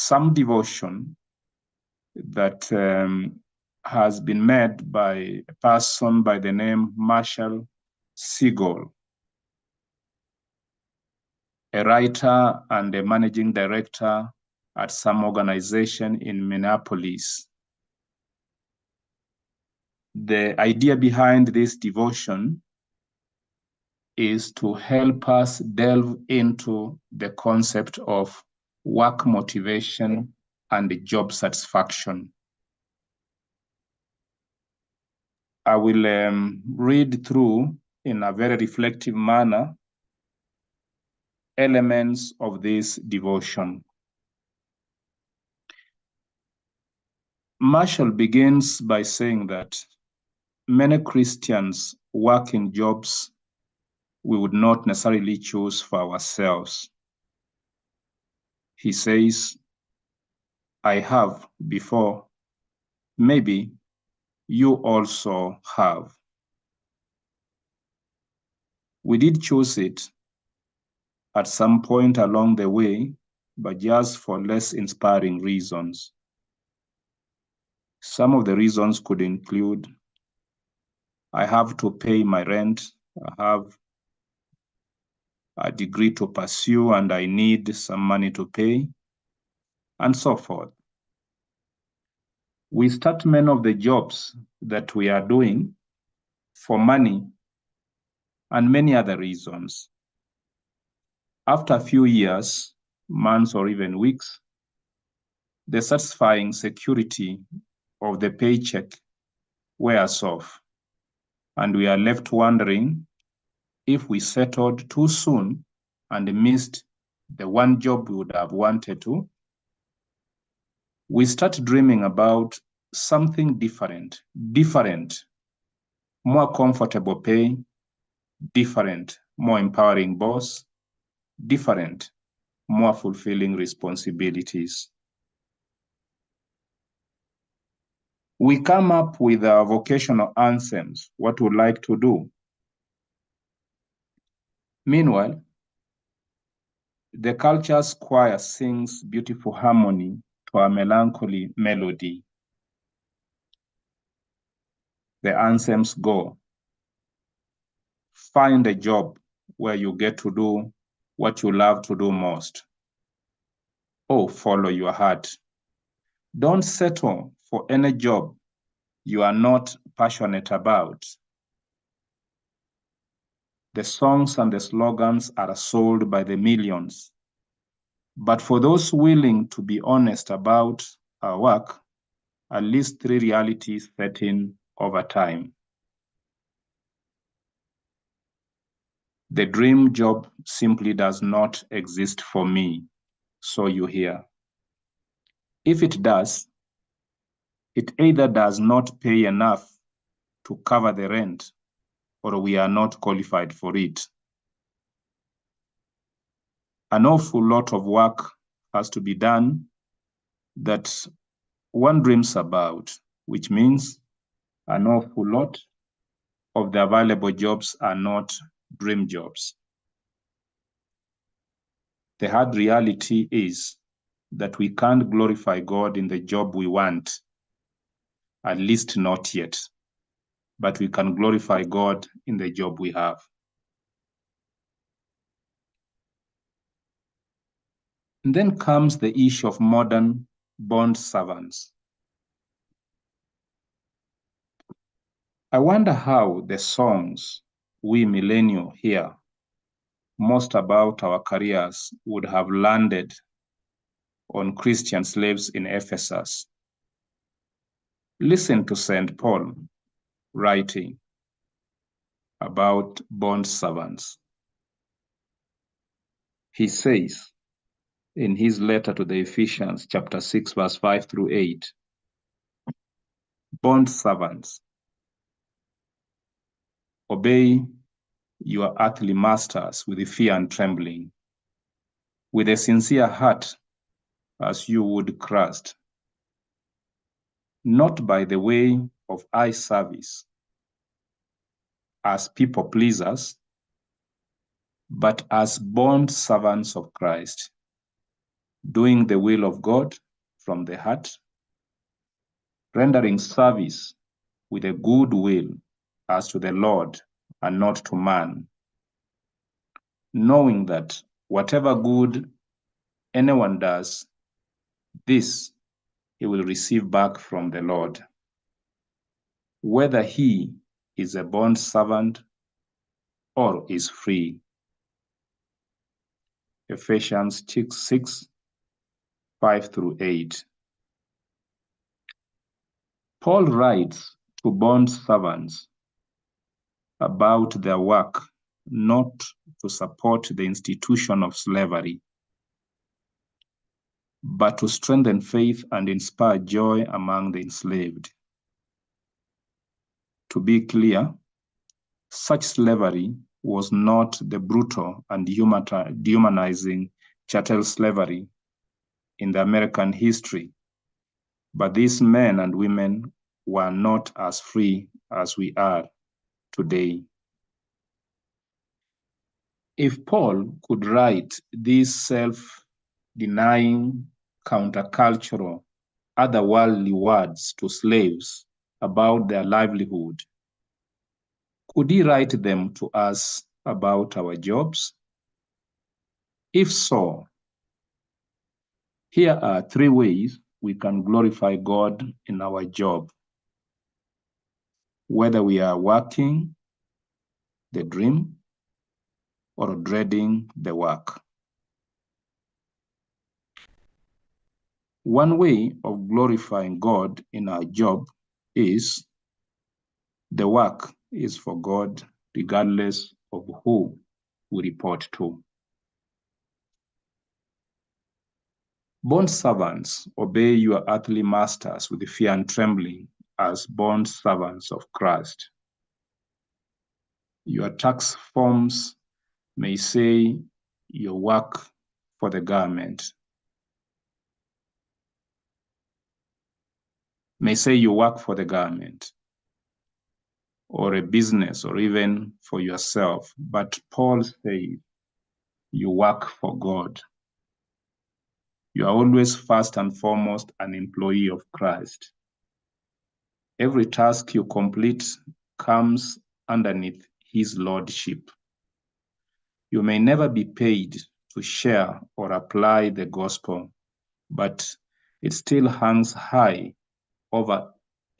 some devotion that has been made by a person by the name Marshall Siegel, a writer and a managing director at some organization in Minneapolis. The idea behind this devotion is to help us delve into the concept of work motivation and job satisfaction. I will read through in a very reflective manner elements of this devotion. Marshall begins by saying that many Christians work in jobs we would not necessarily choose for ourselves. He says, I have before, maybe you also have. We did choose it at some point along the way, but just for less inspiring reasons. Some of the reasons could include, I have to pay my rent, I have a degree to pursue and I need some money to pay, and so forth. We start many of the jobs that we are doing for money and many other reasons. After a few years, months, or even weeks, the satisfying security of the paycheck wears off, and we are left wondering if we settled too soon and missed the one job we would have wanted to. We start dreaming about something different, more comfortable pay, different, more empowering boss, different, more fulfilling responsibilities. We come up with our vocational anthems, what we'd like to do. Meanwhile, the culture's choir sings beautiful harmony to a melancholy melody. The anthems go, find a job where you get to do what you love to do most. Oh, follow your heart. Don't settle for any job you are not passionate about. The songs and the slogans are sold by the millions. But for those willing to be honest about our work, at least three realities set in over time. The dream job simply does not exist for me, so you hear. If it does, it either does not pay enough to cover the rent, or we are not qualified for it. An awful lot of work has to be done that one dreams about, which means an awful lot of the available jobs are not dream jobs. The hard reality is that we can't glorify God in the job we want, at least not yet, but we can glorify God in the job we have. And then comes the issue of modern bond servants. I wonder how the songs we millennials hear most about our careers would have landed on Christian slaves in Ephesus. Listen to St. Paul writing about bond servants. He says in his letter to the Ephesians, chapter 6, verse 5 through 8, bond servants, obey your earthly masters with fear and trembling, with a sincere heart as you would Christ, not by the way of eye service as people pleasers, but as bond servants of Christ, doing the will of God from the heart, rendering service with a good will as to the Lord and not to man, knowing that whatever good anyone does, this he will receive back from the Lord, whether he is a bond servant or is free. Ephesians 6, 5 through 8. Paul writes to bond servants about their work not to support the institution of slavery, but to strengthen faith and inspire joy among the enslaved. To be clear, such slavery was not the brutal and dehumanizing chattel slavery in the American history, but these men and women were not as free as we are today. If Paul could write these self-denying, countercultural, otherworldly words to slaves about their livelihood, could he write them to us about our jobs? If so, here are 3 ways we can glorify God in our job, whether we are working the dream or dreading the work. One way of glorifying God in our job is the work is for God, regardless of who we report to. Bond servants, obey your earthly masters with fear and trembling as bond servants of Christ. Your tax forms may say you work for the government, or a business, or even for yourself. But Paul says you work for God. You are always first and foremost an employee of Christ. Every task you complete comes underneath his lordship. You may never be paid to share or apply the gospel, but it still hangs high over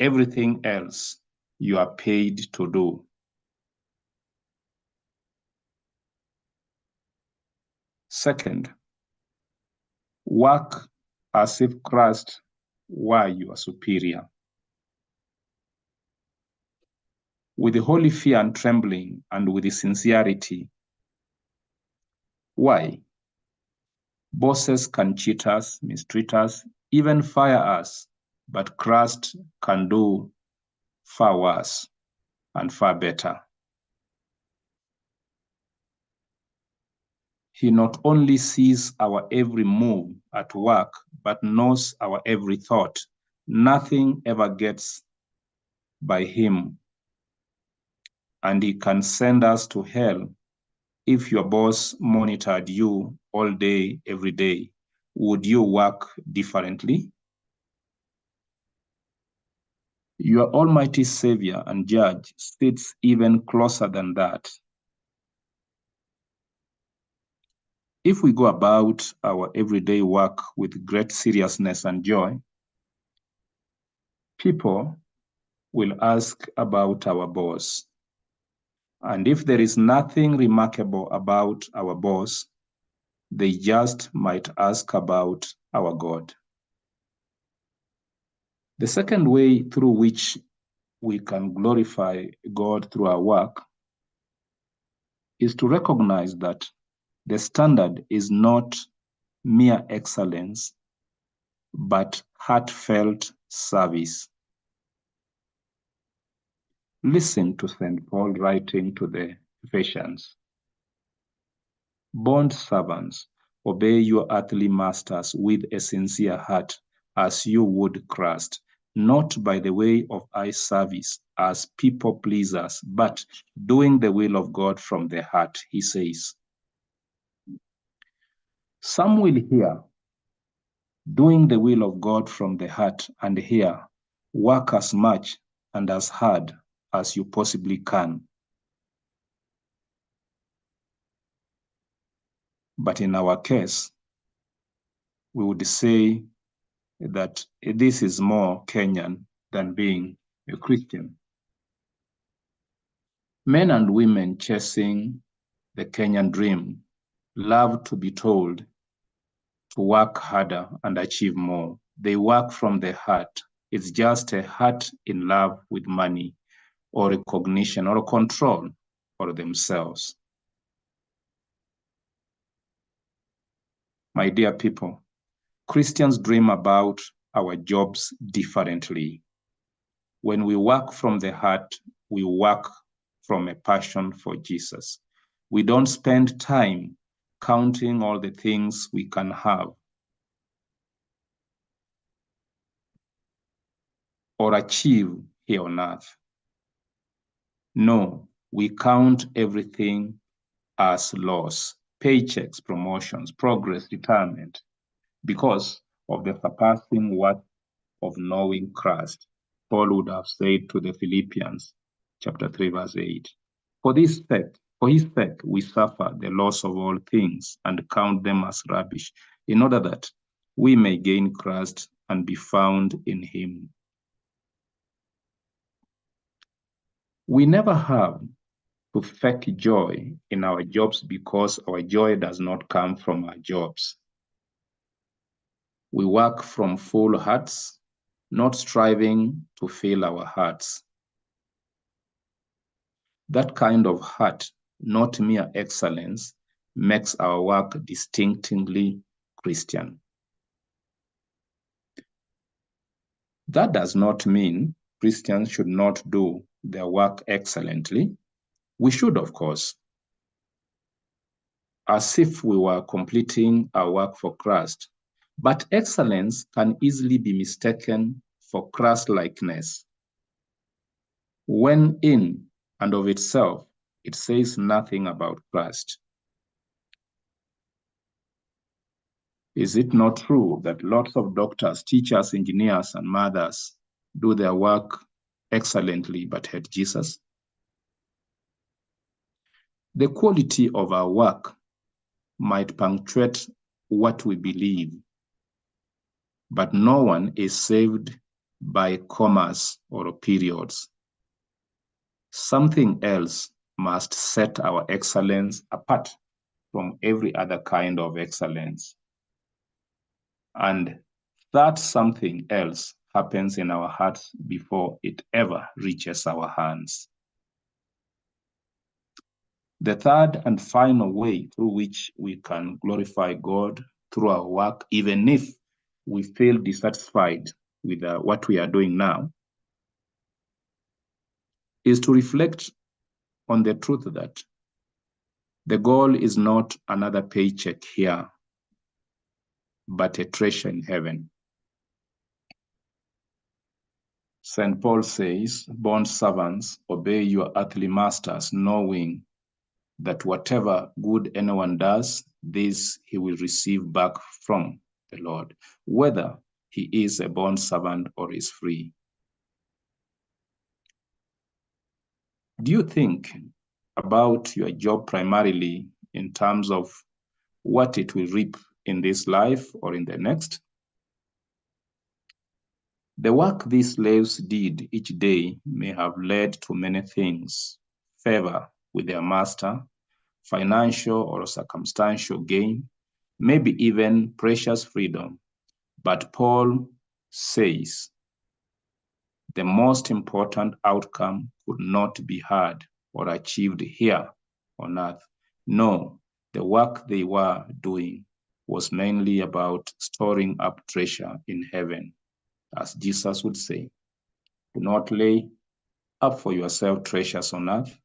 everything else you are paid to do. Second, work as if Christ were your superior. With holy fear and trembling and with sincerity. Why? Bosses can cheat us, mistreat us, even fire us, but Christ can do far worse and far better. He not only sees our every move at work, but knows our every thought. Nothing ever gets by him, and he can send us to hell if your boss monitored you all day, every day. Would you work differently? Your almighty Savior and Judge sits even closer than that. If we go about our everyday work with great seriousness and joy, people will ask about our boss. And if there is nothing remarkable about our boss, they just might ask about our God. The second way through which we can glorify God through our work is to recognize that the standard is not mere excellence, but heartfelt service. Listen to St. Paul writing to the Ephesians. Bond servants, obey your earthly masters with a sincere heart, as you would Christ, not by the way of eye service as people pleasers, but doing the will of God from the heart, he says. Some will hear doing the will of God from the heart, and here, work as much and as hard as you possibly can. But in our case, we would say that this is more Kenyan than being a Christian. Men and women chasing the Kenyan dream love to be told to work harder and achieve more. They work from the heart. It's just a heart in love with money or recognition or control for themselves. My dear people, Christians dream about our jobs differently. When we work from the heart, we work from a passion for Jesus. We don't spend time counting all the things we can have or achieve here on earth. No, we count everything as loss, paychecks, promotions, progress, retirement, because of the surpassing worth of knowing Christ. Paul would have said to the Philippians, chapter 3, verse 8, for his sake, we suffer the loss of all things and count them as rubbish, in order that we may gain Christ and be found in him. We never have to fake joy in our jobs because our joy does not come from our jobs. We work from full hearts, not striving to fill our hearts. That kind of heart, not mere excellence, makes our work distinctively Christian. That does not mean Christians should not do their work excellently. We should, of course, as if we were completing our work for Christ. But excellence can easily be mistaken for Christ-likeness, when in and of itself, it says nothing about Christ. Is it not true that lots of doctors, teachers, engineers, and mothers do their work excellently but hate Jesus? The quality of our work might punctuate what we believe, but no one is saved by commas or periods. Something else must set our excellence apart from every other kind of excellence. And that something else happens in our hearts before it ever reaches our hands. The third and final way through which we can glorify God through our work, even if we feel dissatisfied with what we are doing now, is to reflect on the truth that the goal is not another paycheck here, but a treasure in heaven. St. Paul says, bond servants, obey your earthly masters, knowing that whatever good anyone does, this he will receive back from the Lord, whether he is a bond servant or is free. Do you think about your job primarily in terms of what it will reap in this life or in the next? The work these slaves did each day may have led to many things: favor with their master, financial or circumstantial gain, maybe even precious freedom. But Paul says the most important outcome could not be had or achieved here on earth. No, the work they were doing was mainly about storing up treasure in heaven. As Jesus would say, do not lay up for yourself treasures on earth,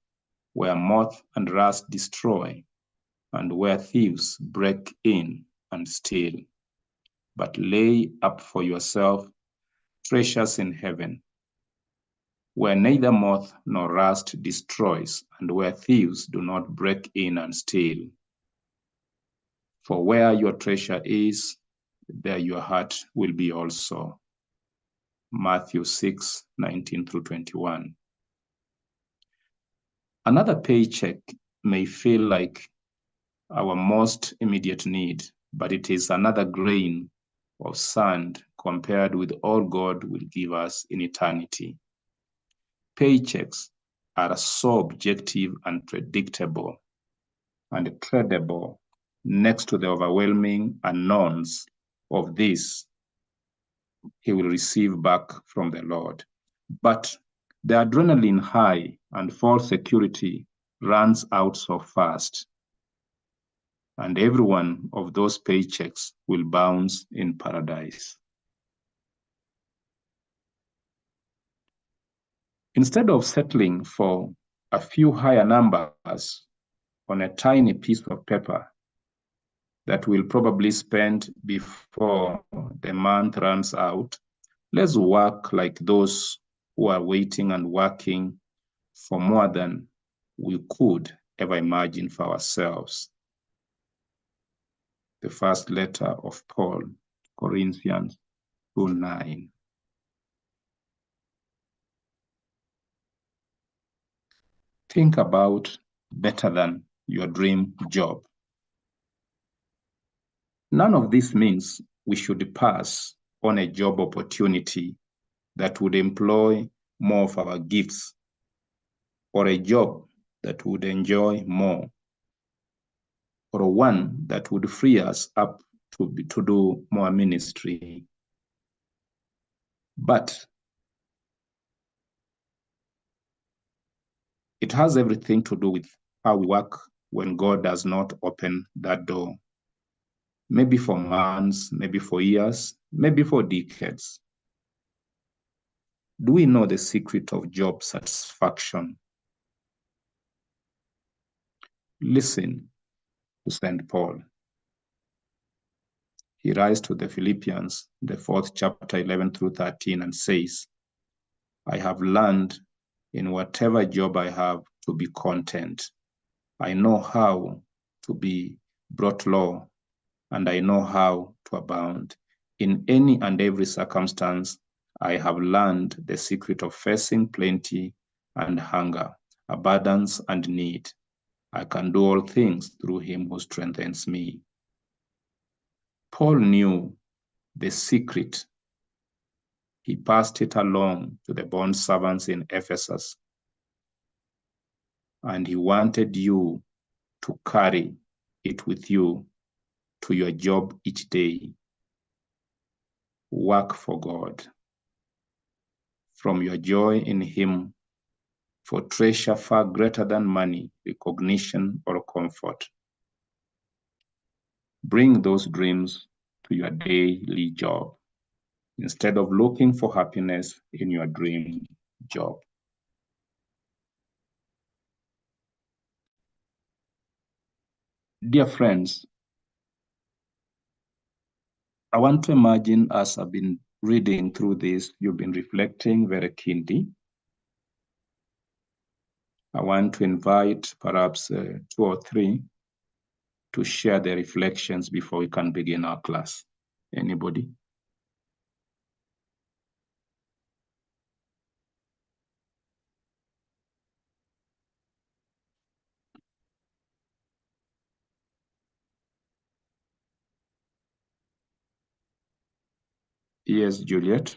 where moth and rust destroy, and where thieves break in and steal. But lay up for yourself treasures in heaven, where neither moth nor rust destroys, and where thieves do not break in and steal. For where your treasure is, there your heart will be also. Matthew 6:19-21. Another paycheck may feel like our most immediate need, but it is another grain of sand compared with all God will give us in eternity. Paychecks are so objective and predictable and credible next to the overwhelming unknowns of this he will receive back from the Lord. But the adrenaline high and false security runs out so fast, and every one of those paychecks will bounce in paradise. Instead of settling for a few higher numbers on a tiny piece of paper that we'll probably spend before the month runs out, let's work like those who are waiting and working for more than we could ever imagine for ourselves. The first letter of Paul, Corinthians 2:9. Think about better than your dream job. None of this means we should pass on a job opportunity that would employ more of our gifts, or a job that would enjoy more, or one that would free us up to do more ministry. But it has everything to do with how we work when God does not open that door. Maybe for months, maybe for years, maybe for decades. Do we know the secret of job satisfaction? Listen to St. Paul. He writes to the Philippians, the 4th chapter, 11-13, and says, I have learned in whatever job I have to be content. I know how to be brought low, and I know how to abound. In any and every circumstance, I have learned the secret of facing plenty and hunger, abundance and need. I can do all things through him who strengthens me. Paul knew the secret. He passed it along to the bond servants in Ephesus, and he wanted you to carry it with you to your job each day. Work for God. From your joy in him, for treasure far greater than money, recognition, or comfort. Bring those dreams to your daily job instead of looking for happiness in your dream job. Dear friends, I want to imagine as I've been reading through this, you've been reflecting very keenly. I want to invite perhaps 2 or 3 to share their reflections before we can begin our class. Anybody? Yes, Juliet.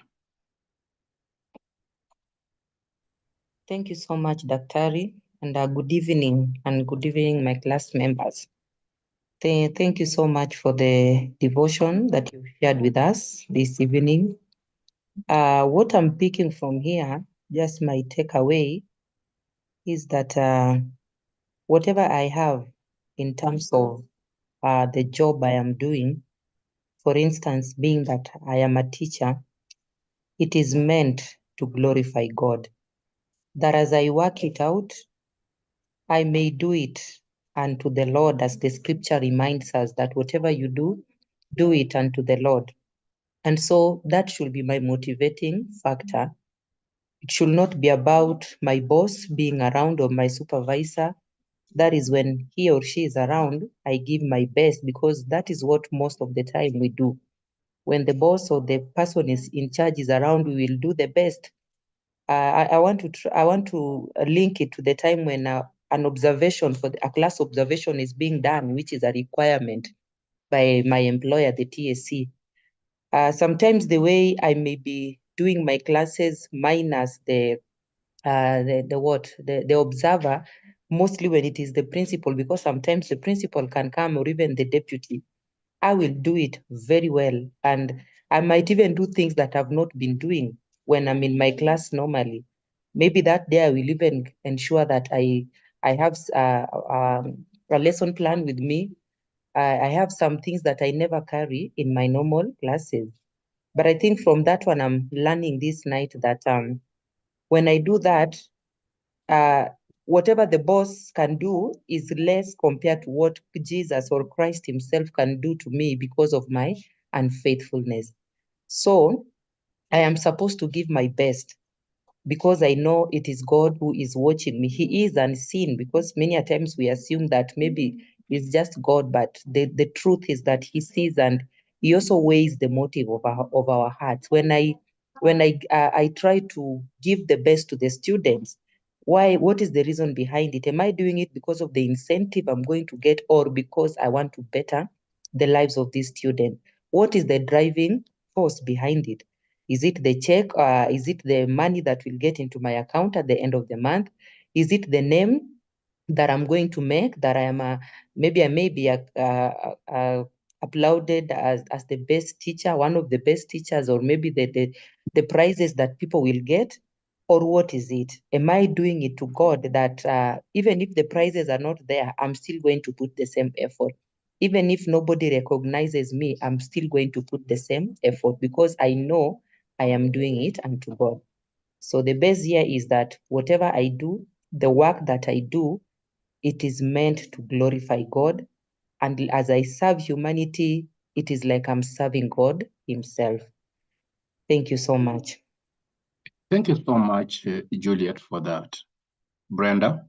Thank you so much, Daktari, and good evening, my class members. Thank you so much for the devotion that you shared with us this evening. What I'm picking from here, just my takeaway, is that whatever I have in terms of the job I am doing, for instance, being that I am a teacher, it is meant to glorify God. That as I work it out, I may do it unto the Lord, as the scripture reminds us that whatever you do it unto the Lord. And so that should be my motivating factor. It should not be about my boss being around or my supervisor. That is when he or she is around, I give my best, because that is what most of the time we do. when the boss or the person is in charge is around, we will do the best. I want to link it to the time when an observation a class observation is being done, which is a requirement by my employer, the TSC. Sometimes the way I may be doing my classes minus the observer, mostly when it is the principal, because sometimes the principal can come or even the deputy, I will do it very well. And I might even do things that I've not been doing when I'm in my class normally. Maybe that day I will even ensure that I have a lesson plan with me. I have some things that I never carry in my normal classes. But I think from that one, I'm learning this night that when I do that, whatever the boss can do is less compared to what Jesus or Christ himself can do to me because of my unfaithfulness. So I am supposed to give my best because I know it is God who is watching me. He is unseen, because many a times we assume that maybe it's just God, but the truth is that he sees, and he also weighs the motive of our hearts. When I try to give the best to the students, what is the reason behind it? Am I doing it because of the incentive I'm going to get, or because I want to better the lives of these students? What is the driving force behind it? Is it the check? Is it the money that will get into my account at the end of the month? Is it the name that I'm going to make, that I am maybe I may be applauded as the best teacher, one of the best teachers, or maybe the prizes that people will get? Or what is it? Am I doing it to God that even if the prizes are not there, I'm still going to put the same effort? Even if nobody recognizes me, I'm still going to put the same effort because I know I am doing it unto God. So the best here is that whatever I do, the work that I do, it is meant to glorify God. And as I serve humanity, it is like I'm serving God himself. Thank you so much. Thank you so much, Juliet, for that. Brenda?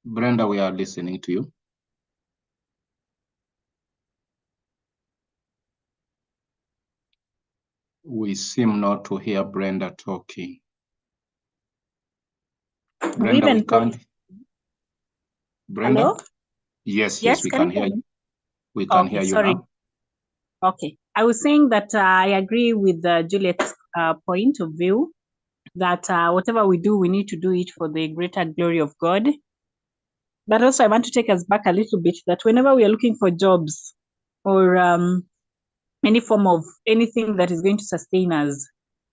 Brenda, we are listening to you. We seem not to hear Brenda talking. Brenda, we can't. Brenda? Hello? Yes, Yes, we can can you hear hear you. me? We can Okay, hear you sorry. now. Okay. I was saying that I agree with Juliet's point of view that whatever we do, we need to do it for the greater glory of God. But also, I want to take us back a little bit that whenever we are looking for jobs or any form of anything that is going to sustain us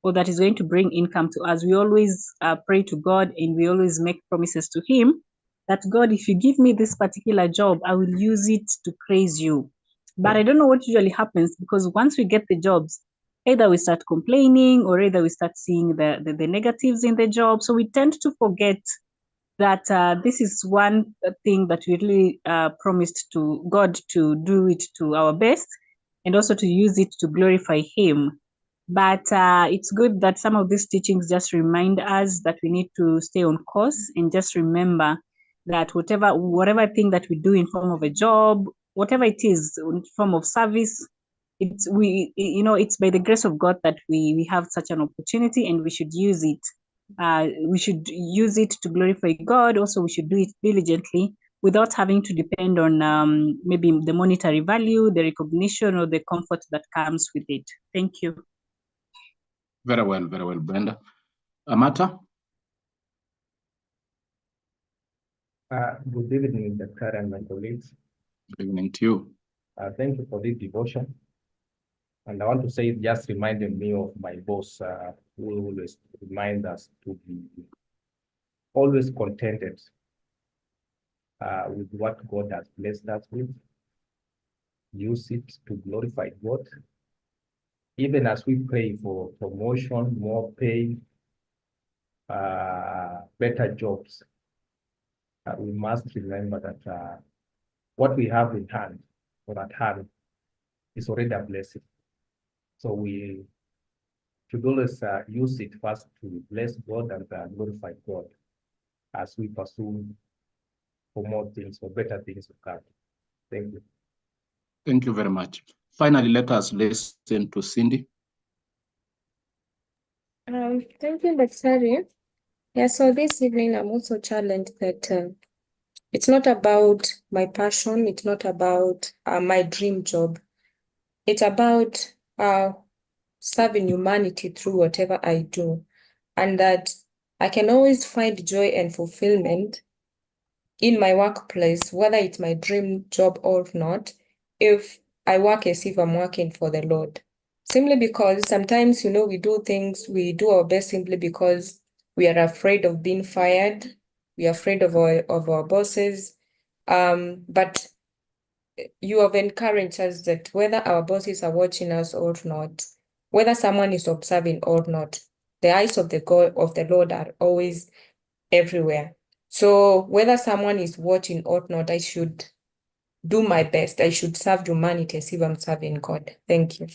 or that is going to bring income to us, we always pray to God and we always make promises to Him that, God, if you give me this particular job, I will use it to praise you. But I don't know what usually happens, because once we get the jobs, either we start complaining or either we start seeing the negatives in the job. So we tend to forget that this is one thing that we really promised to God, to do it to our best and also to use it to glorify Him. But it's good that some of these teachings just remind us that we need to stay on course and just remember that whatever thing that we do in form of a job, whatever it is in form of service, it's by the grace of God that we have such an opportunity, and we should use it. We should use it to glorify God. Also, we should do it diligently without having to depend on maybe the monetary value, the recognition, or the comfort that comes with it. Thank you. Very well, Brenda. Amata? Good evening, Dr. and my colleagues. Good evening to you. Thank you for this devotion. And I want to say, it just reminded me of my boss, who always reminds us to be always contented with what God has blessed us with. Use it to glorify God. Even as we pray for promotion, more pay, better jobs, we must remember that what we have in hand or at hand is already a blessing. So we should always use it first to bless God and glorify God as we pursue for more things, for better things to come. Thank you. Thank you very much. Finally, let us listen to Cindy. Thank you, Daktari. Yeah, so this evening I'm also challenged that it's not about my passion, it's not about my dream job. It's about serving humanity through whatever I do, and that I can always find joy and fulfillment in my workplace, whether it's my dream job or not, if I work as if I'm working for the Lord. Simply because sometimes, we do things, we do our best simply because we are afraid of being fired, we are afraid of our bosses. But you have encouraged us that whether our bosses are watching us or not, whether someone is observing or not, the eyes of the God of the Lord are always everywhere. So whether someone is watching or not, I should do my best. I should serve humanity as if I'm serving God. Thank you.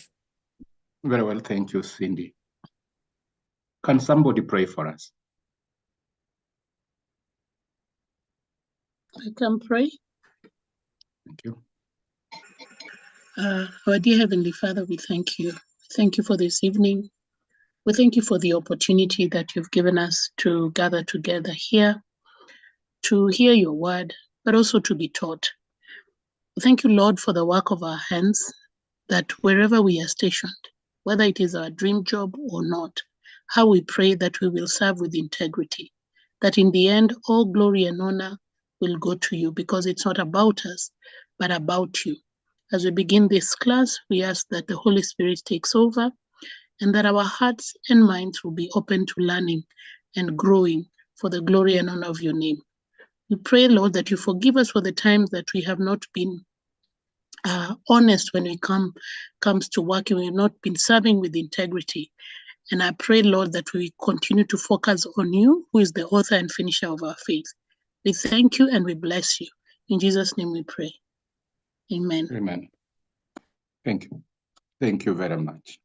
Very well, thank you, Cindy. Can somebody pray for us? I can pray. Thank you. Our dear Heavenly Father, we thank you. Thank you for this evening. We thank you for the opportunity that you've given us to gather together here, to hear your word, but also to be taught. Thank you, Lord, for the work of our hands, that wherever we are stationed, whether it is our dream job or not, how we pray that we will serve with integrity, that in the end, all glory and honor will go to you, because it's not about us, but about you. As we begin this class, we ask that the Holy Spirit takes over and that our hearts and minds will be open to learning and growing for the glory and honor of your name. We pray, Lord, that you forgive us for the times that we have not been honest when it comes to working. We have not been serving with integrity. And I pray, Lord, that we continue to focus on you, who is the author and finisher of our faith. We thank you and we bless you. In Jesus' name we pray. Amen. Amen. Thank you. Thank you very much.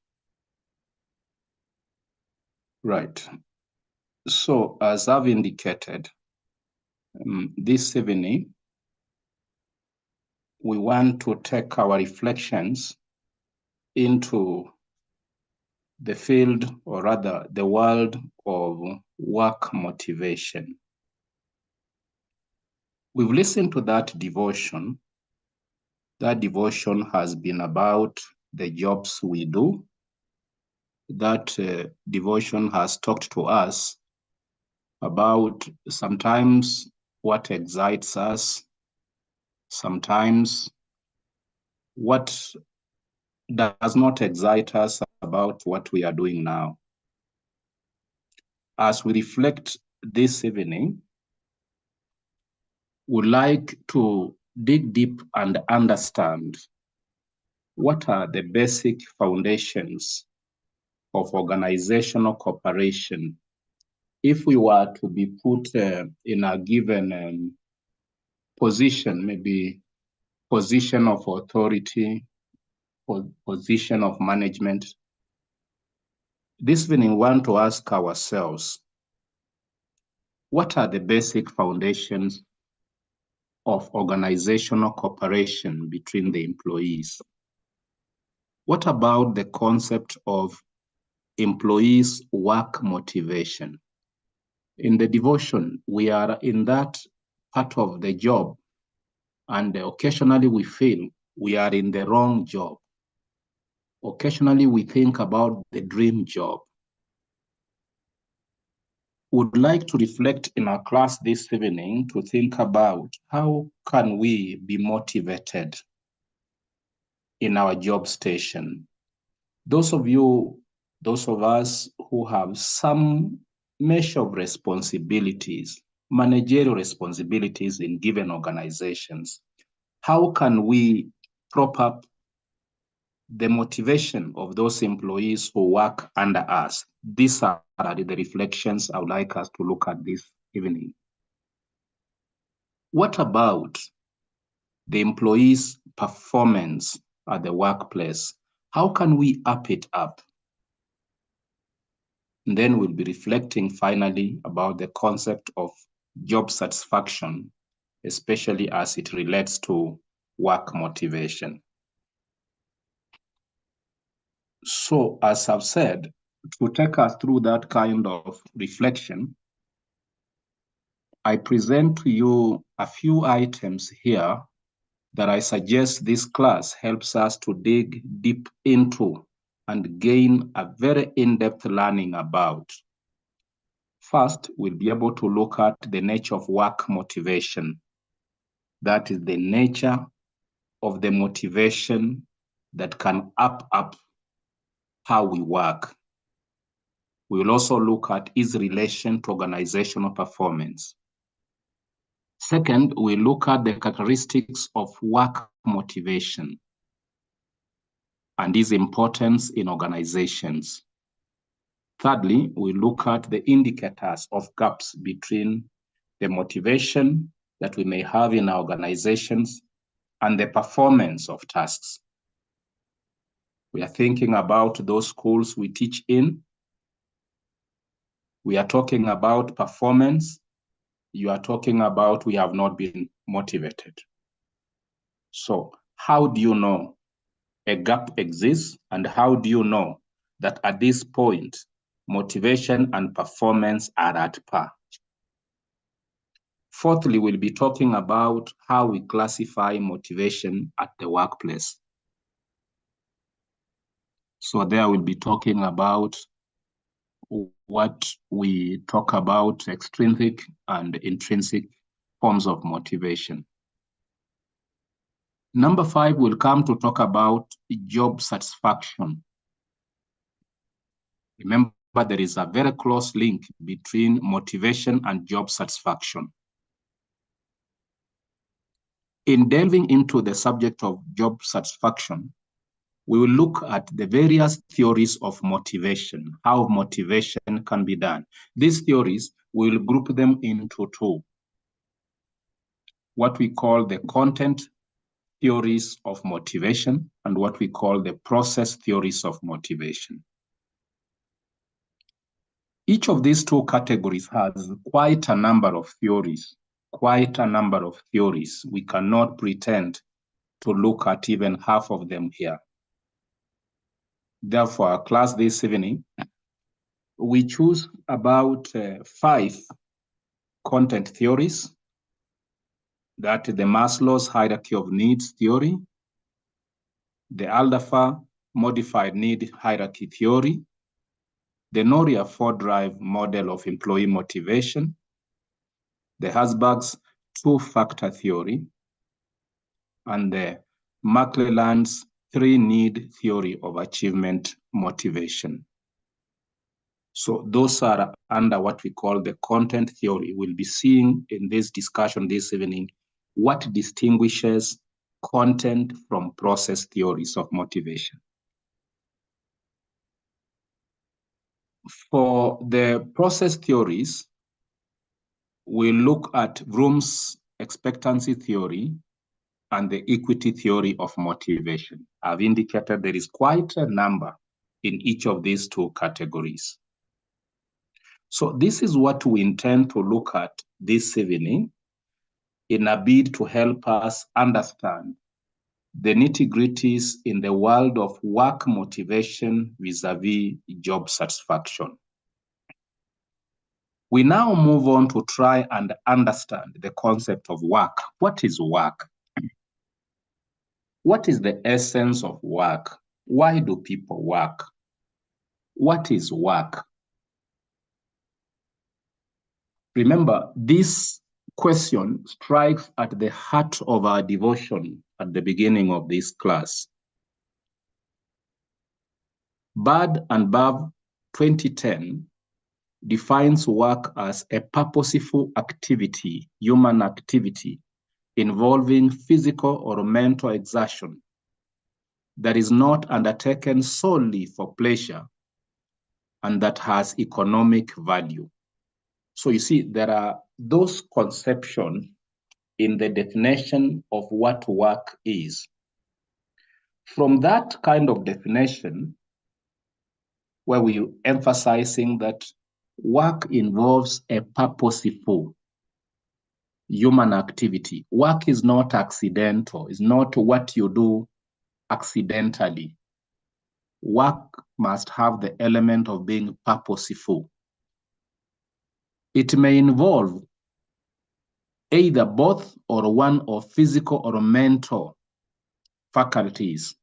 Right. So, as I've indicated, this evening, we want to take our reflections into the field, or rather the world of work motivation. We've listened to that devotion. That devotion has been about the jobs we do. That devotion has talked to us about sometimes what excites us, sometimes what does not excite us about what we are doing now. As we reflect this evening, we'd like to dig deep and understand what are the basic foundations of organizational cooperation. If we were to be put in a given position, maybe position of authority, or position of management, this evening we want to ask ourselves, what are the basic foundations of organizational cooperation between the employees? What about the concept of employees' work motivation? In the devotion, we are in that part of the job, and occasionally we feel we are in the wrong job. Occasionally we think about the dream job. Would like to reflect in our class this evening to think about how can we be motivated in our job station. Those of us who have some measure of responsibilities, managerial responsibilities in given organizations, how can we prop up the motivation of those employees who work under us? These are the reflections I would like us to look at this evening. What about the employees' performance at the workplace? How can we up it up? And then we'll be reflecting finally about the concept of job satisfaction, especially as it relates to work motivation. So, as I've said, to take us through that kind of reflection, I present to you a few items here that I suggest this class helps us to dig deep into and gain a very in-depth learning about. First, we'll be able to look at the nature of work motivation. That is the nature of the motivation that can up how we work. We will also look at its relation to organizational performance. Second, we look at the characteristics of work motivation and its importance in organizations. Thirdly, we look at the indicators of gaps between the motivation that we may have in our organizations and the performance of tasks. We are thinking about those schools we teach in. We are talking about performance. You are talking about we have not been motivated. So how do you know a gap exists, and how do you know that at this point, motivation and performance are at par? Fourthly, we'll be talking about how we classify motivation at the workplace. So there we'll be talking about what we talk about extrinsic and intrinsic forms of motivation. Number 5, we'll come to talk about job satisfaction. Remember, there is a very close link between motivation and job satisfaction. In delving into the subject of job satisfaction, we will look at the various theories of motivation, how motivation can be done. These theories, we'll group them into two. What we call the content theories of motivation and what we call the process theories of motivation. Each of these two categories has quite a number of theories, We cannot pretend to look at even half of them here. Therefore, our class this evening, we choose about 5 content theories. That is the Maslow's hierarchy of needs theory, the Aldafer modified need hierarchy theory, the Noria 4-drive model of employee motivation, the Herzberg's 2-factor theory, and the McClelland's 3-need theory of achievement motivation. So those are under what we call the content theory. We'll be seeing in this discussion this evening what distinguishes content from process theories of motivation. For the process theories, we'll look at Vroom's expectancy theory and the equity theory of motivation. I've indicated there is quite a number in each of these two categories. So this is what we intend to look at this evening in a bid to help us understand the nitty-gritties in the world of work motivation vis-a-vis job satisfaction. We now move on to try and understand the concept of work. What is work? What is the essence of work? Why do people work? What is work? Remember, this question strikes at the heart of our devotion at the beginning of this class. Bird and Bav 2010 defines work as a purposeful activity, human activity, involving physical or mental exertion that is not undertaken solely for pleasure and that has economic value. So you see, there are those conceptions in the definition of what work is. From that kind of definition, where we're emphasizing that work involves a purposeful human activity. Work is not accidental, it's not what you do accidentally. Work must have the element of being purposeful. It may involve either both or one of physical or mental faculties.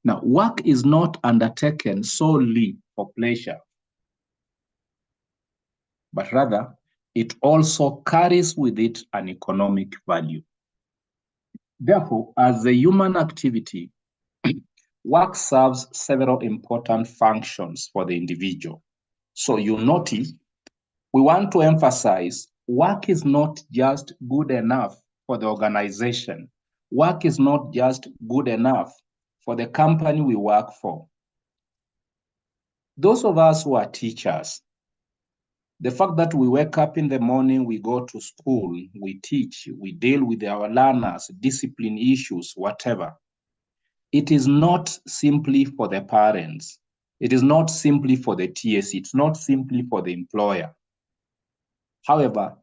Now, work is not undertaken solely for pleasure, but rather it also carries with it an economic value. Therefore, as a human activity, work serves several important functions for the individual. So you notice, we want to emphasize work is not just good enough for the organization. Work is not just good enough for the company we work for. Those of us who are teachers, the fact that we wake up in the morning, we go to school, we teach, we deal with our learners, discipline issues, whatever. It is not simply for the parents. It is not simply for the TSC. It's not simply for the employer. However,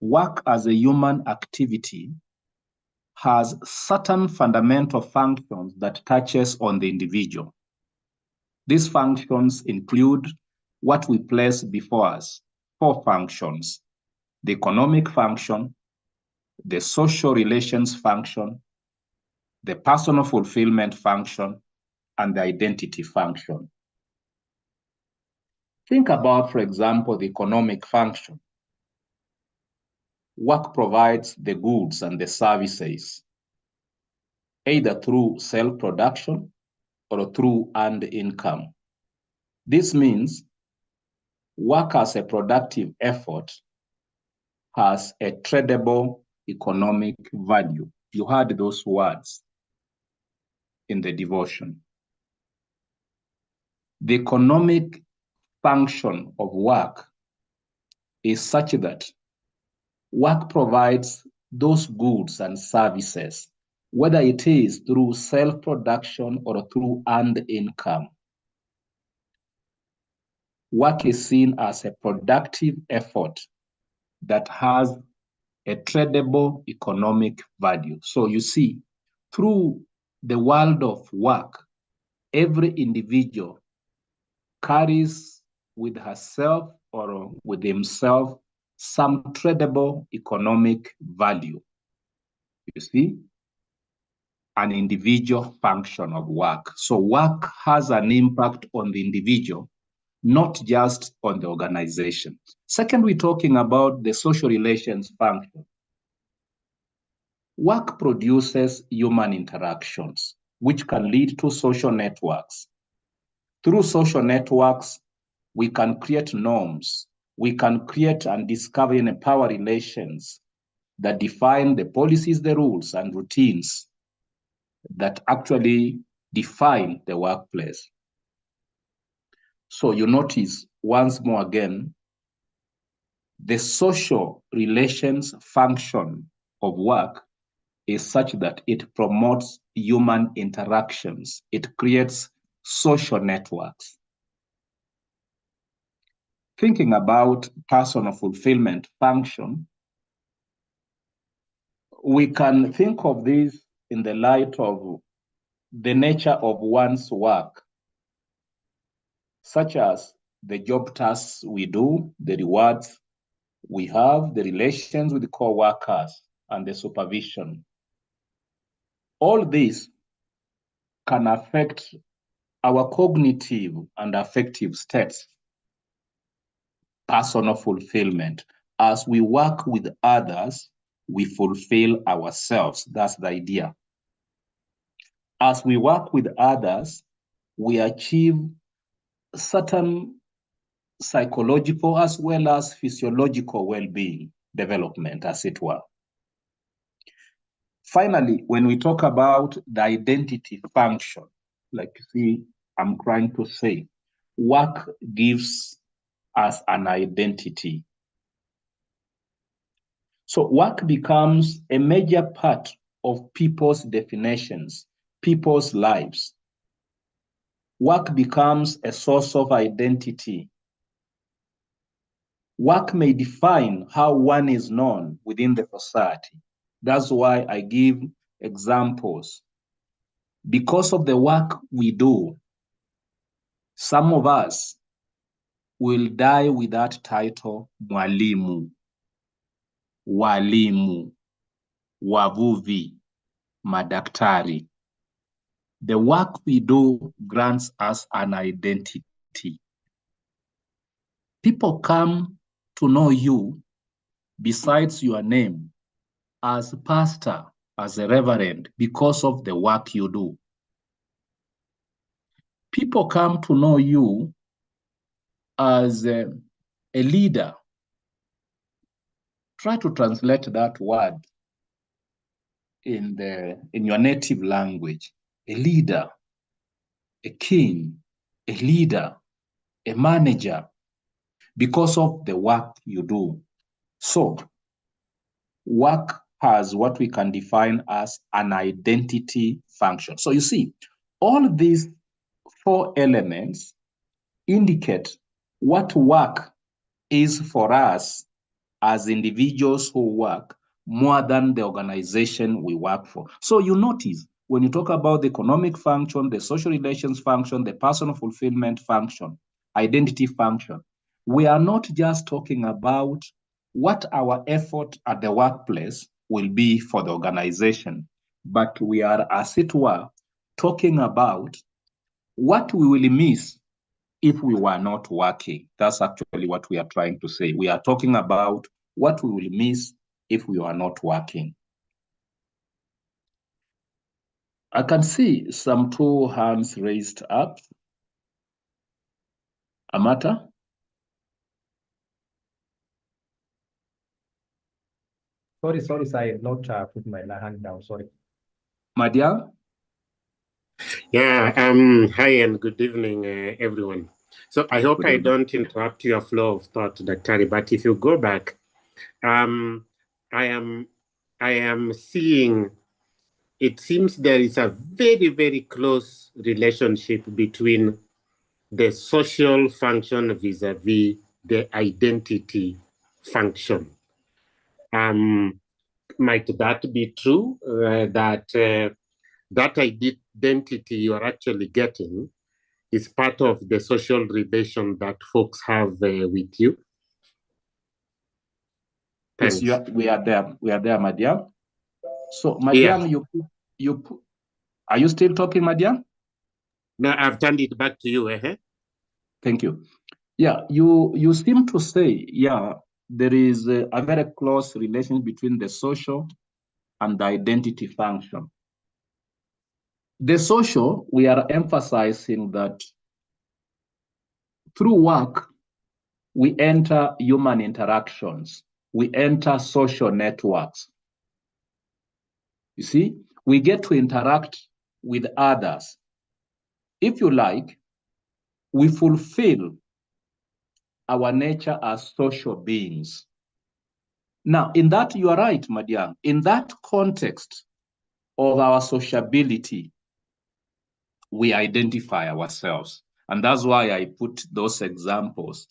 work as a human activity has certain fundamental functions that touches on the individual. These functions include what we place before us, 4 functions: the economic function, the social relations function, the personal fulfillment function, and the identity function. Think about, for example, the economic function. Work provides the goods and the services, either through self-production or through earned income. This means work as a productive effort has a tradable economic value. You heard those words in the devotion. The economic function of work is such that work provides those goods and services, whether it is through self-production or through earned income. Work is seen as a productive effort that has a tradable economic value. So you see, through the world of work, every individual carries with herself or with himself some tradable economic value. You see, an individual function of work. So work has an impact on the individual, not just on the organization. Second, we're talking about the social relations function. Work produces human interactions, which can lead to social networks. Through social networks, we can create norms. We can create and discover and power relations that define the policies, the rules, and routines that actually define the workplace. So you notice once more again, the social relations function of work is such that it promotes human interactions. It creates social networks. Thinking about personal fulfillment function, we can think of this in the light of the nature of one's work, such as the job tasks we do, the rewards we have, the relations with the co-workers, and the supervision. All this can affect our cognitive and affective states. Personal fulfillment. As we work with others, we fulfill ourselves. That's the idea. As we work with others, we achieve certain psychological as well as physiological well-being development, as it were. Finally, when we talk about the identity function, like you see, I'm trying to say, work gives us an identity. So work becomes a major part of people's definitions, people's lives. work becomes a source of identity. Work may define how one is known within the society. That's why I give examples. Because of the work we do, some of us will die with that title, mwalimu, walimu, wavuvi, madaktari. The work we do grants us an identity. People come to know you besides your name as pastor, as a reverend, because of the work you do. People come to know you as a leader. Try to translate that word in your native language. A leader, a king, a leader, a manager, because of the work you do. So, work has what we can define as an identity function. So you see, all these 4 elements indicate what work is for us as individuals who work more than the organization we work for. So you notice when you talk about the economic function, the social relations function, the personal fulfillment function, identity function, we are not just talking about what our effort at the workplace will be for the organization, but we are, as it were, talking about what we will miss if we were not working. That's actually what we are trying to say. We are talking about what we will miss if we are not working. I can see some 2 hands raised up. Amata? Sorry, I have not put my hand down, sorry. Madia? Yeah, hi and good evening, everyone. So I hope I don't interrupt your flow of thought, Dr. But if you go back, I am seeing, it seems there is a very, very close relationship between the social function vis-a-vis the identity function. Might that be true, that identity you're actually getting is part of the social relation that folks have with you? Thanks. Yes, we are there. We are there, Madia. So, Madia, yeah. Are you still talking, Madia? No, I've turned it back to you. Thank you. Yeah, you seem to say, yeah, there is a very close relation between the social and the identity function. The social, we are emphasizing that through work, we enter human interactions, we enter social networks. You see, we get to interact with others. If you like, we fulfill our nature as social beings. Now, in that, you are right, Madiang. In that context of our sociability, we identify ourselves. And that's why I put those examples.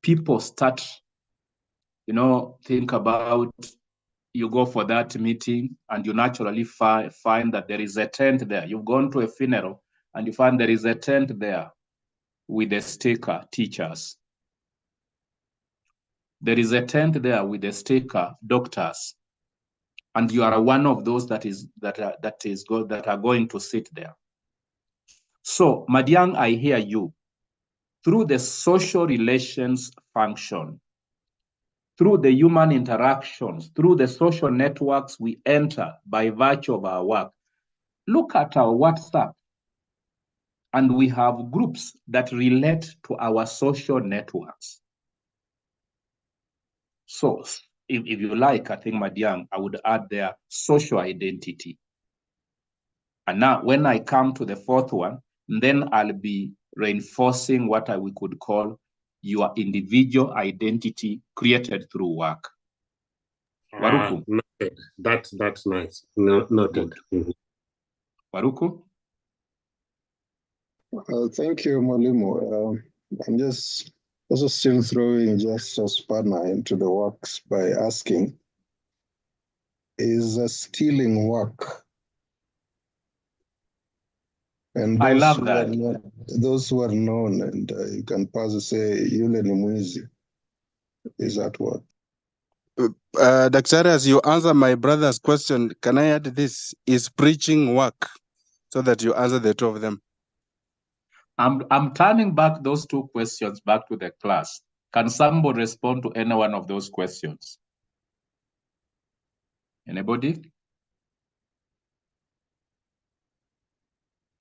People start, think about, you go for that meeting and you naturally find that there is a tent there. You've gone to a funeral and you find there is a tent there with a sticker, teachers. There is a tent there with a sticker, doctors. And you are one of those that are going to sit there. So, Madiang, I hear you. Through the social relations function, through the human interactions, through the social networks we enter by virtue of our work. Look at our WhatsApp, and we have groups that relate to our social networks. So, if you like, I think, Madiang, I would add there social identity. And now, when I come to the 4th one, then I'll be reinforcing what we could call your individual identity created through work. Waruku? Noted. That's nice. Noted. Waruku? Thank you, Mwalimu. I'm just also still throwing just a spanner into the works by asking, is stealing work? And I love that. Those who are known, and you can pass and say, Yule ni mwizi. Is that what? Dr. as you answer my brother's question, can I add this? Is preaching work? So that you answer the two of them. I'm turning back those two questions back to the class. Can somebody respond to any one of those questions? Anybody?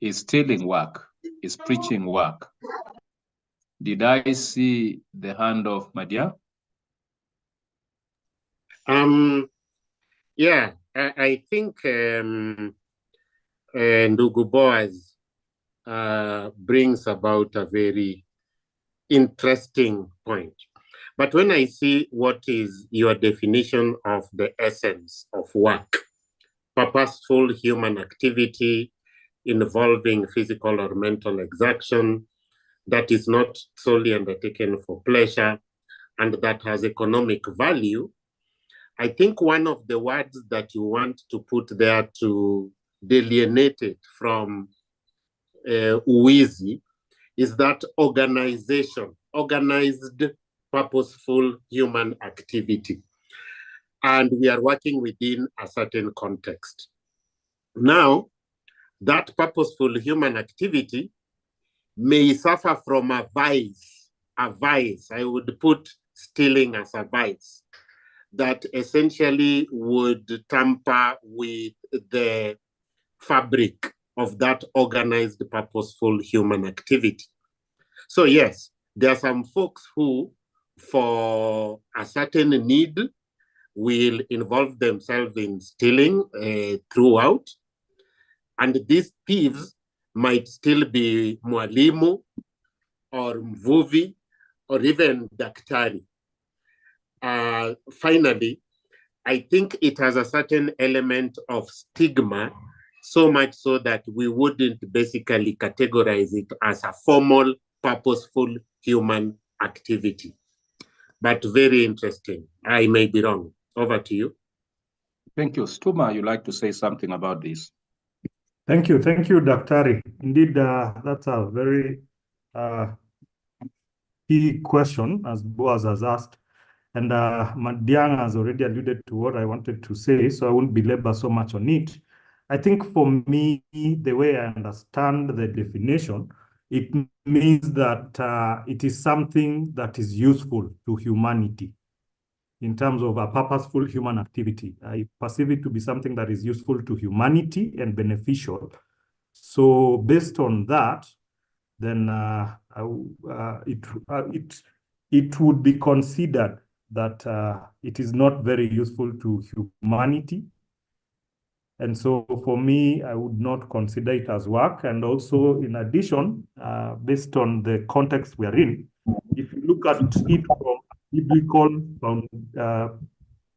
Is stealing work? Is preaching work? Did I see the hand of Madia? Yeah, I think Ndugu Boaz brings about a very interesting point. But when I see what is your definition of the essence of work, purposeful human activity involving physical or mental exertion that is not solely undertaken for pleasure and that has economic value, I think one of the words that you want to put there to delineate it from uwizi is that organization, organized, purposeful human activity. And we are working within a certain context. Now, that purposeful human activity may suffer from a vice. I would put stealing as a vice that essentially would tamper with the fabric of that organized, purposeful human activity. So yes, there are some folks who, for a certain need, will involve themselves in stealing throughout. And these thieves might still be mwalimu or mvuvi or even daktari. Finally, I think it has a certain element of stigma, so much so that we wouldn't basically categorize it as a formal, purposeful human activity. But very interesting. I may be wrong. Over to you. Thank you. Stuma, you'd like to say something about this? Thank you, Daktari. Indeed, that's a very key question, as Boaz has asked. And Madiang has already alluded to what I wanted to say, so I won't belabor so much on it. I think for me, the way I understand the definition, it means that it is something that is useful to humanity in terms of a purposeful human activity. I perceive it to be something that is useful to humanity and beneficial. So based on that, then it would be considered that it is not very useful to humanity. And so for me, I would not consider it as work. And also, in addition, based on the context we are in, if you look at it from biblical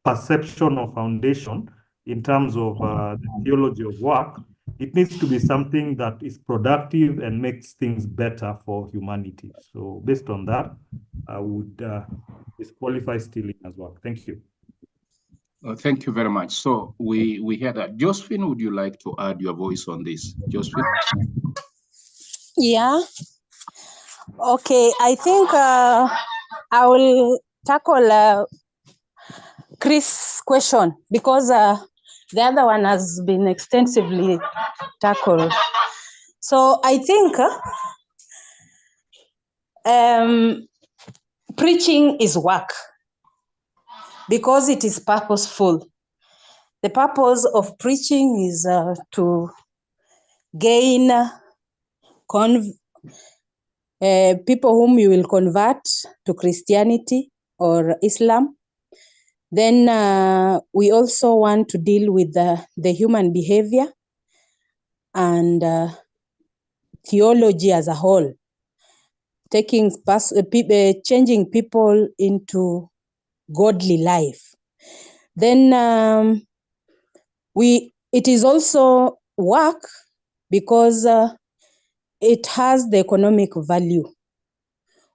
perception or foundation in terms of the theology of work, it needs to be something that is productive and makes things better for humanity. So based on that, I would disqualify stealing as work. Thank you. Thank you very much. So we hear that. Josephine, would you like to add your voice on this? Josephine? Yeah. Okay, I think I will tackle Chris' question because the other one has been extensively tackled. So I think preaching is work because it is purposeful. The purpose of preaching is to gain people whom you will convert to Christianity or Islam. Then we also want to deal with the human behavior and theology as a whole, changing people into godly life. Then it is also work because it has the economic value.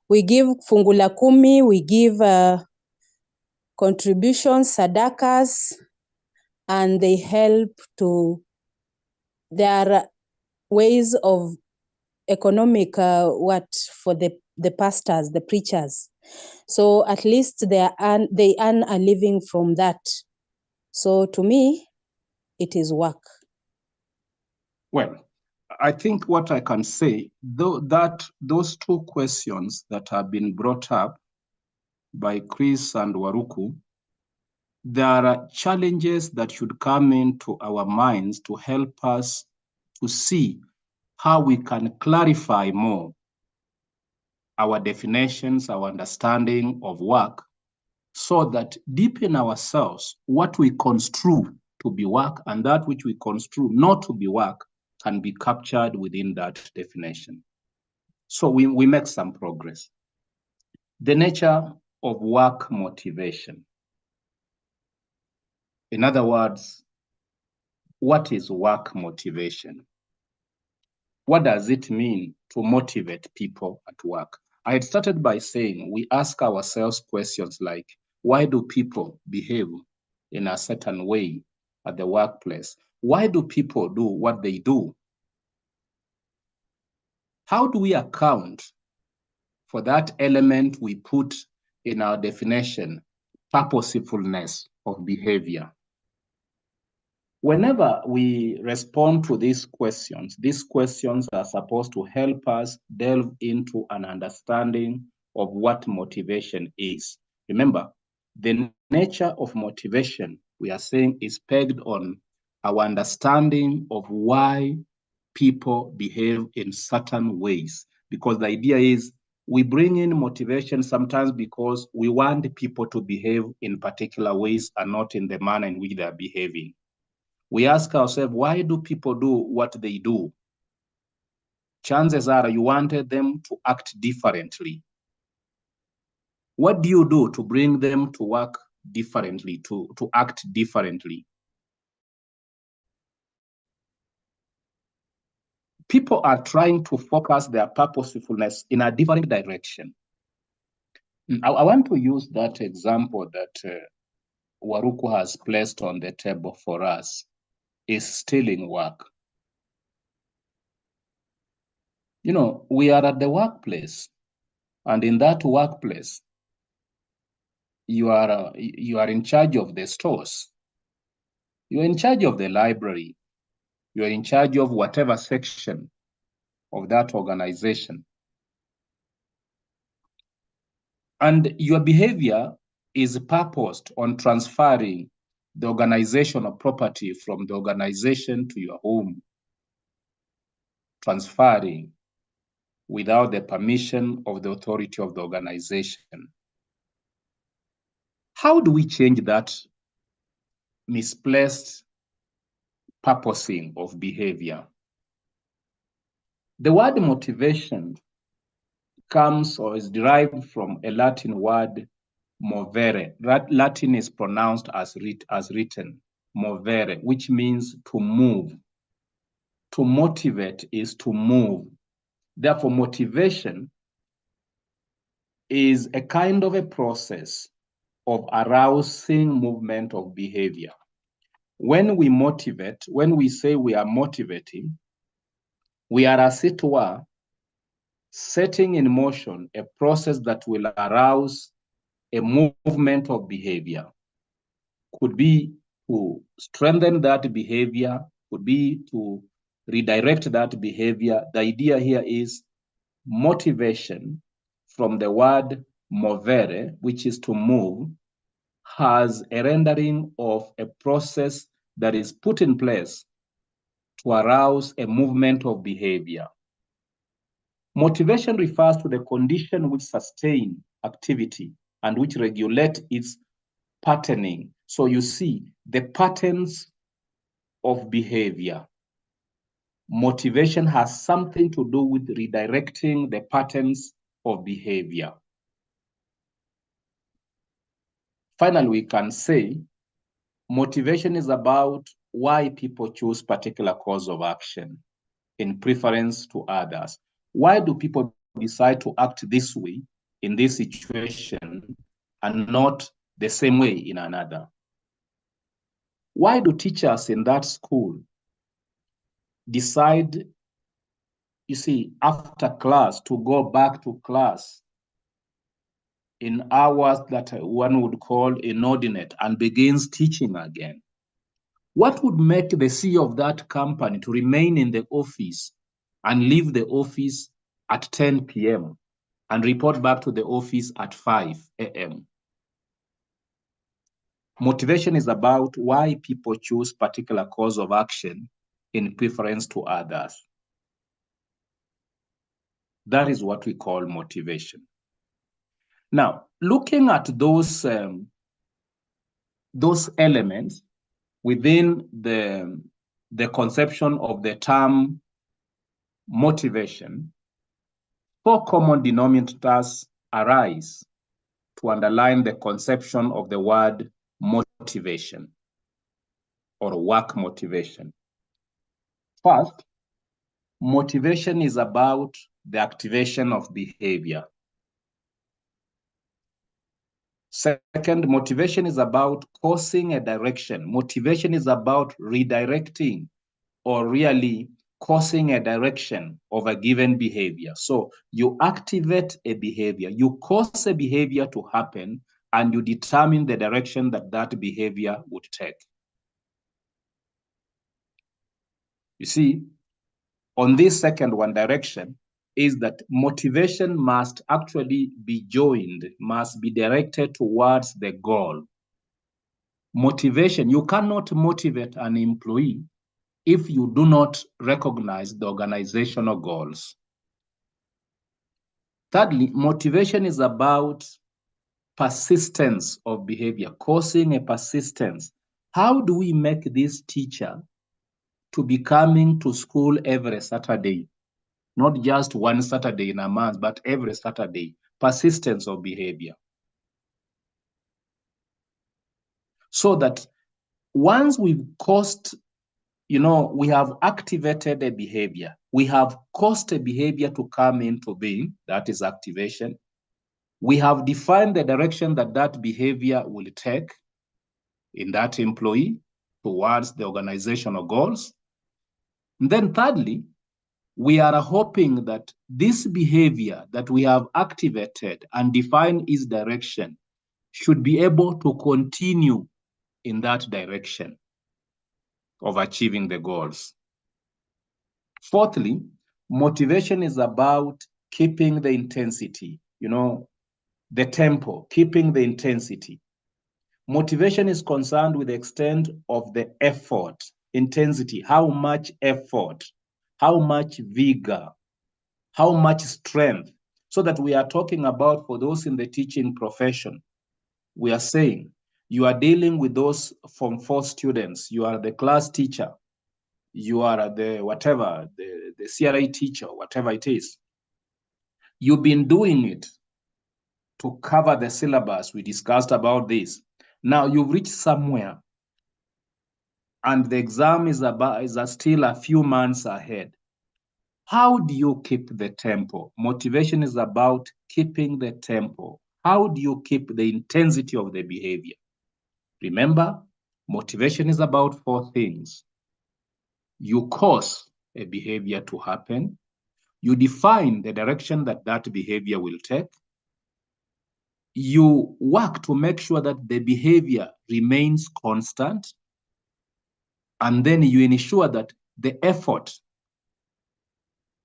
We give fungu la kumi, we give contributions, sadakas, and they help to, there are ways of economic for the pastors, the preachers. So at least they earn a living from that. So to me, it is work. Well, I think what I can say, though, that those two questions that have been brought up by Chris and Waruku, there are challenges that should come into our minds to help us to see how we can clarify more our definitions, our understanding of work, so that deep in ourselves, what we construe to be work and that which we construe not to be work can be captured within that definition. So we make some progress. The nature of work motivation. In other words, what is work motivation? What does it mean to motivate people at work? I had started by saying we ask ourselves questions like, why do people behave in a certain way at the workplace? Why do people do what they do? How do we account for that element we put in our definition, purposefulness of behavior? Whenever we respond to these questions are supposed to help us delve into an understanding of what motivation is. Remember, the nature of motivation, we are saying, is pegged on our understanding of why people behave in certain ways. Because the idea is we bring in motivation sometimes because we want people to behave in particular ways and not in the manner in which they are behaving. We ask ourselves, why do people do what they do? Chances are you wanted them to act differently. What do you do to bring them to work differently, to act differently? People are trying to focus their purposefulness in a different direction. I want to use that example that Waruku has placed on the table for us, is stealing work. You know, we are at the workplace, and in that workplace, you are in charge of the stores. You are in charge of the library. You are in charge of whatever section of that organization. And your behavior is purposed on transferring the organizational property from the organization to your home, transferring without the permission of the authority of the organization. How do we change that misplaced purposing of behavior? The word motivation comes or is derived from a Latin word, movere. Latin is pronounced as written, movere, which means to move. To motivate is to move. Therefore, motivation is a kind of a process of arousing movement of behavior. When we motivate, when we say we are motivating, we are, as it were, setting in motion a process that will arouse a movement of behavior. Could be to strengthen that behavior, could be to redirect that behavior. The idea here is motivation, from the word movere, which is to move, has a rendering of a process that is put in place to arouse a movement of behavior. Motivation refers to the condition which sustain activity and which regulate its patterning. So you see the patterns of behavior. Motivation has something to do with redirecting the patterns of behavior. Finally, we can say motivation is about why people choose particular course of action. in preference to others? Why do people decide to act this way in this situation and not the same way in another? Why do teachers in that school decide, you see, after class to go back to class in hours that one would call inordinate and begins teaching again? What would make the CEO of that company to remain in the office and leave the office at 10 p.m. and report back to the office at 5 a.m.? Motivation is about why people choose particular course of action in preference to others. That is what we call motivation. Now, looking at those elements within the conception of the term motivation, 4 common denominators arise to underline the conception of the word motivation or work motivation. First, motivation is about the activation of behavior. Second, motivation is about causing a direction. Motivation is about redirecting or really causing a direction of a given behavior. So you activate a behavior, you cause a behavior to happen, and you determine the direction that that behavior would take. You see, on this second one, direction, is that motivation must actually be joined, must be directed towards the goal. Motivation, you cannot motivate an employee if you do not recognize the organizational goals. Thirdly, motivation is about persistence of behavior, causing a persistence. How do we make this teacher to be coming to school every Saturday? Not just one Saturday in a month, but every Saturday. Persistence of behavior. So that once we've caused, we have activated a behavior, we have caused a behavior to come into being, that is activation. We have defined the direction that that behavior will take in that employee towards the organizational goals. And then thirdly, we are hoping that this behavior that we have activated and defined its direction should be able to continue in that direction of achieving the goals. Fourthly, motivation is about keeping the intensity, the tempo, keeping the intensity. Motivation is concerned with the extent of the effort, intensity, how much effort, how much vigor, how much strength. So that we are talking about, for those in the teaching profession, we are saying you are dealing with those Form 4 students, you are the class teacher, you are the whatever, the CRA teacher, whatever it is. You've been doing it to cover the syllabus. We discussed about this. Now you've reached somewhere and the exam is still a few months ahead. How do you keep the tempo? Motivation is about keeping the tempo. How do you keep the intensity of the behavior? Remember, motivation is about 4 things. You cause a behavior to happen. You define the direction that that behavior will take. You work to make sure that the behavior remains constant. And then you ensure that the effort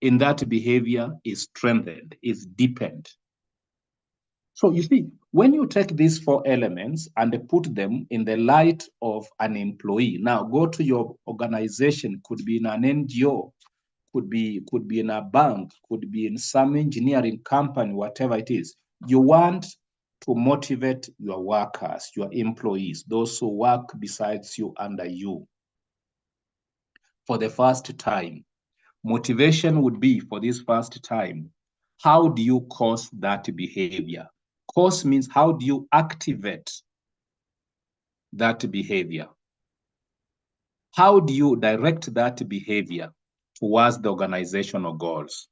in that behavior is strengthened, is deepened. So you see, when you take these 4 elements and put them in the light of an employee, now go to your organization, could be in an NGO, could be in a bank, could be in some engineering company, whatever it is. You want to motivate your workers, your employees, those who work besides you, under you. For the first time, motivation would be, for this first time, how do you cause that behavior? Cause means how do you activate that behavior? How do you direct that behavior towards the organizational goals.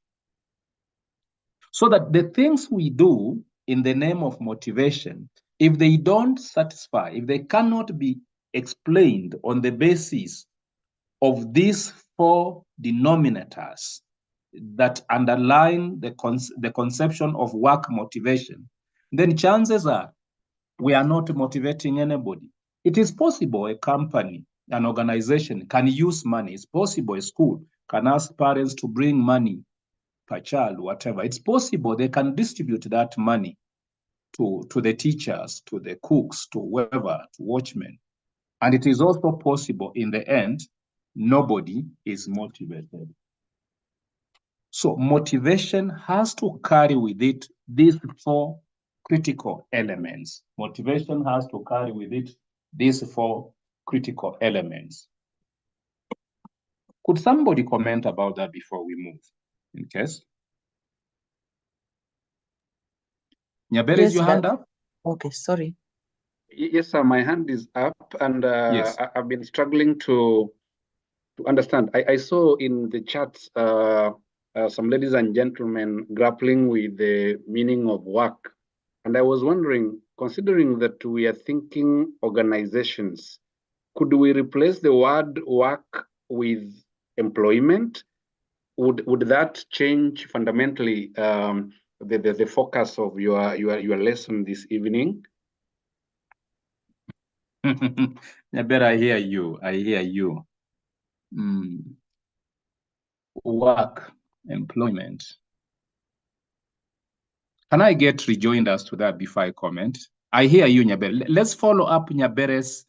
So that the things we do in the name of motivation, if they don't satisfy, if they cannot be explained on the basis of these four denominators that underline the conception of work motivation, then chances are we are not motivating anybody. It is possible a company, an organization can use money. It's possible a school can ask parents to bring money per child, whatever. It's possible they can distribute that money to the teachers, to the cooks, to whoever, to watchmen. And it is also possible in the end, nobody is motivated. So motivation has to carry with it these four critical elements. Motivation has to carry with it these four critical elements. Could somebody comment about that before we move, in case? Nyabere, Yes, is your hand up? Okay, sorry. Yes, sir, my hand is up, and Yes. I've been struggling to understand. I saw in the chats some ladies and gentlemen grappling with the meaning of work. And I was wondering, considering that we are thinking organizations, could we replace the word work with employment? Would that change fundamentally the focus of your lesson this evening? Nyabere, I hear you. I hear you. Work, employment. Can I get rejoinders to that before I comment? I hear you, Nyabere. Let's follow up Nyabere's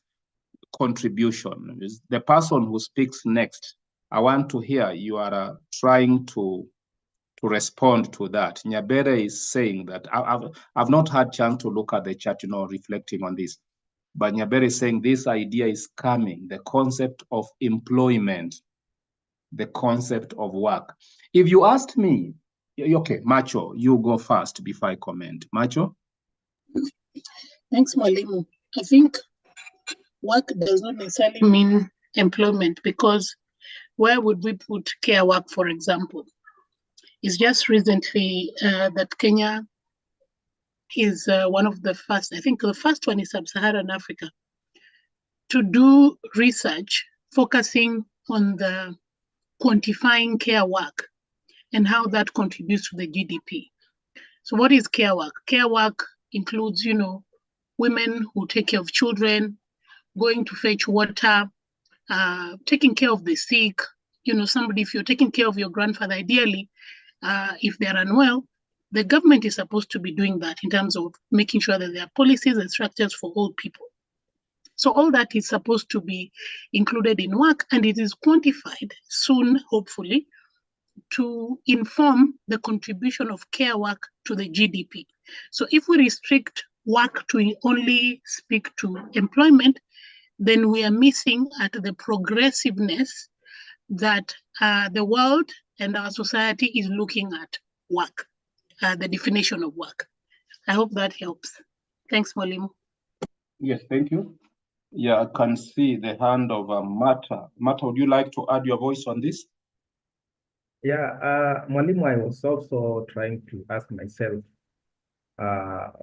contribution. The person who speaks next, I want to hear you are trying to respond to that. Nyabere is saying that I've not had chance to look at the chat, reflecting on this. But Nyabere is saying this idea is coming, the concept of employment, the concept of work. If you asked me, okay, Macho, you go first before I comment. Macho? Thanks, Mwalimu. I think work does not necessarily mean employment, because where would we put care work, for example? It's just recently that Kenya is one of the first, I think the first one is Sub-Saharan Africa, to do research focusing on the quantifying care work and how that contributes to the GDP. So what is care work? Care work includes, women who take care of children, going to fetch water, taking care of the sick. Somebody, if you're taking care of your grandfather, ideally, if they're unwell, the government is supposed to be doing that in terms of making sure that there are policies and structures for all people. So all that is supposed to be included in work, and it is quantified soon, hopefully, to inform the contribution of care work to the GDP. So if we restrict work to only speak to employment, then we are missing at the progressiveness that the world and our society is looking at work, the definition of work. I hope that helps. Thanks, Mwalimu. Yes, thank you. Yeah, I can see the hand of Mata. Mata, would you like to add your voice on this? Yeah, Mwalimu, I was also trying to ask myself,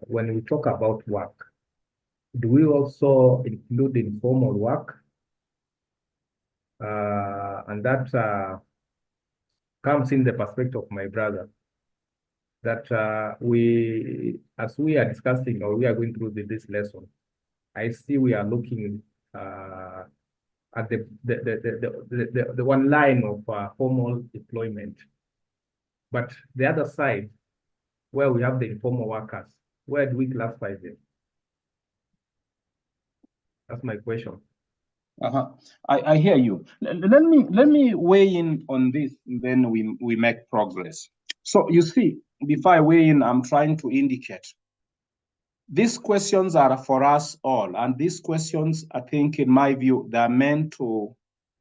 when we talk about work, do we also include informal work? And that comes in the perspective of my brother, that as we are discussing or we are going through this lesson, I see we are looking at the one line of formal employment, but the other side, where we have the informal workers, where do we classify them? That's my question. I hear you. Let me weigh in on this, and then we make progress. So you see, before I weigh in, I'm trying to indicate these questions are for us all, and these questions, I think, in my view, they are meant to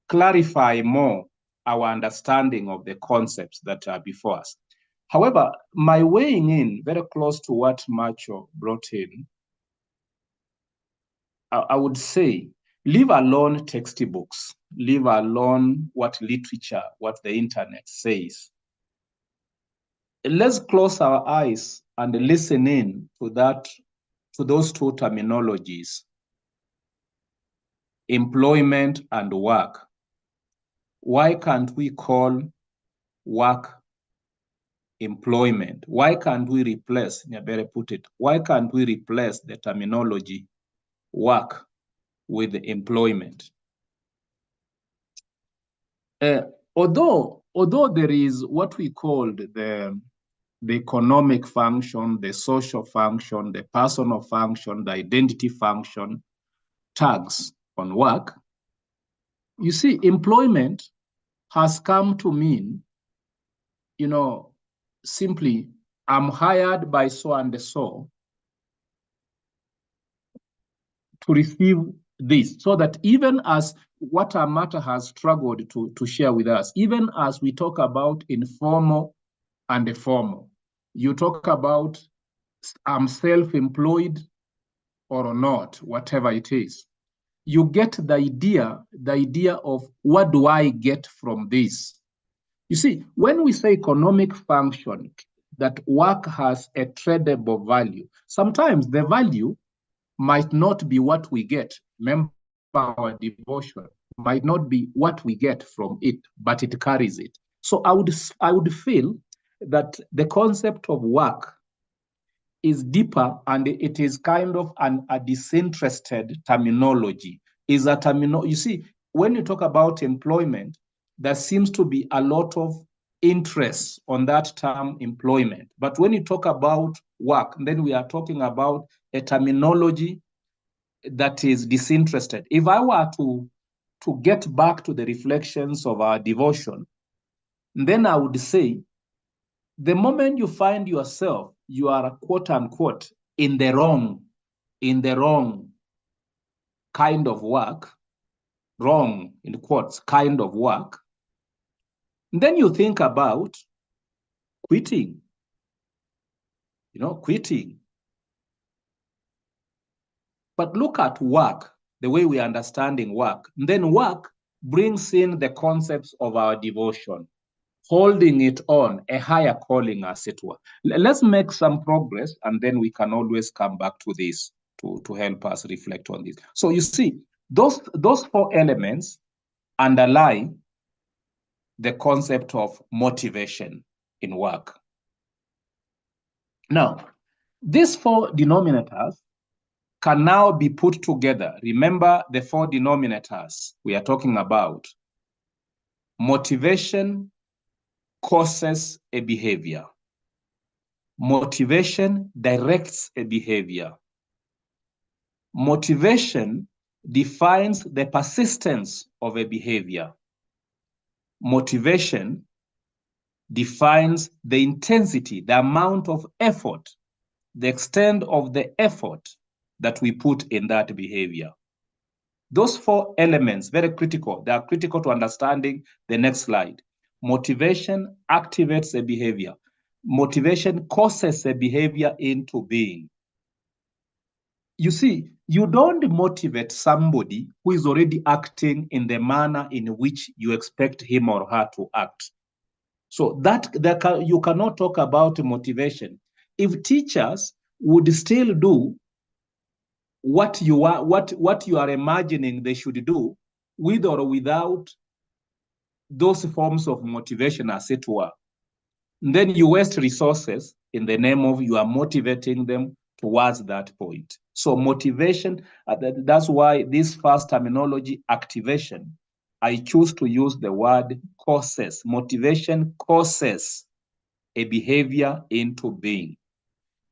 clarify more our understanding of the concepts that are before us. However, my weighing in, very close to what Macho brought in, I would say Leave alone textbooks, leave alone what literature, what the internet says. Let's close our eyes and listen in to those two terminologies, employment and work. Why can't we call work employment? Why can't we replace, Nyabere put it, why can't we replace the terminology work with employment? Although there is what we called the economic function, the social function, the personal function, the identity function tags on work, you see, employment has come to mean, simply, I'm hired by so and so to receive this, so that even as what Amata has struggled to share with us, even as we talk about informal and formal, you talk about I'm self-employed or not, whatever it is, you get the idea of what do I get from this? You see, when we say economic function, that work has a tradable value, sometimes the value might not be what we get. Remember, our devotion might not be what we get from it, but it carries it. So I would feel that the concept of work is deeper, and it is kind of a disinterested terminology. You see, when you talk about employment, there seems to be a lot of interest on that term employment. But when you talk about work, then we are talking about a terminology that is disinterested. If I were to get back to the reflections of our devotion, then I would say, the moment you find yourself, you are quote unquote in the wrong kind of work, wrong in quotes kind of work, then you think about quitting, quitting. But look at work, the way we are understanding work. And then work brings in the concepts of our devotion, holding it on, a higher calling, as it were. Let's make some progress, and then we can always come back to this to help us reflect on this. So you see, those four elements underlie the concept of motivation in work. Now, these four denominators can now be put together. Remember the four denominators we are talking about. Motivation causes a behavior. Motivation directs a behavior. Motivation defines the persistence of a behavior. Motivation defines the intensity, the amount of effort, the extent of the effort that we put in that behavior. Those four elements, very critical. They are critical to understanding the next slide. Motivation activates a behavior. Motivation causes a behavior into being. You see, you don't motivate somebody who is already acting in the manner in which you expect him or her to act. So you cannot talk about motivation. If teachers would still do what you are imagining they should do, with or without those forms of motivation, as it were, then you waste resources in the name of you are motivating them towards that point. So motivation, that's why this first terminology, activation, I choose to use the word causes. Motivation causes a behavior into being.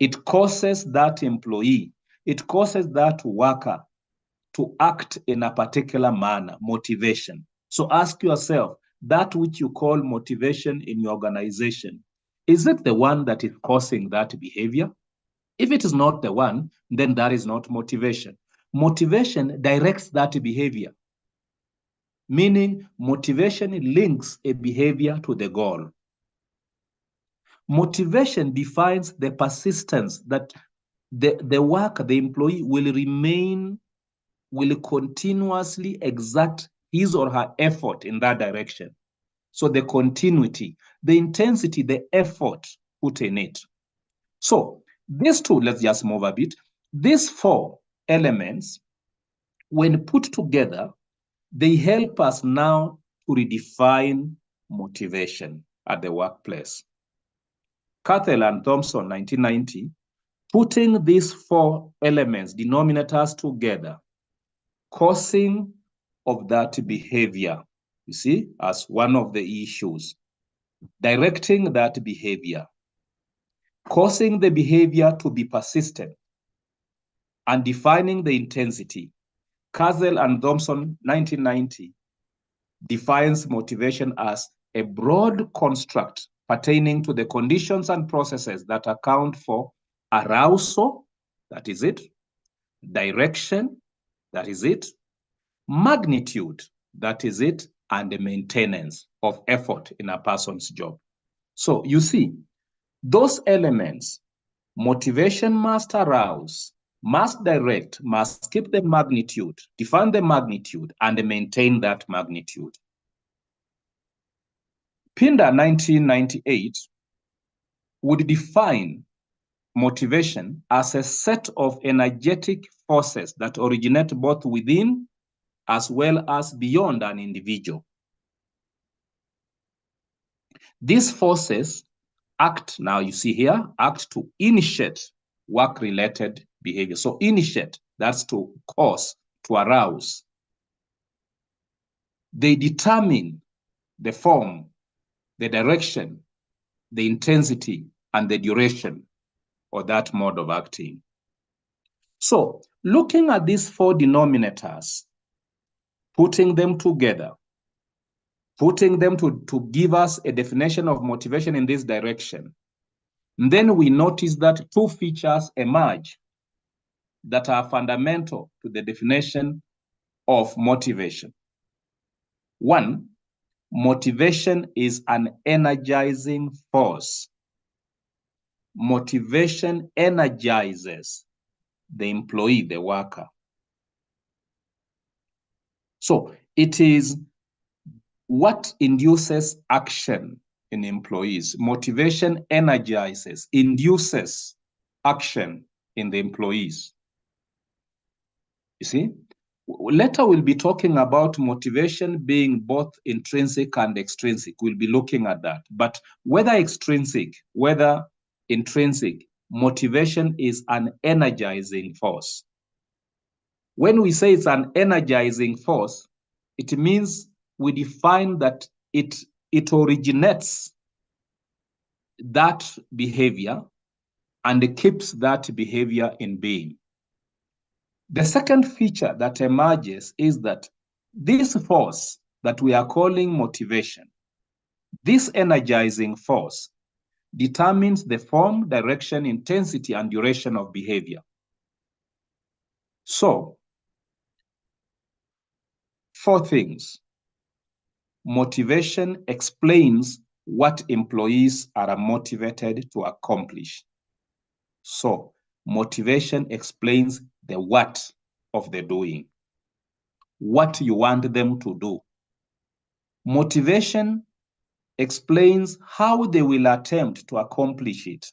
It causes that employee, it causes that worker to act in a particular manner, motivation. So ask yourself, that which you call motivation in your organization, is it the one that is causing that behavior? If it is not the one, then that is not motivation. Motivation directs that behavior, meaning motivation links a behavior to the goal. Motivation defines the persistence that the worker, the employee will remain will continuously exert his or her effort in that direction. So the continuity, the intensity, the effort put in it. So these two, let's just move a bit. These four elements, when put together, they help us now to redefine motivation at the workplace. Cathell and Thompson, 1990, putting these four elements, denominators together, causing of that behavior, you see, as one of the issues, directing that behavior, causing the behavior to be persistent, and defining the intensity. Cathell and Thompson, 1990, defines motivation as a broad construct pertaining to the conditions and processes that account for arousal, that is it, direction, that is it, magnitude, that is it, and the maintenance of effort in a person's job. So you see, those elements, motivation must arouse, must direct, must keep the magnitude, define the magnitude, and maintain that magnitude. Pinder, 1998, would define motivation as a set of energetic forces that originate both within as well as beyond an individual. These forces act, now you see here, act to initiate work-related behavior. So initiate, that's to cause, to arouse. They determine the form, the direction, the intensity, and the duration of that mode of acting. So looking at these four denominators, putting them together, putting them to give us a definition of motivation in this direction, and then we notice that two features emerge that are fundamental to the definition of motivation. One, motivation is an energizing force. Motivation energizes the employee, the worker. So it is what induces action in employees. Motivation energizes, induces action in the employees. You see, later we'll be talking about motivation being both intrinsic and extrinsic. We'll be looking at that. But whether extrinsic, whether intrinsic, motivation is an energizing force. When we say it's an energizing force, it means we define that it originates that behavior and it keeps that behavior in being. The second feature that emerges is that this force that we are calling motivation, this energizing force, determines the form, direction, intensity, and duration of behavior. So, four things. Motivation explains what employees are motivated to accomplish. So, motivation explains the what of the doing, what you want them to do. Motivation explains how they will attempt to accomplish it.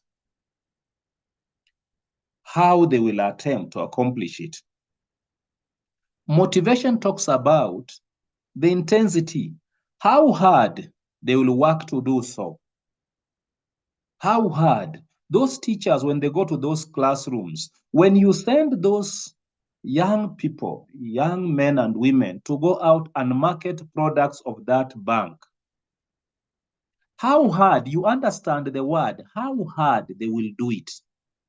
How they will attempt to accomplish it. Motivation talks about the intensity, how hard they will work to do so. How hard those teachers, when they go to those classrooms, when you send those young people, young men and women, to go out and market products of that bank, how hard, you understand the word, how hard they will do it.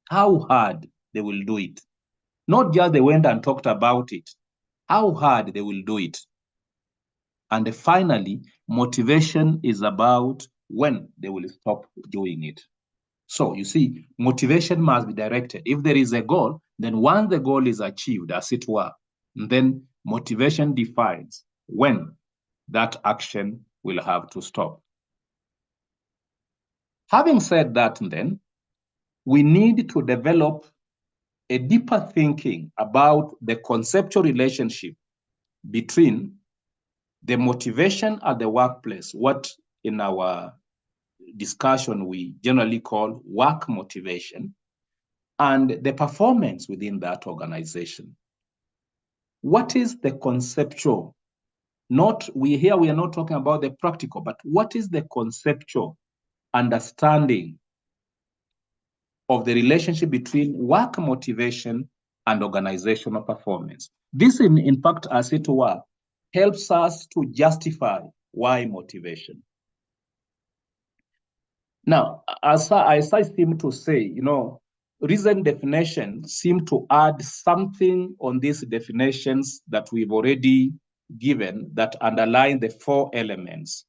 How hard they will do it. Not just they went and talked about it. How hard they will do it. And finally, motivation is about when they will stop doing it. So you see, motivation must be directed. If there is a goal, then once the goal is achieved, as it were, then motivation defines when that action will have to stop. Having said that, then, we need to develop a deeper thinking about the conceptual relationship between the motivation at the workplace, what in our discussion we generally call work motivation, and the performance within that organization. What is the conceptual? We are not talking about the practical, but what is the conceptual understanding of the relationship between work motivation and organizational performance? This, in fact, as it were, helps us to justify why motivation. Now, as I seem to say, recent definitions seem to add something on these definitions that we've already given that underline the 4 elements.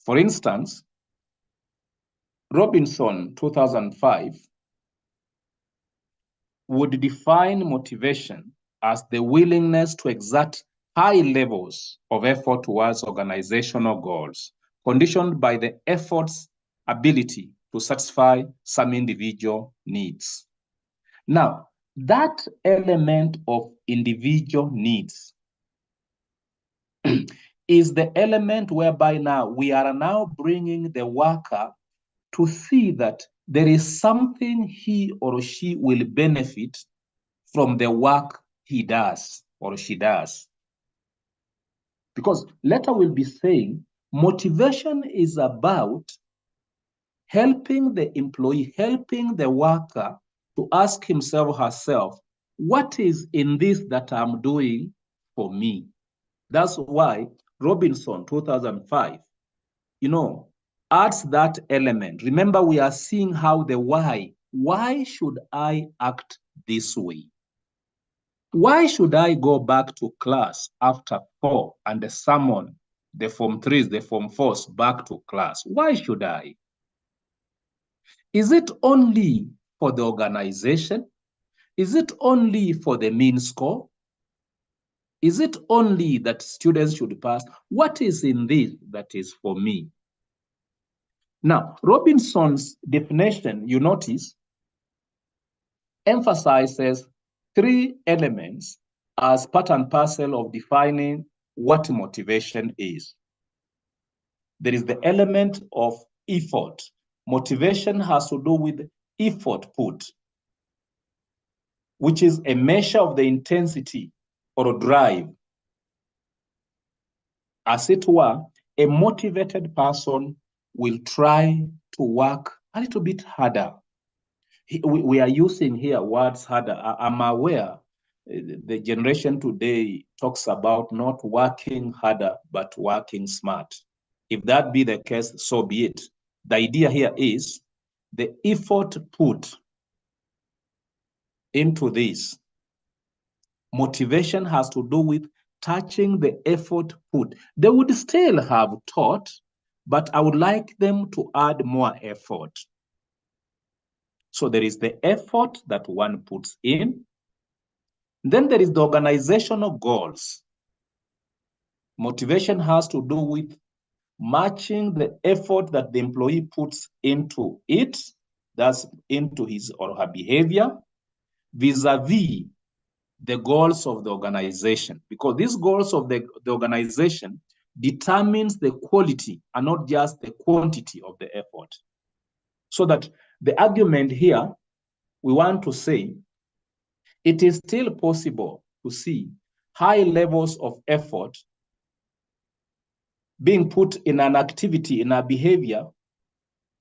For instance, Robinson, 2005, would define motivation as the willingness to exert high levels of effort towards organizational goals, conditioned by the effort's ability to satisfy some individual needs. Now, that element of individual needs is the element whereby now we are now bringing the worker to see that there is something he or she will benefit from the work he does or she does. Because later we'll be saying motivation is about helping the employee, helping the worker to ask himself or herself, what is in this that I'm doing for me? That's why Robinson, 2005, adds that element. Remember, we are seeing how the why. Why should I act this way? Why should I go back to class after 4 and summon the Form 3s, the Form 4s back to class? Why should I? Is it only for the organization? Is it only for the mean score? Is it only that students should pass? What is in this that is for me? Now, Robinson's definition, you notice, emphasizes 3 elements as part and parcel of defining what motivation is. There is the element of effort. Motivation has to do with effort put, which is a measure of the intensity or drive. As it were, a motivated person will try to work a little bit harder. We are using here words harder. I'm aware the generation today talks about not working harder, but working smart. If that be the case, so be it. The idea here is the effort put into this. Motivation has to do with touching the effort put. They would still have taught, but I would like them to add more effort. So there is the effort that one puts in. Then there is the organizational goals. Motivation has to do with matching the effort that the employee puts into it, that's into his or her behavior, vis-a-vis the goals of the organization, because these goals of the organization determines the quality and not just the quantity of the effort. So that the argument here, we want to say, it is still possible to see high levels of effort being put in an activity, in a behavior,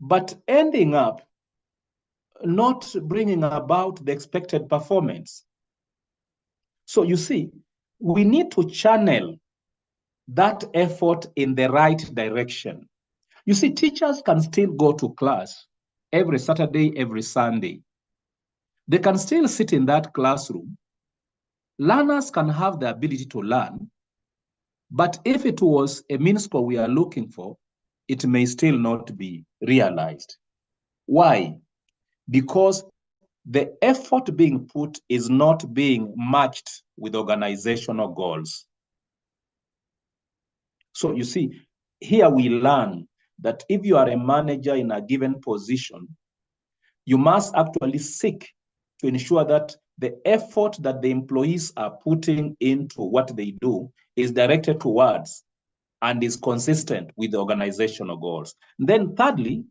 but ending up not bringing about the expected performance. So you see, we need to channel that effort in the right direction. You see, teachers can still go to class every Saturday, every Sunday. They can still sit in that classroom. Learners can have the ability to learn, but if it was a mean score we are looking for, it may still not be realized. Why? Because the effort being put is not being matched with organizational goals. So you see, here we learn that if you are a manager in a given position, you must actually seek to ensure that the effort that the employees are putting into what they do is directed towards and is consistent with the organizational goals. And then thirdly,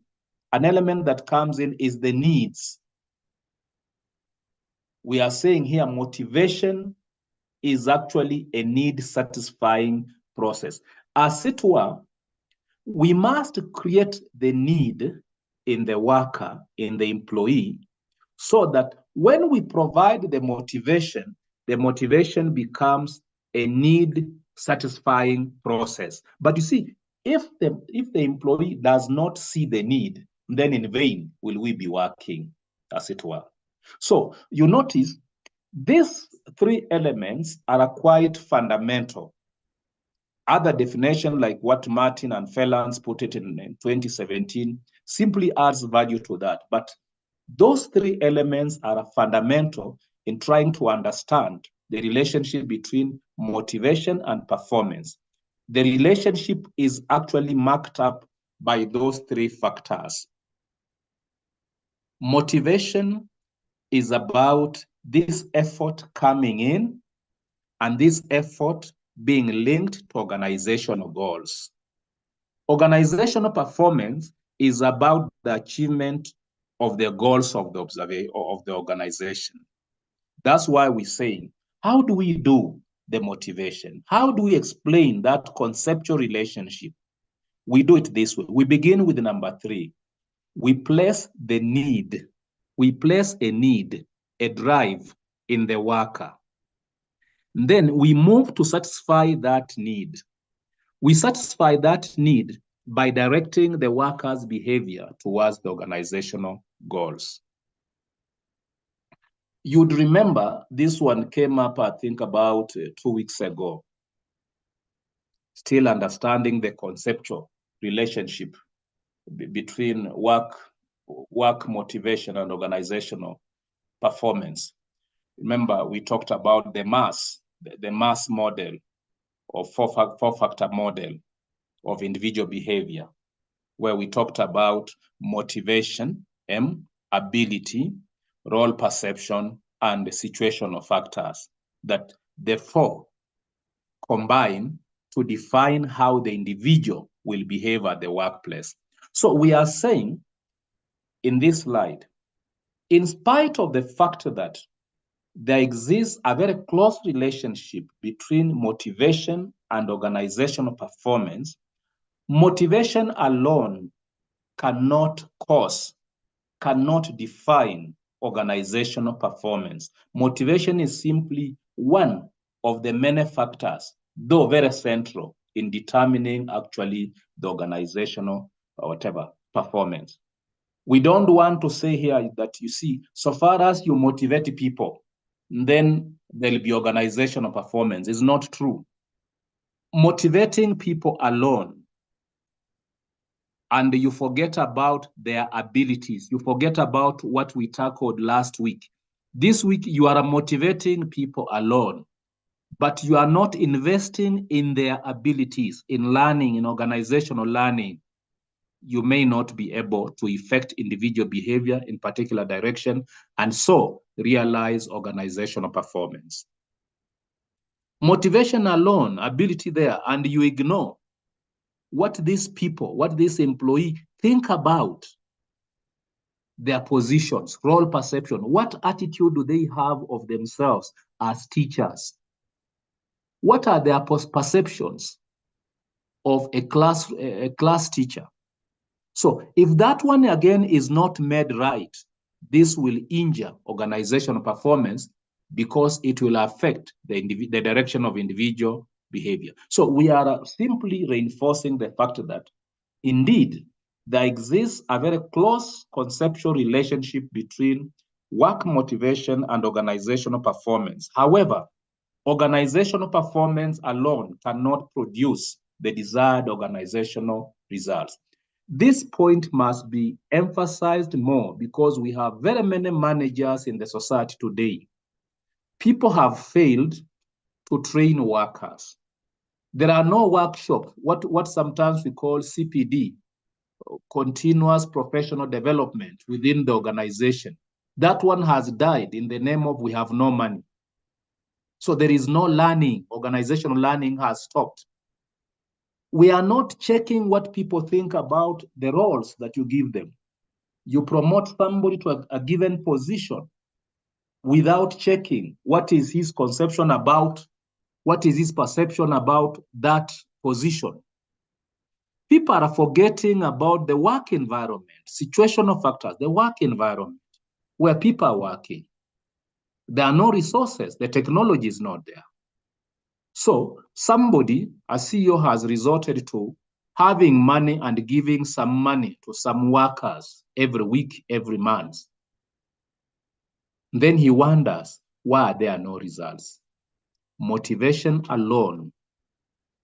an element that comes in is the needs. We are saying here motivation is actually a need-satisfying process. As it were, we must create the need in the worker, in the employee, so that when we provide the motivation becomes a need-satisfying process. But you see, if the employee does not see the need, then in vain will we be working, as it were. So you notice these three elements are quite fundamental. Other definition, like what Martin and Phelans put it in 2017, simply adds value to that. But those three elements are fundamental in trying to understand the relationship between motivation and performance. The relationship is actually marked up by those three factors. Motivation is about this effort coming in and this effort being linked to organizational goals. Organizational performance is about the achievement of the goals of the organization. That's why we're saying, how do we do the motivation? How do we explain that conceptual relationship? We do it this way. We begin with number 3. We place the need. We place a need, a drive in the worker. Then we move to satisfy that need. We satisfy that need by directing the worker's behavior towards the organizational goals. You'd remember this one came up, I think, about 2 weeks ago. Still understanding the conceptual relationship between work motivation and organizational performance. Remember, we talked about the mass model or four-factor model of individual behavior, where we talked about motivation, M, ability, role perception, and the situational factors, that the 4 combine to define how the individual will behave at the workplace. So we are saying in this slide, in spite of the fact that there exists a very close relationship between motivation and organizational performance, motivation alone cannot define organizational performance. Motivation is simply one of the many factors, though very central, in determining actually the organizational or whatever performance. We don't want to say here that, you see, so far as you motivate people, then there'll be organizational performance. It's not true. Motivating people alone, and you forget about their abilities, you forget about what we tackled last week. This week, you are motivating people alone, but you are not investing in their abilities, in learning, in organizational learning. You may not be able to affect individual behavior in particular direction, and so realize organizational performance. Motivation alone, ability there, and you ignore what these people, what this employee think about their positions, role perception, what attitude do they have of themselves as teachers? What are their perceptions of a class teacher? So if that one again is not made right, this will injure organizational performance because it will affect the direction of individual behavior. So we are simply reinforcing the fact that indeed there exists a very close conceptual relationship between work motivation and organizational performance. However, organizational performance alone cannot produce the desired organizational results. This point must be emphasized more because we have very many managers in the society today. People have failed to train workers. There are no workshops, what sometimes we call CPD, continuous professional development within the organization. That one has died in the name of we have no money. So there is no learning. Organizational learning has stopped. We are not checking what people think about the roles that you give them. You promote somebody to a given position without checking what is his conception about, what is his perception about that position. People are forgetting about the work environment, situational factors, the work environment where people are working. There are no resources. The technology is not there. So somebody, a CEO, has resorted to having money and giving some money to some workers every week, every month. Then he wonders why there are no results. Motivation alone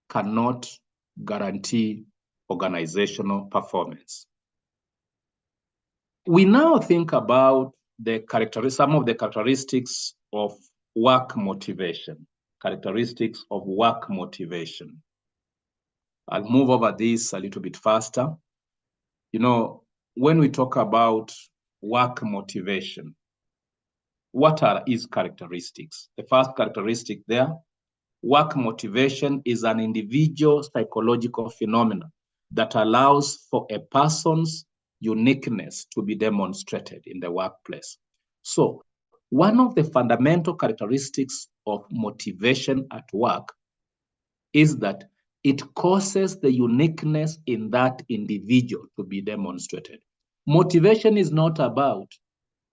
cannot guarantee organizational performance. We now think about some of the characteristics of work motivation. Characteristics of work motivation. I'll move over this a little bit faster. You know, when we talk about work motivation, what are its characteristics? The first characteristic there, work motivation is an individual psychological phenomenon that allows for a person's uniqueness to be demonstrated in the workplace. So one of the fundamental characteristics of motivation at work is that it causes the uniqueness in that individual to be demonstrated. Motivation is not about,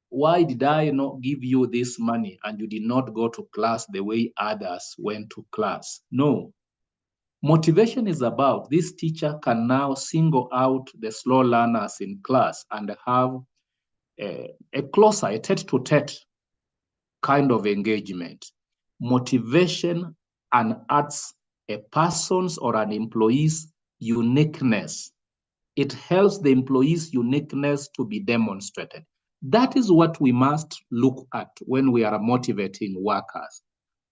why did I not give you this money and you did not go to class the way others went to class? No. Motivation is about, this teacher can now single out the slow learners in class and have a closer, a tete-to-tete kind of engagement. Motivation unearths a person's or an employee's uniqueness. It helps the employee's uniqueness to be demonstrated. That is what we must look at when we are motivating workers.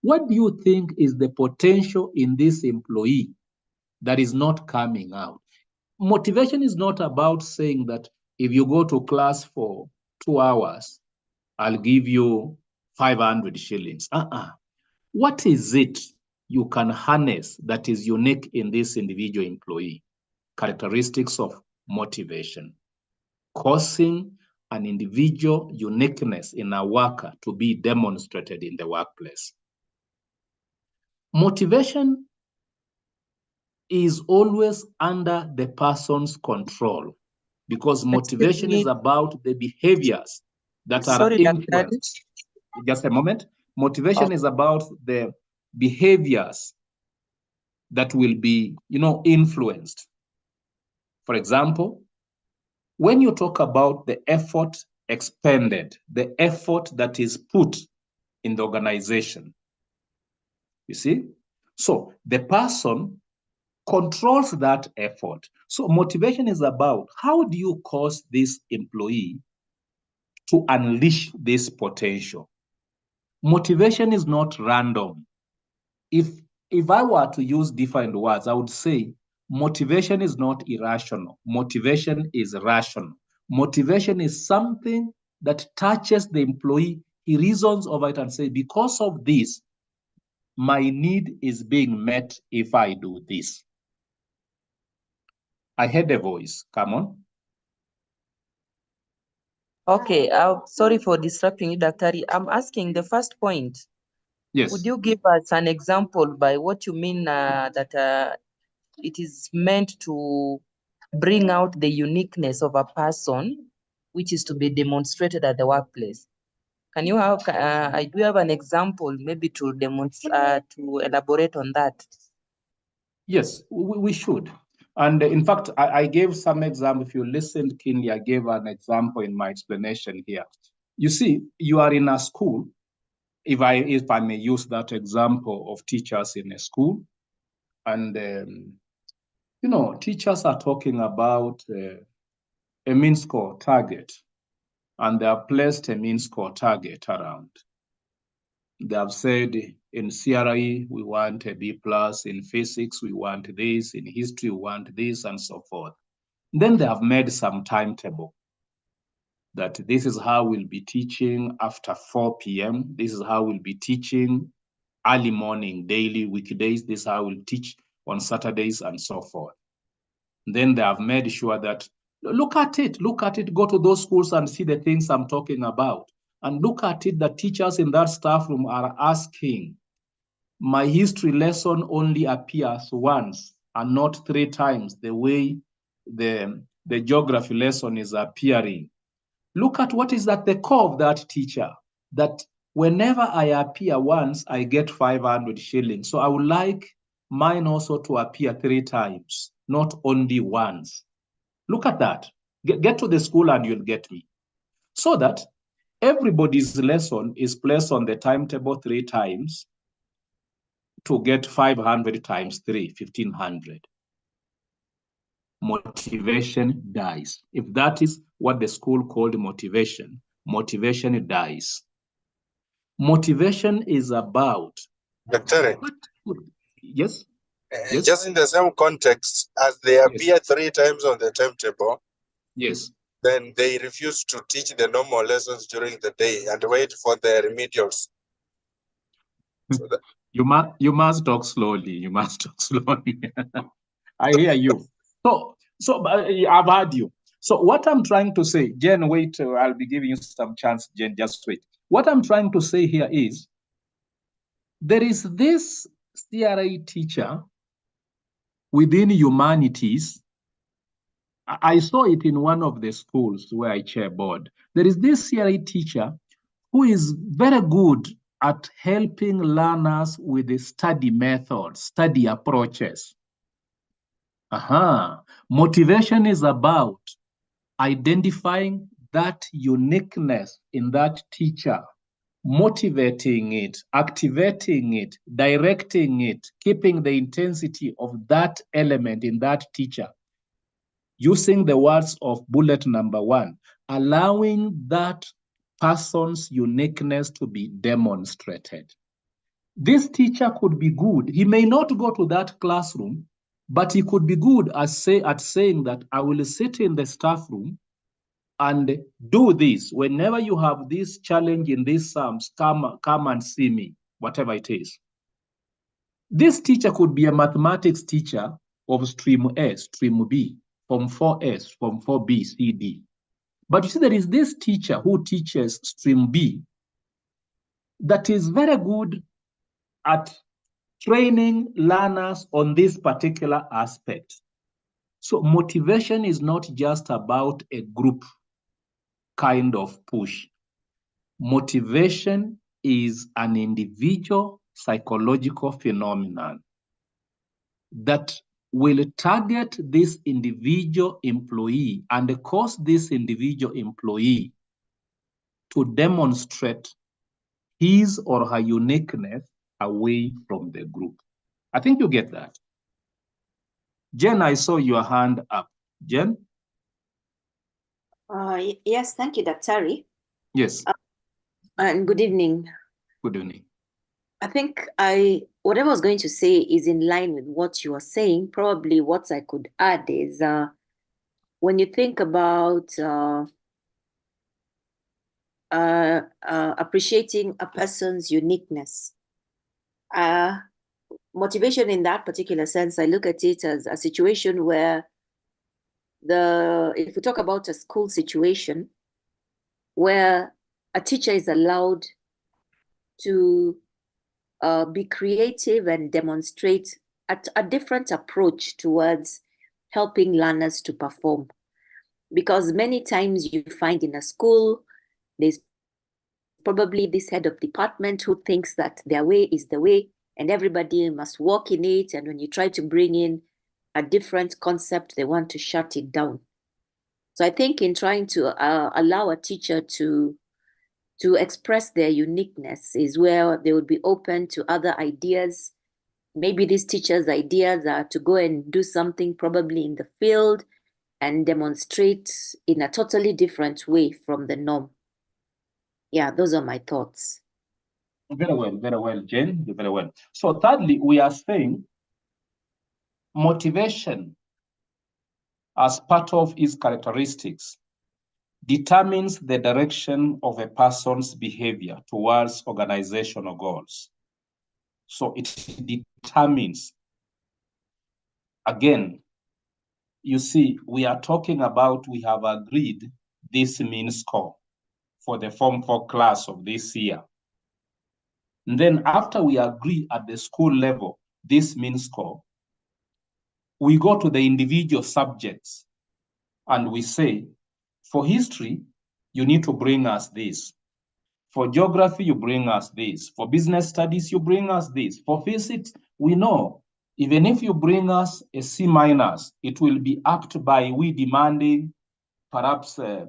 What do you think is the potential in this employee that is not coming out? Motivation is not about saying that if you go to class for 2 hours, I'll give you 500 shillings. What is it you can harness that is unique in this individual employee? Characteristics of motivation, causing an individual uniqueness in a worker to be demonstrated in the workplace. Motivation is always under the person's control because motivation is about the behaviors that are influenced. Just a moment. Motivation is about the behaviors that will be, influenced. For example, when you talk about the effort expended, the effort that is put in the organization, you see? So the person controls that effort. So motivation is about, how do you cause this employee to unleash this potential? Motivation is not random. If I were to use different words, I would say motivation is not irrational. Motivation is rational. Motivation is something that touches the employee. He reasons over it and says, because of this, my need is being met if I do this. I heard a voice. Come on. Okay, sorry for disrupting you, Dr. I'm asking the first point. Yes. Would you give us an example by what you mean that it is meant to bring out the uniqueness of a person, which is to be demonstrated at the workplace? Can you have, do you have an example maybe to demonstrate, to elaborate on that? Yes, we should. And in fact, I gave some example. If you listened keenly, I gave an example in my explanation here. You see, you are in a school. If I may use that example of teachers in a school, and teachers are talking about a mean score target, and they have placed a mean score target around. They have said in CRE, we want a B+, in physics, we want this, in history, we want this, and so forth. Then they have made some timetable. that this is how we'll be teaching after 4 p.m. This is how we'll be teaching early morning, daily, weekdays. This is how we'll teach on Saturdays and so forth. Then they have made sure that, look at it, go to those schools and see the things I'm talking about. And look at it, the teachers in that staff room are asking, my history lesson only appears once and not 3 times the way the geography lesson is appearing. Look at what is at the core of that teacher, that whenever I appear once, I get 500 shillings. So I would like mine also to appear 3 times, not only once. Look at that. Get to the school and you'll get me. So that everybody's lesson is placed on the timetable 3 times to get 500 times 3, 1,500. Motivation dies. If that is what the school called motivation, motivation dies. Motivation is about... Dr. Yes? Yes? Just in the same context, as they appear 3 times on the timetable, yes, then they refuse to teach the normal lessons during the day and wait for the remedials. So that... you must talk slowly. You must talk slowly. I hear you. So I've heard you. So what I'm trying to say, Jen, wait, I'll be giving you some chance, Jen, just wait. What I'm trying to say here is, there is this CRA teacher within humanities. I saw it in one of the schools where I chair board. There is this CRA teacher who is very good at helping learners with the study methods, study approaches. Motivation is about identifying that uniqueness in that teacher, motivating it, activating it, directing it, keeping the intensity of that element in that teacher, using the words of bullet number 1, allowing that person's uniqueness to be demonstrated. This teacher could be good. He may not go to that classroom, but he could be good at saying that I will sit in the staff room and do this. Whenever you have this challenge in these sums, come and see me, whatever it is. This teacher could be a mathematics teacher of stream A, stream B, from 4S, from 4B, C, D. But you see, there is this teacher who teaches stream B that is very good at training learners on this particular aspect. So motivation is not just about a group kind of push. Motivation is an individual psychological phenomenon that will target this individual employee and cause this individual employee to demonstrate his or her uniqueness away from the group. I think you get that. Jen, I saw your hand up. Jen? Yes, thank you, Daktari. Yes. And good evening. Good evening. I think what I was going to say is in line with what you are saying. Probably what I could add is when you think about appreciating a person's uniqueness, motivation in that particular sense, I look at it as a situation where if we talk about a school situation where a teacher is allowed to be creative and demonstrate a different approach towards helping learners to perform. Because many times you find in a school, there's probably this head of department who thinks that their way is the way and everybody must walk in it. And when you try to bring in a different concept, they want to shut it down. So I think in trying to allow a teacher to express their uniqueness is where they would be open to other ideas. Maybe these teachers' ideas are to go and do something probably in the field and demonstrate in a totally different way from the norm. Yeah, those are my thoughts. Very well, Jane, very well. So thirdly, we are saying motivation as part of its characteristics determines the direction of a person's behavior towards organizational goals. So it determines, again, you see, we are talking about, we have agreed this mean score for the Form 4 class of this year. And then after we agree at the school level, this mean score, we go to the individual subjects and we say, for history, you need to bring us this. For geography, you bring us this. For business studies, you bring us this. For physics, we know, even if you bring us a C minus, it will be upped by we demanding perhaps a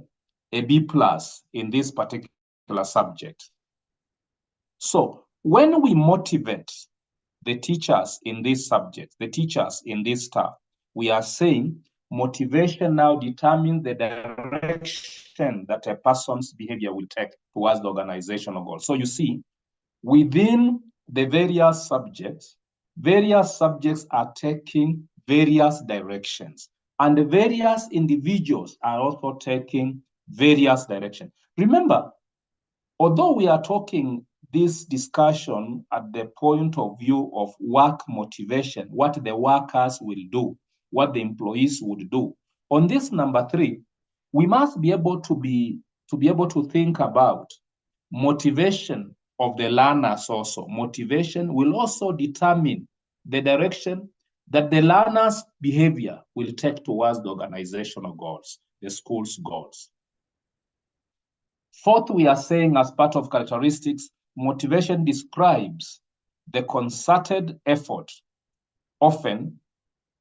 B plus in this particular subject. So when we motivate the teachers in this subject, the teachers in this staff, we are saying motivation now determines the direction that a person's behavior will take towards the organizational goal. So you see, within the various subjects are taking various directions, and the various individuals are also taking various directions. Remember, although we are talking this discussion at the point of view of work motivation, what the workers will do, what the employees would do. On this number 3, we must be able to think about motivation of the learners also. Motivation will also determine the direction that the learner's behavior will take towards the organizational goals, the school's goals. Fourth, we are saying as part of characteristics, motivation describes the concerted effort, often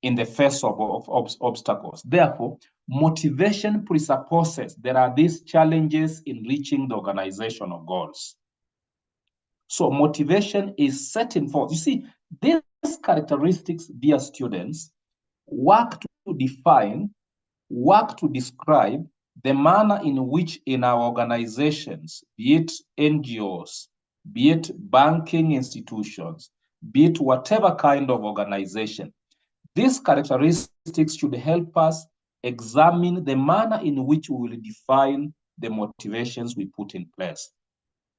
in the face of obstacles. Therefore, motivation presupposes there are these challenges in reaching the organizational goals. So motivation is setting forth. You see, these characteristics, dear students, work to define, work to describe the manner in which in our organizations, be it NGOs, be it banking institutions, be it whatever kind of organization, these characteristics should help us examine the manner in which we will define the motivations we put in place.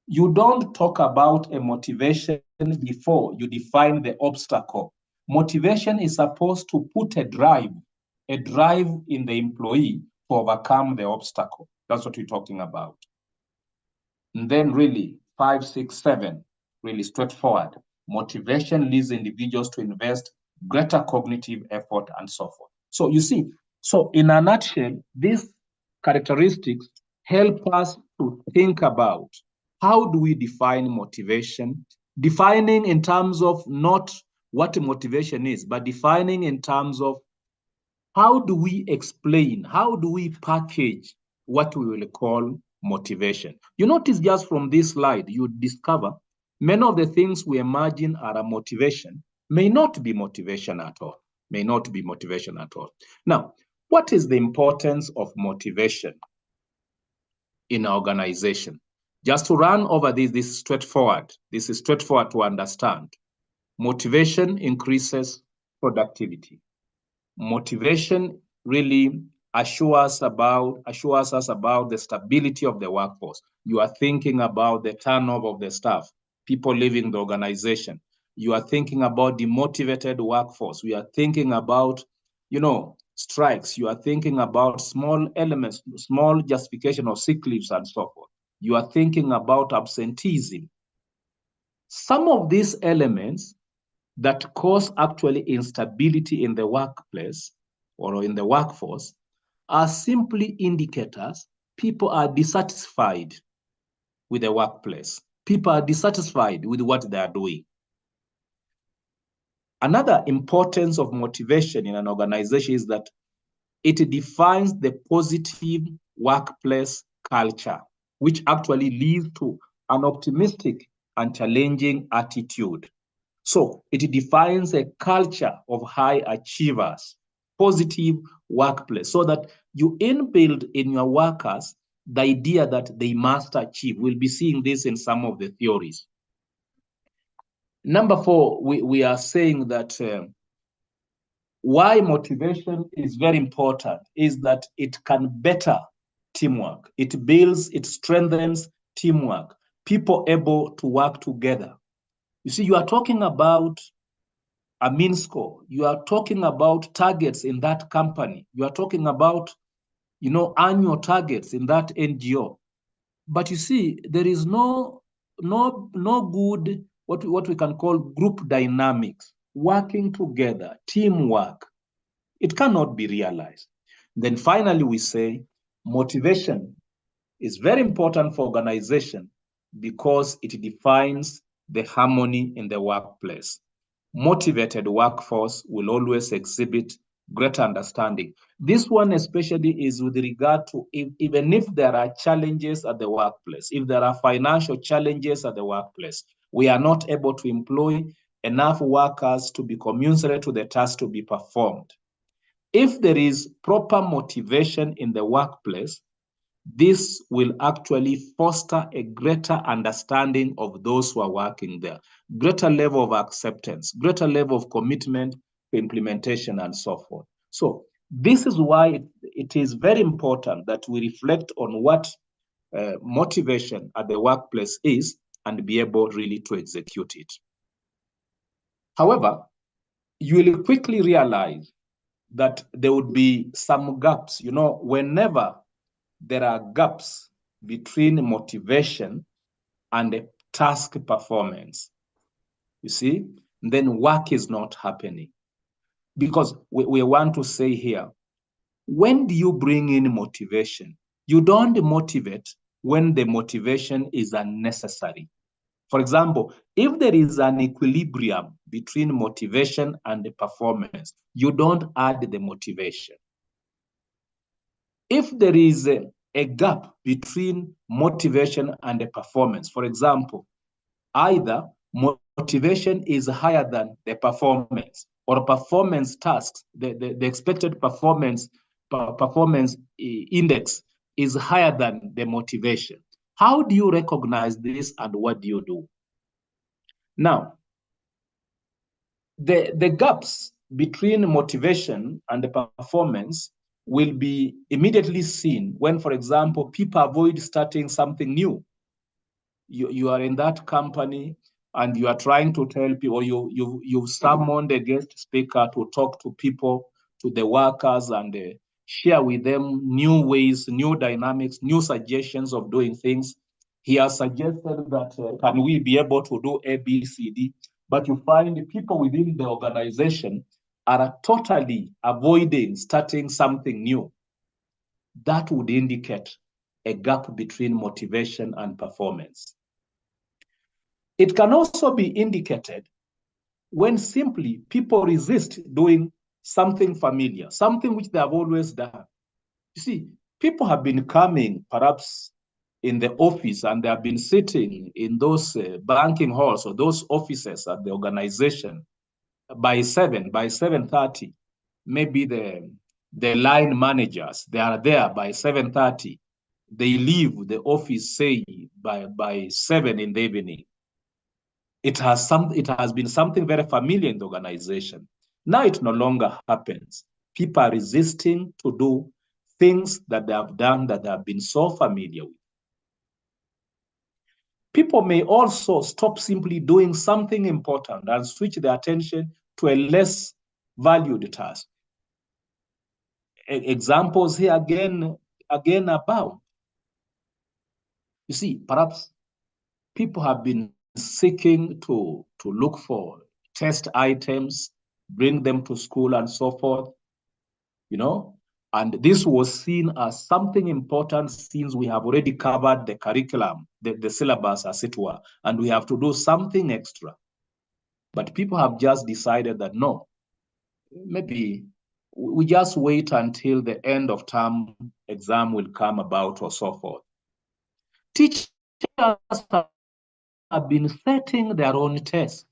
You don't talk about a motivation before you define the obstacle. Motivation is supposed to put a drive in the employee to overcome the obstacle. That's what we're talking about. And then really 5, 6, 7, really straightforward. Motivation leads individuals to invest greater cognitive effort and so forth. So you see, so in a nutshell, these characteristics help us to think about how do we define motivation, defining in terms of not what motivation is, but defining in terms of how do we explain, how do we package what we will call motivation. You notice just from this slide, you discover many of the things we imagine are a motivation may not be motivation at all, may not be motivation at all. Now, what is the importance of motivation in an organization? Just to run over this is straightforward. This is straightforward to understand. Motivation increases productivity. Motivation really assures us about the stability of the workforce. You are thinking about the turnover of the staff, people leaving the organization. You are thinking about demotivated workforce. We are thinking about, strikes. You are thinking about small elements, small justification of sick leaves and so forth. You are thinking about absenteeism. Some of these elements that cause actually instability in the workplace or in the workforce are simply indicators people are dissatisfied with the workplace. People are dissatisfied with what they are doing. Another importance of motivation in an organization is that it defines the positive workplace culture, which actually leads to an optimistic and challenging attitude. So it defines a culture of high achievers, positive workplace, so that you inbuild in your workers the idea that they must achieve. We'll be seeing this in some of the theories. Number 4, we are saying that why motivation is very important is that it can better teamwork. It builds, it strengthens teamwork. People able to work together. You see, you are talking about a mean score. You are talking about targets in that company. You are talking about, annual targets in that NGO. But you see, there is no good, what we can call group dynamics, working together, teamwork. It cannot be realized. Then finally, we say motivation is very important for organization because it defines the harmony in the workplace. Motivated workforce will always exhibit greater understanding. This one especially is with regard to even if there are challenges at the workplace, if there are financial challenges at the workplace, we are not able to employ enough workers to be commensurate to the task to be performed. If there is proper motivation in the workplace, this will actually foster a greater understanding of those who are working there, greater level of acceptance, greater level of commitment to implementation, and so forth. So this is why it is very important that we reflect on what motivation at the workplace is and be able really to execute it. However, you will quickly realize that there would be some gaps. Whenever there are gaps between motivation and the task performance, you see, then work is not happening. Because we want to say here, when do you bring in motivation? You don't motivate when the motivation is unnecessary. For example, if there is an equilibrium between motivation and the performance, you don't add the motivation. If there is a gap between motivation and the performance, for example, either motivation is higher than the performance, or performance tasks, the expected performance index is higher than the motivation. How do you recognize this and what do you do? Now, the gaps between motivation and the performance will be immediately seen when, for example, people avoid starting something new. You are in that company and you are trying to tell people, you've summoned a guest speaker to talk to people, to the workers, and share with them new ways, new dynamics, new suggestions of doing things. He has suggested that can we be able to do A, B, C, D? But you find people within the organization are totally avoiding starting something new. That would indicate a gap between motivation and performance. It can also be indicated when simply people resist doing something familiar, something which they have always done. You see, people have been coming perhaps in the office and they have been sitting in those banking halls or those offices at the organization by 7:30. Maybe the line managers, they are there by 7:30. They leave the office, say, by 7 in the evening. It has been something very familiar in the organization. Now it no longer happens. People are resisting to do things that they have done that they have been so familiar with. People may also stop simply doing something important and switch their attention to a less valued task. Examples here again abound. You see, perhaps people have been seeking to look for test items, bring them to school and so forth, and this was seen as something important since we have already covered the curriculum, the syllabus as it were, and we have to do something extra. But people have just decided that no, maybe we just wait until the end of term exam will come about or so forth. Teachers have been setting their own tests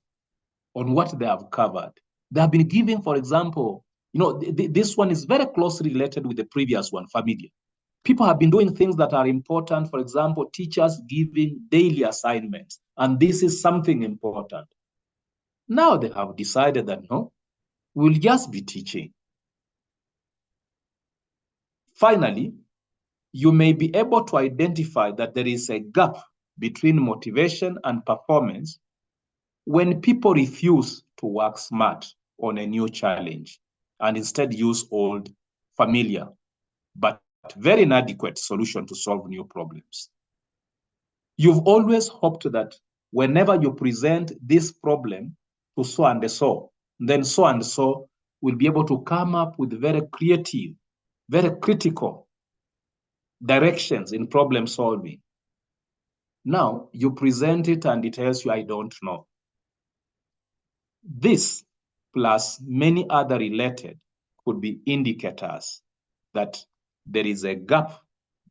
on what they have covered. They have been giving, for example, this one is very closely related with the previous one, familiar. People have been doing things that are important. For example, teachers giving daily assignments, and this is something important. Now they have decided that no, we'll just be teaching. Finally, you may be able to identify that there is a gap between motivation and performance when people refuse to work smart on a new challenge and instead use old, familiar, but very inadequate solution to solve new problems. You've always hoped that whenever you present this problem to so and so, then so and so will be able to come up with very creative, very critical directions in problem solving. Now you present it and it tells you, I don't know. This, plus many other related, could be indicators that there is a gap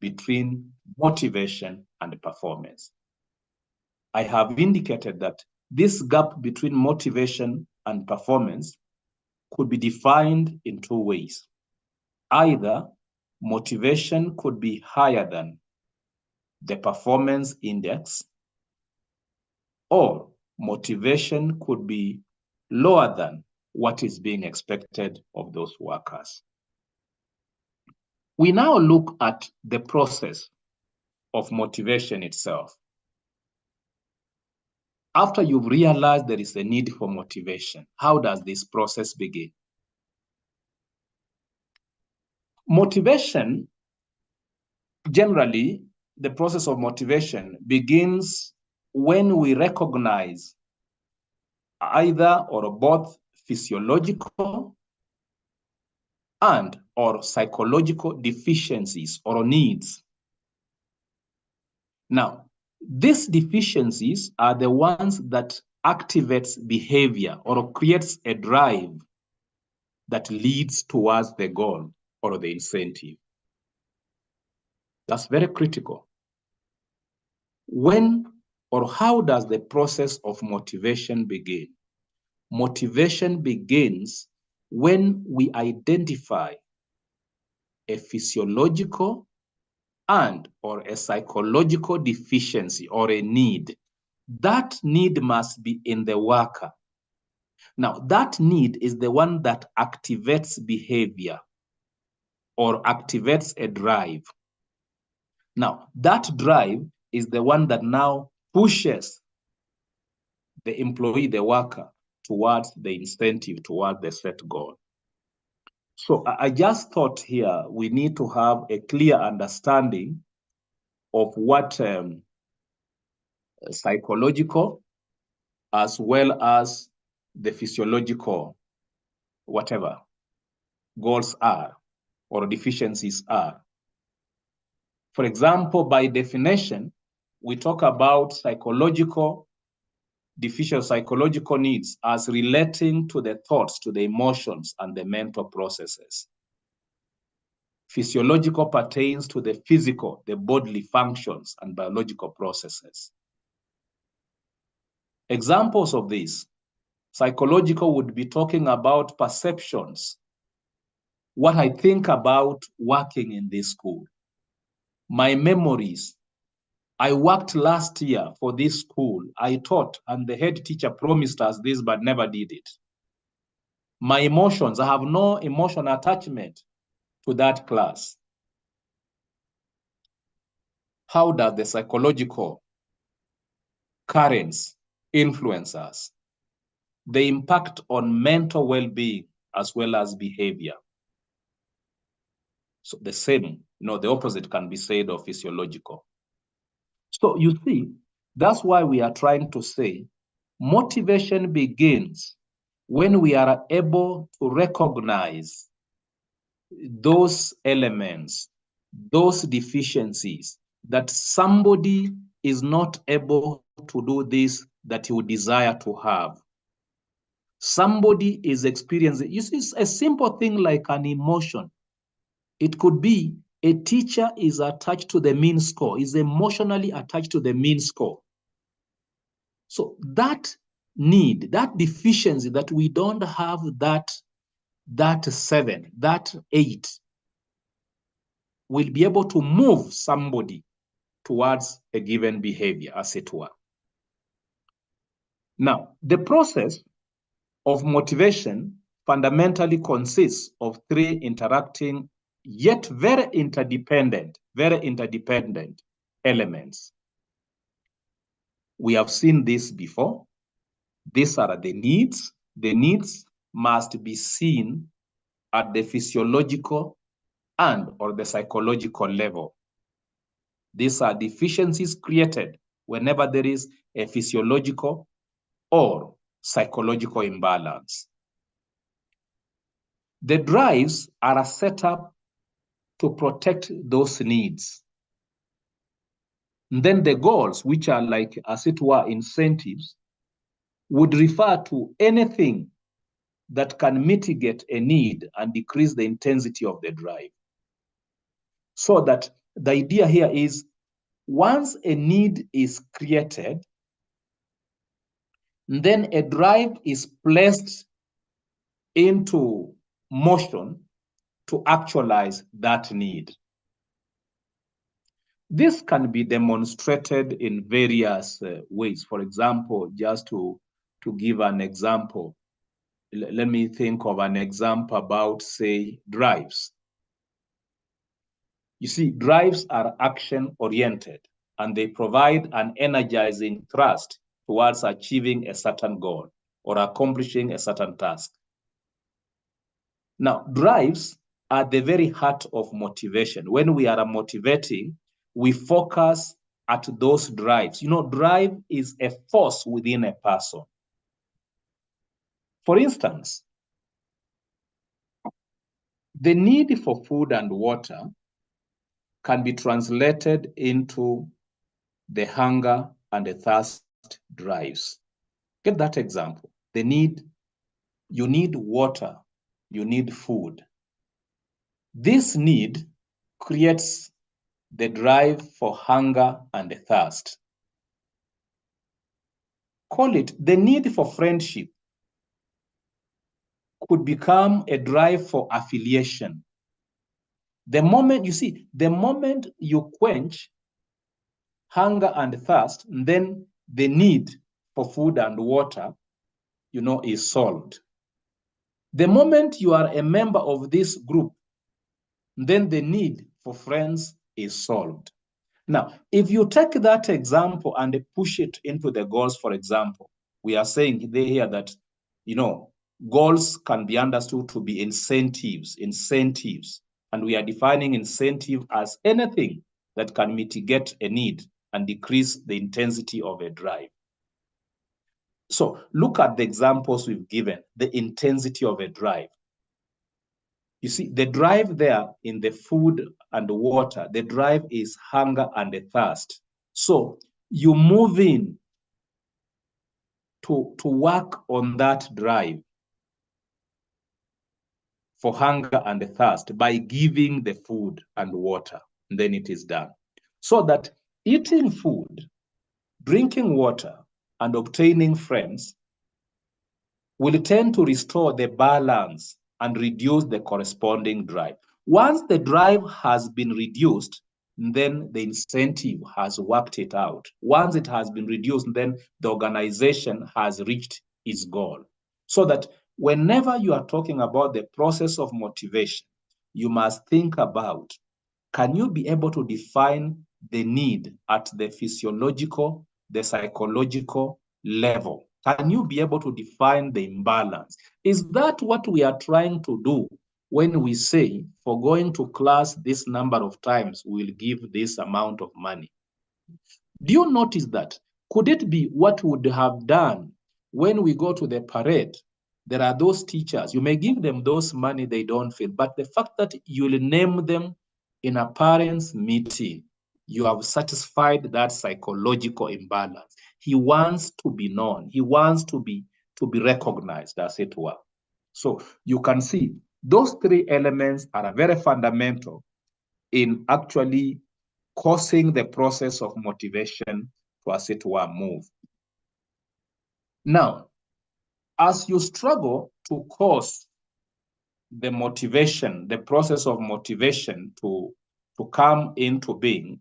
between motivation and performance. I have indicated that this gap between motivation and performance could be defined in two ways. Either motivation could be higher than the performance index, or motivation could be lower than what is being expected of those workers. We now look at the process of motivation itself. After you've realized there is a need for motivation, how does this process begin? Motivation, generally, the process of motivation begins when we recognize either or both physiological and or psychological deficiencies or needs. Now, these deficiencies are the ones that activates behavior or creates a drive that leads towards the goal or the incentive. That's very critical. When or how does the process of motivation begin? Motivation begins when we identify a physiological and or a psychological deficiency or a need. That need must be in the worker. Now, that need is the one that activates behavior or activates a drive. Now, that drive is the one that now pushes the employee, the worker, towards the incentive, towards the set goal. So I just thought here we need to have a clear understanding of what psychological as well as the physiological, whatever, goals are or deficiencies are. For example, by definition, we talk about psychological deficient psychological needs as relating to the thoughts, to the emotions, and the mental processes. Physiological pertains to the physical, the bodily functions, and biological processes. Examples of this, psychological would be talking about perceptions, what I think about working in this school, my memories. I worked last year for this school. I taught, and the head teacher promised us this, but never did it. My emotions, I have no emotional attachment to that class. How does the psychological currents influence us? The impact on mental well-being as well as behavior. So the same, the opposite can be said of physiological. So you see, that's why we are trying to say motivation begins when we are able to recognize those elements, those deficiencies, that somebody is not able to do this that he would desire to have. Somebody is experiencing, you see, a simple thing like an emotion. It could be a teacher is attached to the mean score, is emotionally attached to the mean score. So that need, that deficiency that we don't have that 7, that 8, will be able to move somebody towards a given behavior, as it were. Now, the process of motivation fundamentally consists of 3 interacting yet very interdependent elements. We have seen this before. These are the needs. The needs must be seen at the physiological and or the psychological level. These are deficiencies created whenever there is a physiological or psychological imbalance. The drives are set up to protect those needs. And then the goals, which are like, as it were, incentives, would refer to anything that can mitigate a need and decrease the intensity of the drive. So that the idea here is, once a need is created, then a drive is placed into motion to actualize that need. This can be demonstrated in various ways. For example, just to give an example, let me think of an example about, say, drives. You see, drives are action-oriented, and they provide an energizing thrust towards achieving a certain goal or accomplishing a certain task. Now, drives are the very heart of motivation. When we are motivating, we focus at those drives. You know, drive is a force within a person. For instance, the need for food and water can be translated into the hunger and the thirst drives. Get that example. You need water, you need food. This need creates the drive for hunger and the thirst. Call it the need for friendship could become a drive for affiliation. The moment you quench hunger and thirst, then the need for food and water, is solved. The moment you are a member of this group, then the need for friends is solved. Now, if you take that example and push it into the goals, for example, we are saying here that, goals can be understood to be incentives, and we are defining incentive as anything that can mitigate a need and decrease the intensity of a drive. So look at the examples we've given, the intensity of a drive. You see, the drive there in the food and the water, the drive is hunger and the thirst. So you move in to work on that drive for hunger and the thirst by giving the food and water, and then it is done. So that eating food, drinking water, and obtaining friends will tend to restore the balance and reduce the corresponding drive. Once the drive has been reduced, then the incentive has worked it out. Once it has been reduced, then the organization has reached its goal. So that whenever you are talking about the process of motivation, you must think about, can you be able to define the need at the physiological, the psychological level? Can you be able to define the imbalance? Is that what we are trying to do when we say, for going to class this number of times, we'll give this amount of money? Do you notice that? Could it be what we would have done when we go to the parade? There are those teachers, you may give them those money they don't feel, but the fact that you'll name them in a parents' meeting, you have satisfied that psychological imbalance. He wants to be known. He wants to be recognized, as it were. So you can see those three elements are very fundamental in actually causing the process of motivation to, as it were, move. Now, as you struggle to cause the motivation, the process of motivation to come into being,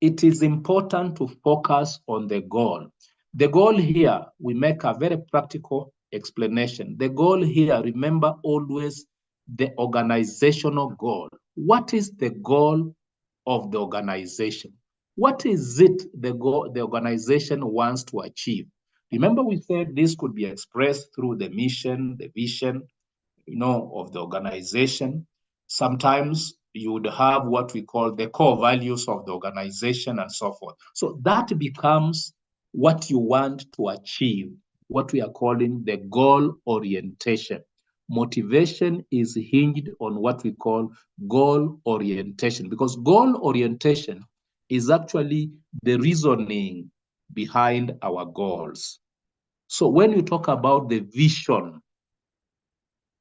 it is important to focus on the goal. The goal here, we make a very practical explanation. The goal here, remember, always the organizational goal. What is the goal of the organization? What is it the organization wants to achieve? Remember, we said this could be expressed through the mission, the vision, of the organization. Sometimes you would have what we call the core values of the organization and so forth. So that becomes what you want to achieve, what we are calling the goal orientation. Motivation is hinged on what we call goal orientation, because goal orientation is actually the reasoning behind our goals. So when you talk about the vision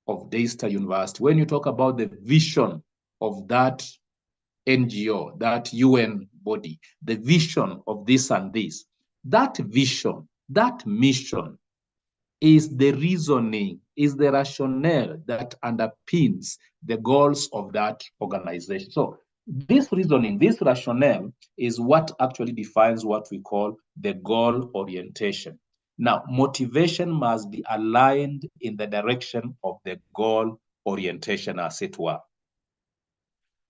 of Daystar University, when you talk about the vision of that NGO, that UN body, the vision of this and this, that vision, that mission is the reasoning, is the rationale that underpins the goals of that organization. So this reasoning, this rationale is what actually defines what we call the goal orientation. Now, motivation must be aligned in the direction of the goal orientation, as it were.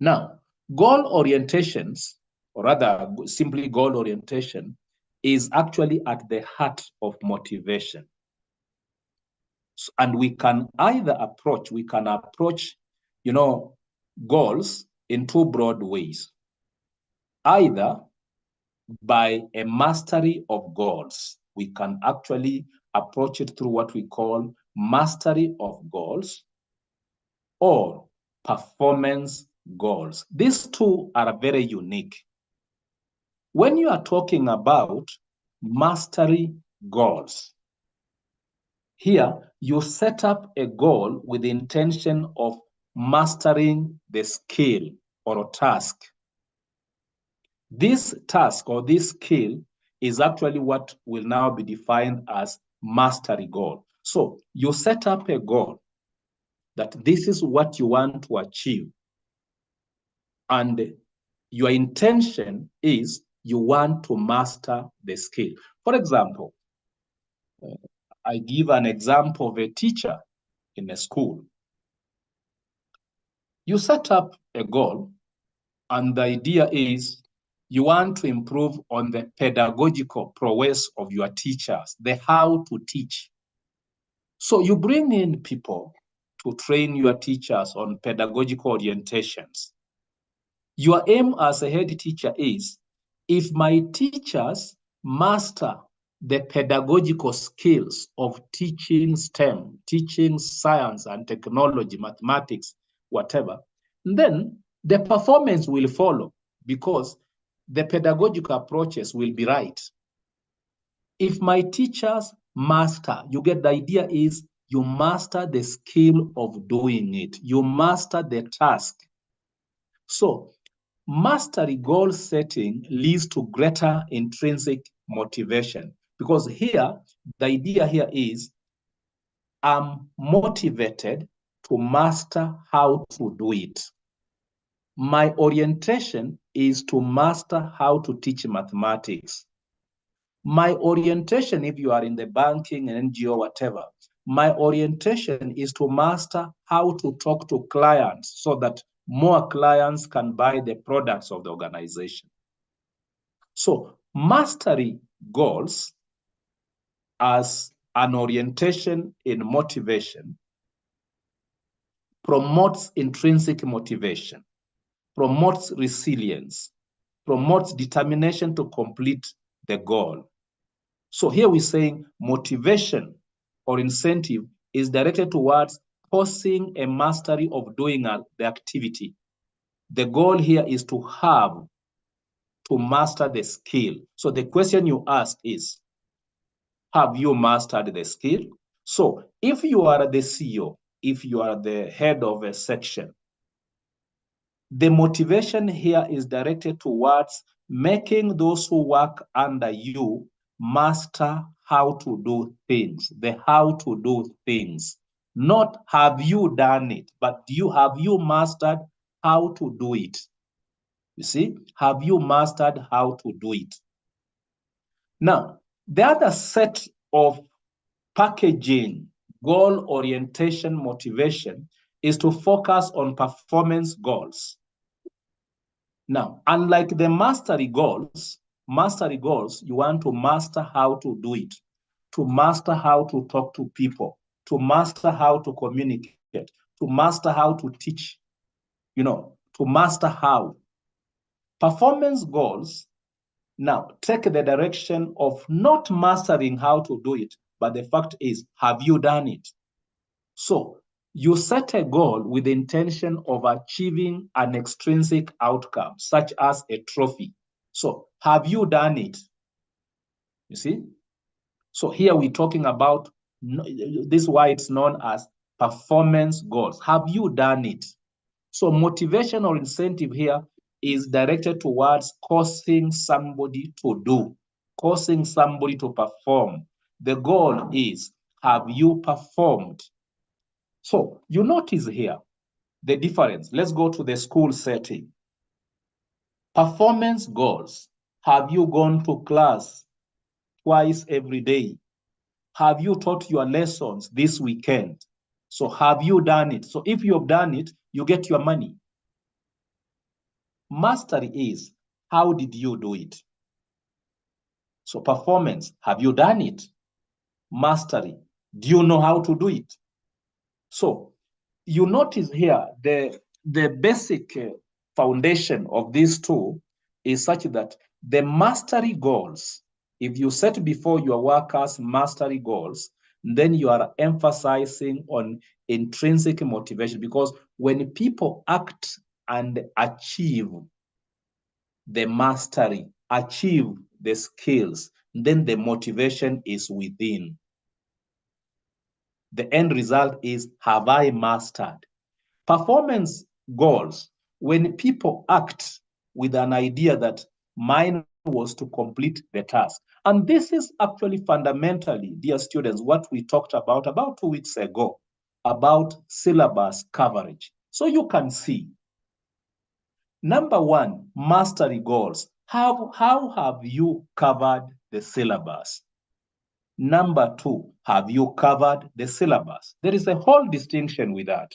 Now, goal orientations, or rather simply goal orientation, is actually at the heart of motivation. And we can either approach, goals in two broad ways. Either by a mastery of goals. We can actually approach it through what we call mastery of goals or performance goals. These two are very unique. When you are talking about mastery goals, here you set up a goal with the intention of mastering the skill or a task. This task or this skill is actually what will now be defined as mastery goal. So you set up a goal that this is what you want to achieve. And your intention is you want to master the skill. For example, I give an example of a teacher in a school. You set up a goal, and the idea is you want to improve on the pedagogical prowess of your teachers, the how to teach. So you bring in people to train your teachers on pedagogical orientations. Your aim as a head teacher is, if my teachers master the pedagogical skills of teaching STEM, teaching science and technology, mathematics, whatever, then the performance will follow because the pedagogical approaches will be right. If my teachers master, you get the idea is you master the skill of doing it. You master the task. So mastery goal setting leads to greater intrinsic motivation, because here, the idea here is I'm motivated to master how to do it. My orientation is to master how to teach mathematics. My orientation, if you are in the banking, NGO, whatever, my orientation is to master how to talk to clients so that more clients can buy the products of the organization. So mastery goals as an orientation in motivation promotes intrinsic motivation, promotes resilience, promotes determination to complete the goal. So here we're saying motivation or incentive is directed towards forcing a mastery of doing the activity. The goal here is to master the skill. So the question you ask is, have you mastered the skill? So if you are the CEO, if you are the head of a section, the motivation here is directed towards making those who work under you master how to do things, the how to do things. Not have you done it, but have you mastered how to do it? You see, have you mastered how to do it? Now, the other set of packaging goal orientation motivation is to focus on performance goals. Now, unlike the mastery goals, you want to master how to do it, to master how to talk to people, to master how to communicate, to master how to teach, to master how. Performance goals now take the direction of not mastering how to do it, but the fact is, have you done it? So you set a goal with the intention of achieving an extrinsic outcome, such as a trophy. So have you done it? You see? So here we're talking about, this is why it's known as performance goals. Have you done it? So motivation or incentive here is directed towards causing somebody to do, causing somebody to perform. The goal is, have you performed? So you notice here the difference. Let's go to the school setting. Performance goals. Have you gone to class twice every day? Have you taught your lessons this weekend? So have you done it? So if you have done it, you get your money. Mastery is, how did you do it? So performance, have you done it? Mastery, do you know how to do it? So you notice here the basic foundation of these two is such that the mastery goals, if you set before your workers mastery goals, then you are emphasizing on intrinsic motivation, because when people act and achieve the mastery, achieve the skills, then the motivation is within. The end result is, have I mastered? Performance goals, when people act with an idea that mine was to complete the task. And this is actually fundamentally, dear students, what we talked about 2 weeks ago, about syllabus coverage. So you can see, number one, mastery goals. How have you covered the syllabus? Number two, have you covered the syllabus? There is a whole distinction with that.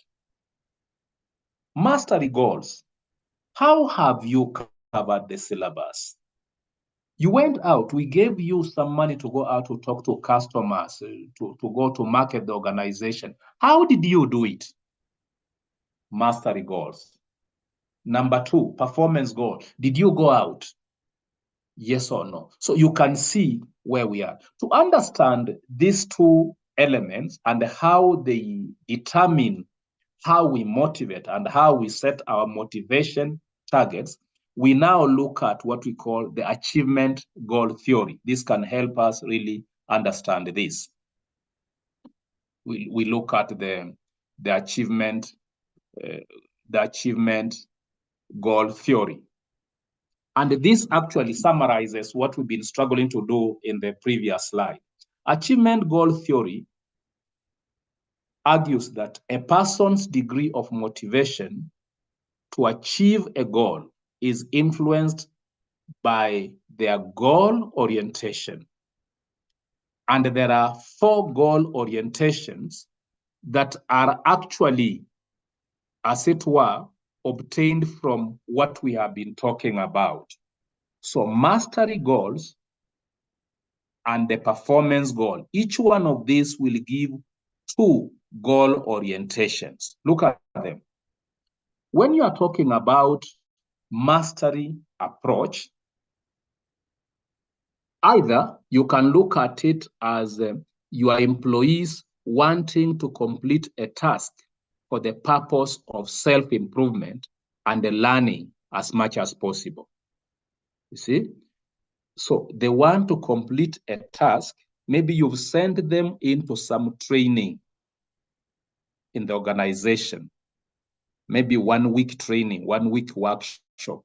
Mastery goals. How have you covered the syllabus? You went out, we gave you some money to go out to talk to customers, to go to market the organization. How did you do it? Mastery goals. Number two, performance goal. Did you go out? Yes or no? So you can see where we are. To understand these two elements and how they determine how we motivate and how we set our motivation targets, we now look at what we call the achievement goal theory. This can help us really understand this. We look at the achievement goal theory. And this actually summarizes what we've been struggling to do in the previous slide. Achievement goal theory argues that a person's degree of motivation to achieve a goal is influenced by their goal orientation. And there are 4 goal orientations that are actually, as it were, obtained from what we have been talking about. So mastery goals and the performance goal, each one of these will give 2 goal orientations. Look at them. When you are talking about mastery approach, either you can look at it as your employees wanting to complete a task for the purpose of self-improvement and learning as much as possible. You see? So they want to complete a task. Maybe you've sent them into some training in the organization, maybe 1 week training, 1 week workshop.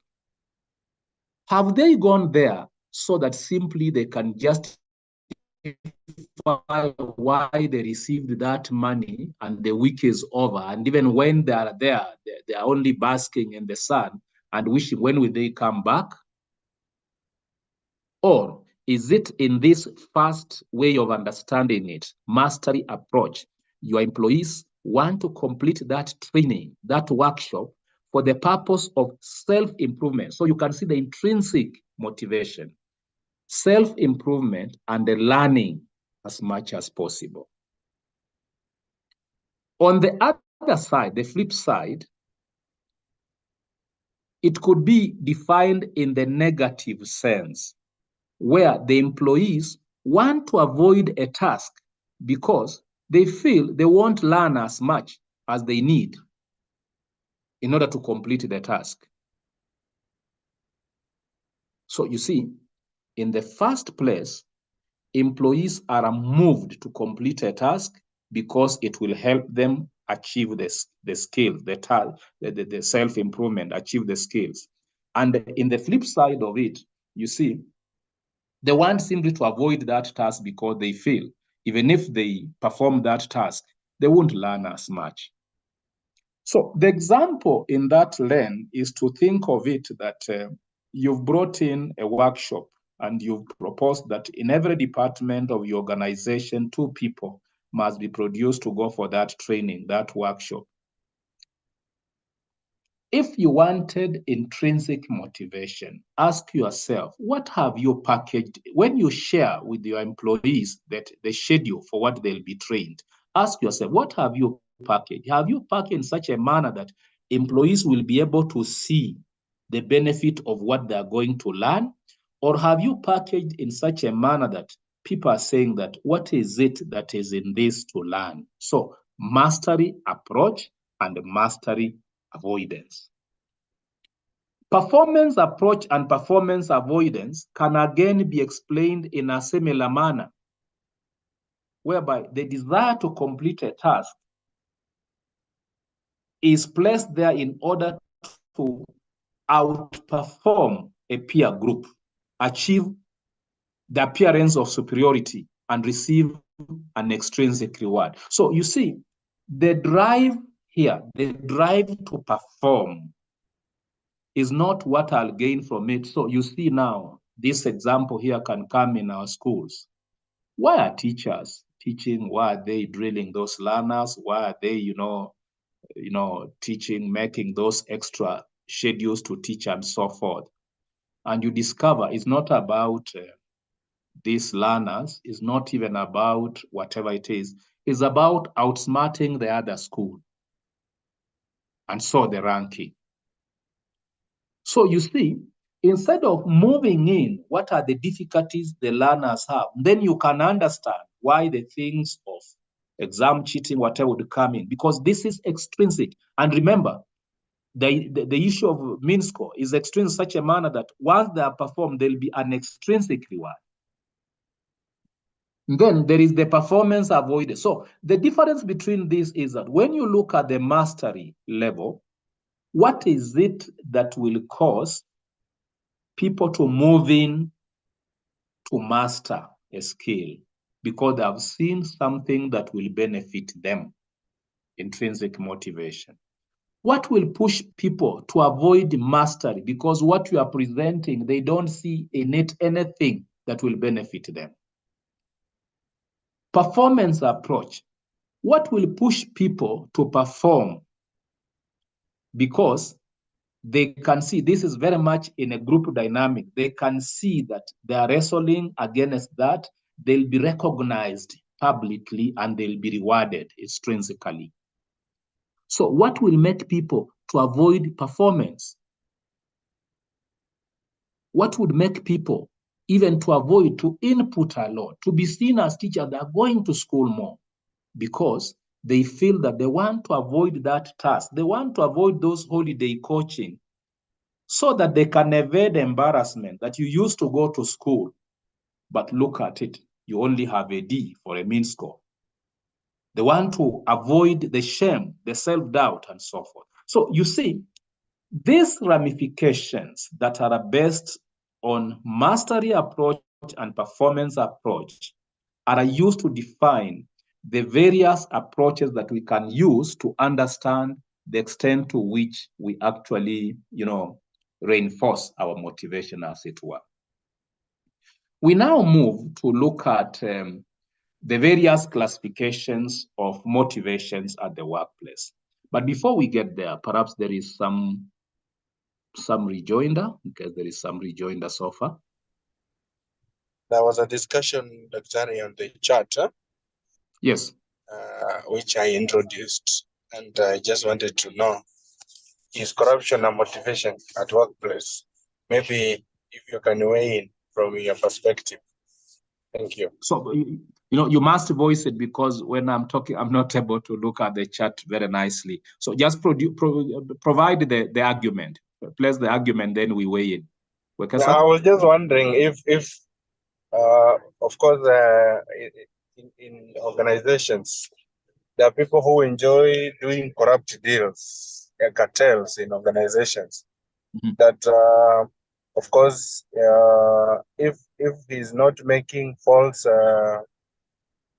Have they gone there so that simply they can justify why they received that money and the week is over? And even when they are there, they are only basking in the sun and wishing, when will they come back? Or is it in this first way of understanding it, mastery approach, your employees want to complete that training, that workshop, for the purpose of self-improvement. So you can see the intrinsic motivation, self-improvement, and the learning as much as possible. On the other side, the flip side, it could be defined in the negative sense, where the employees want to avoid a task because they feel they won't learn as much as they need in order to complete the task. So you see, in the first place, employees are moved to complete a task because it will help them achieve the skills, the self-improvement, achieve the skills. And in the flip side of it, you see, they want simply to avoid that task because they feel even if they perform that task, they won't learn as much. So the example in that lane is to think of it that you've brought in a workshop and you've proposed that in every department of your organization, 2 people must be produced to go for that training, that workshop. If you wanted intrinsic motivation, ask yourself, what have you packaged? When you share with your employees that the schedule for what they'll be trained, ask yourself, what have you packaged? Have you packaged in such a manner that employees will be able to see the benefit of what they're going to learn? Or have you packaged in such a manner that people are saying that, what is it that is in this to learn? So mastery approach and mastery avoidance. Performance approach and performance avoidance can again be explained in a similar manner, whereby the desire to complete a task is placed there in order to outperform a peer group, achieve the appearance of superiority, and receive an extrinsic reward. So you see, the drive here, the drive to perform is not what I'll gain from it. So you see now, this example here can come in our schools. Why are teachers teaching? Why are they drilling those learners? Why are they, teaching, making those extra schedules to teach and so forth? And you discover it's not about these learners, it's not even about whatever it is. It's about outsmarting the other school. And so the ranking. So you see, instead of moving in, what are the difficulties the learners have? Then you can understand why the things of exam cheating, whatever would come in, because this is extrinsic. And remember, the issue of mean score is extrinsic in such a manner that once they are performed, there'll be an extrinsic reward. And then there is the performance avoided. So the difference between this is that when you look at the mastery level, what is it that will cause people to move in to master a skill? Because they have seen something that will benefit them, intrinsic motivation. What will push people to avoid mastery? Because what you are presenting, they don't see in it anything that will benefit them. Performance approach. What will push people to perform? Because they can see this is very much in a group dynamic. They can see that they are wrestling against that. They'll be recognized publicly and they'll be rewarded extrinsically. So what will make people to avoid performance? What would make people even to avoid to input a lot, to be seen as teachers that are going to school more? Because they feel that they want to avoid that task. They want to avoid those holiday coaching so that they can evade embarrassment that you used to go to school, but look at it, you only have a D for a mean score. They want to avoid the shame, the self-doubt, and so forth. So you see, these ramifications that are based on mastery approach and performance approach are used to define the various approaches that we can use to understand the extent to which we actually, reinforce our motivation, as it were. We now move to look at the various classifications of motivations at the workplace. But before we get there, perhaps there is some rejoinder, because there is some rejoinder so far. There was a discussion, Dr. on the chat, Yes. Which I introduced, and I just wanted to know, is corruption a motivation at workplace? Maybe if you can weigh in from your perspective. Thank you. So, you must voice it, because when I'm talking, I'm not able to look at the chat very nicely. So just provide the argument, place the argument, then we weigh in. Yeah, I was just wondering if of course, in organizations, there are people who enjoy doing corrupt deals, cartels in organizations. Mm-hmm. That, of course, if he's not making false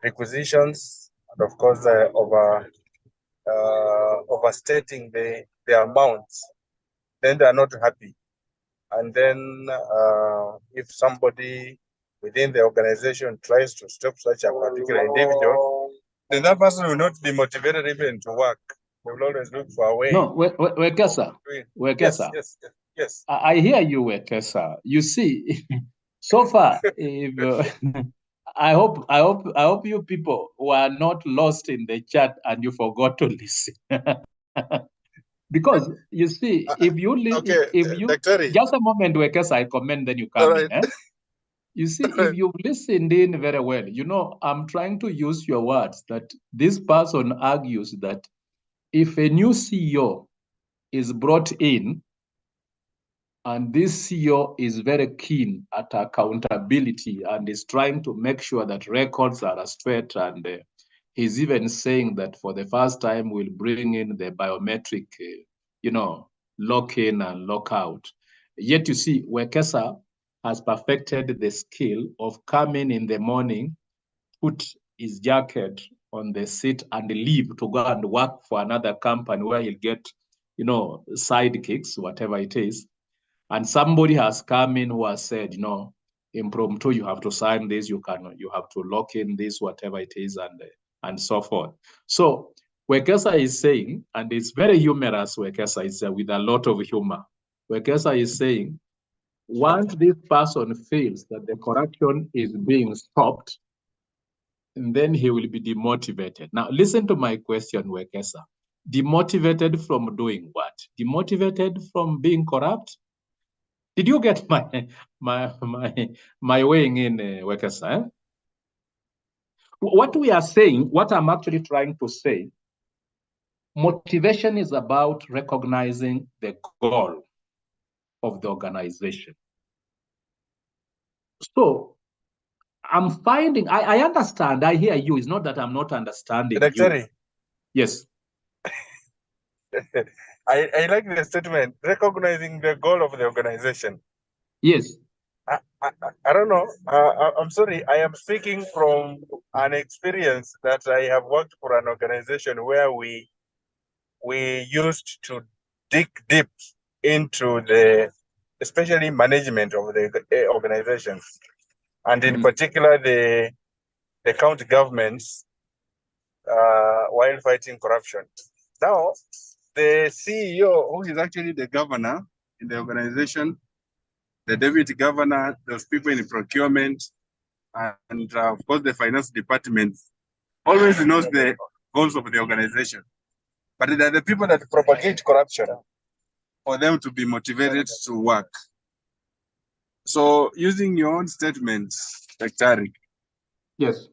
requisitions, and of course, overstating the amounts, then they are not happy. And then if somebody within the organization tries to stop such a particular individual, then that person will not be motivated even to work. They will always look for a way. No, Wekesa. Yes. I hear you, Wekesa. You see, so far, if, I hope you people were not lost in the chat and you forgot to listen. Because you see, if you just a moment, Wekesa, I comment, then you come in. You see, if you've listened in very well, I'm trying to use your words that this person argues that if a new CEO is brought in, and this CEO is very keen at accountability and is trying to make sure that records are straight, and he's even saying that for the first time we'll bring in the biometric, lock in and lock out. Yet you see, Wekesa has perfected the skill of coming in the morning, put his jacket on the seat and leave to go and work for another company where he'll get, sidekicks, whatever it is. And somebody has come in who has said, impromptu, you have to sign this, you have to lock in this, whatever it is, and so forth. So Wekesa is saying, and it's very humorous, Wekesa is with a lot of humor. Wekesa is saying, once this person feels that the corruption is being stopped, and then he will be demotivated. Now, listen to my question, Wekesa. Demotivated from doing what? Demotivated from being corrupt? Did you get my weighing in, Wekesa? Eh? What we are saying, what I'm actually trying to say, motivation is about recognizing the goal of the organization. So I'm finding, I understand, I hear you. It's not that I'm not understanding you. Yes. I like the statement, recognizing the goal of the organization. Yes. I don't know. I'm sorry. I am speaking from an experience that I have worked for an organization where we used to dig deep into especially management of the organizations, and in particular the county governments while fighting corruption. Now, the CEO, who is actually the governor in the organization, the deputy governor, those people in procurement, and of course the finance department, always knows the goals of the organization. But they're the people that propagate corruption for them to be motivated to work. So using your own statements, Daktari. Yes.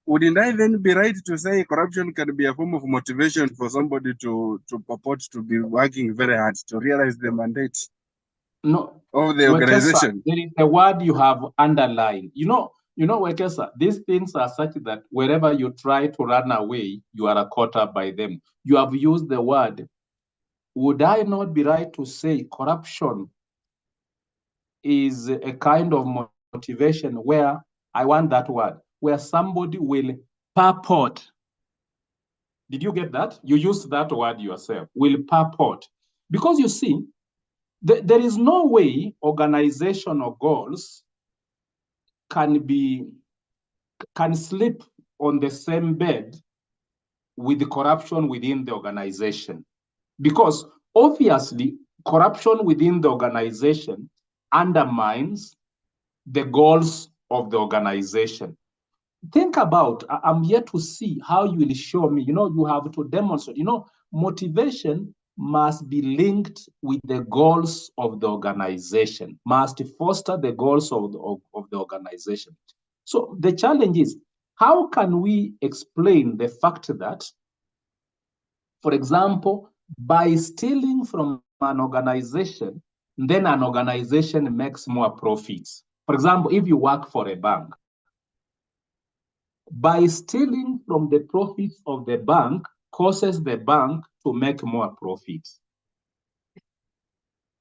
Wouldn't I then be right to say corruption can be a form of motivation for somebody to purport to be working very hard to realize the mandate? No, of the organization. There is a word you have underlined. Wekesa, these things are such that wherever you try to run away, you are caught up by them. You have used the word. Would I not be right to say corruption is a kind of motivation where, I want that word, where somebody will purport. Did you get that? You used that word yourself, will purport. Because you see, there is no way organizational goals can be can sleep on the same bed with the corruption within the organization. Because obviously, corruption within the organization undermines the goals of the organization. Think about, I'm yet to see how you will show me, you have to demonstrate, motivation must be linked with the goals of the organization, must foster the goals of the organization. So the challenge is, how can we explain the fact that, for example, by stealing from an organization, then an organization makes more profits? For example, if you work for a bank, by stealing from the profits of the bank causes the bank to make more profits.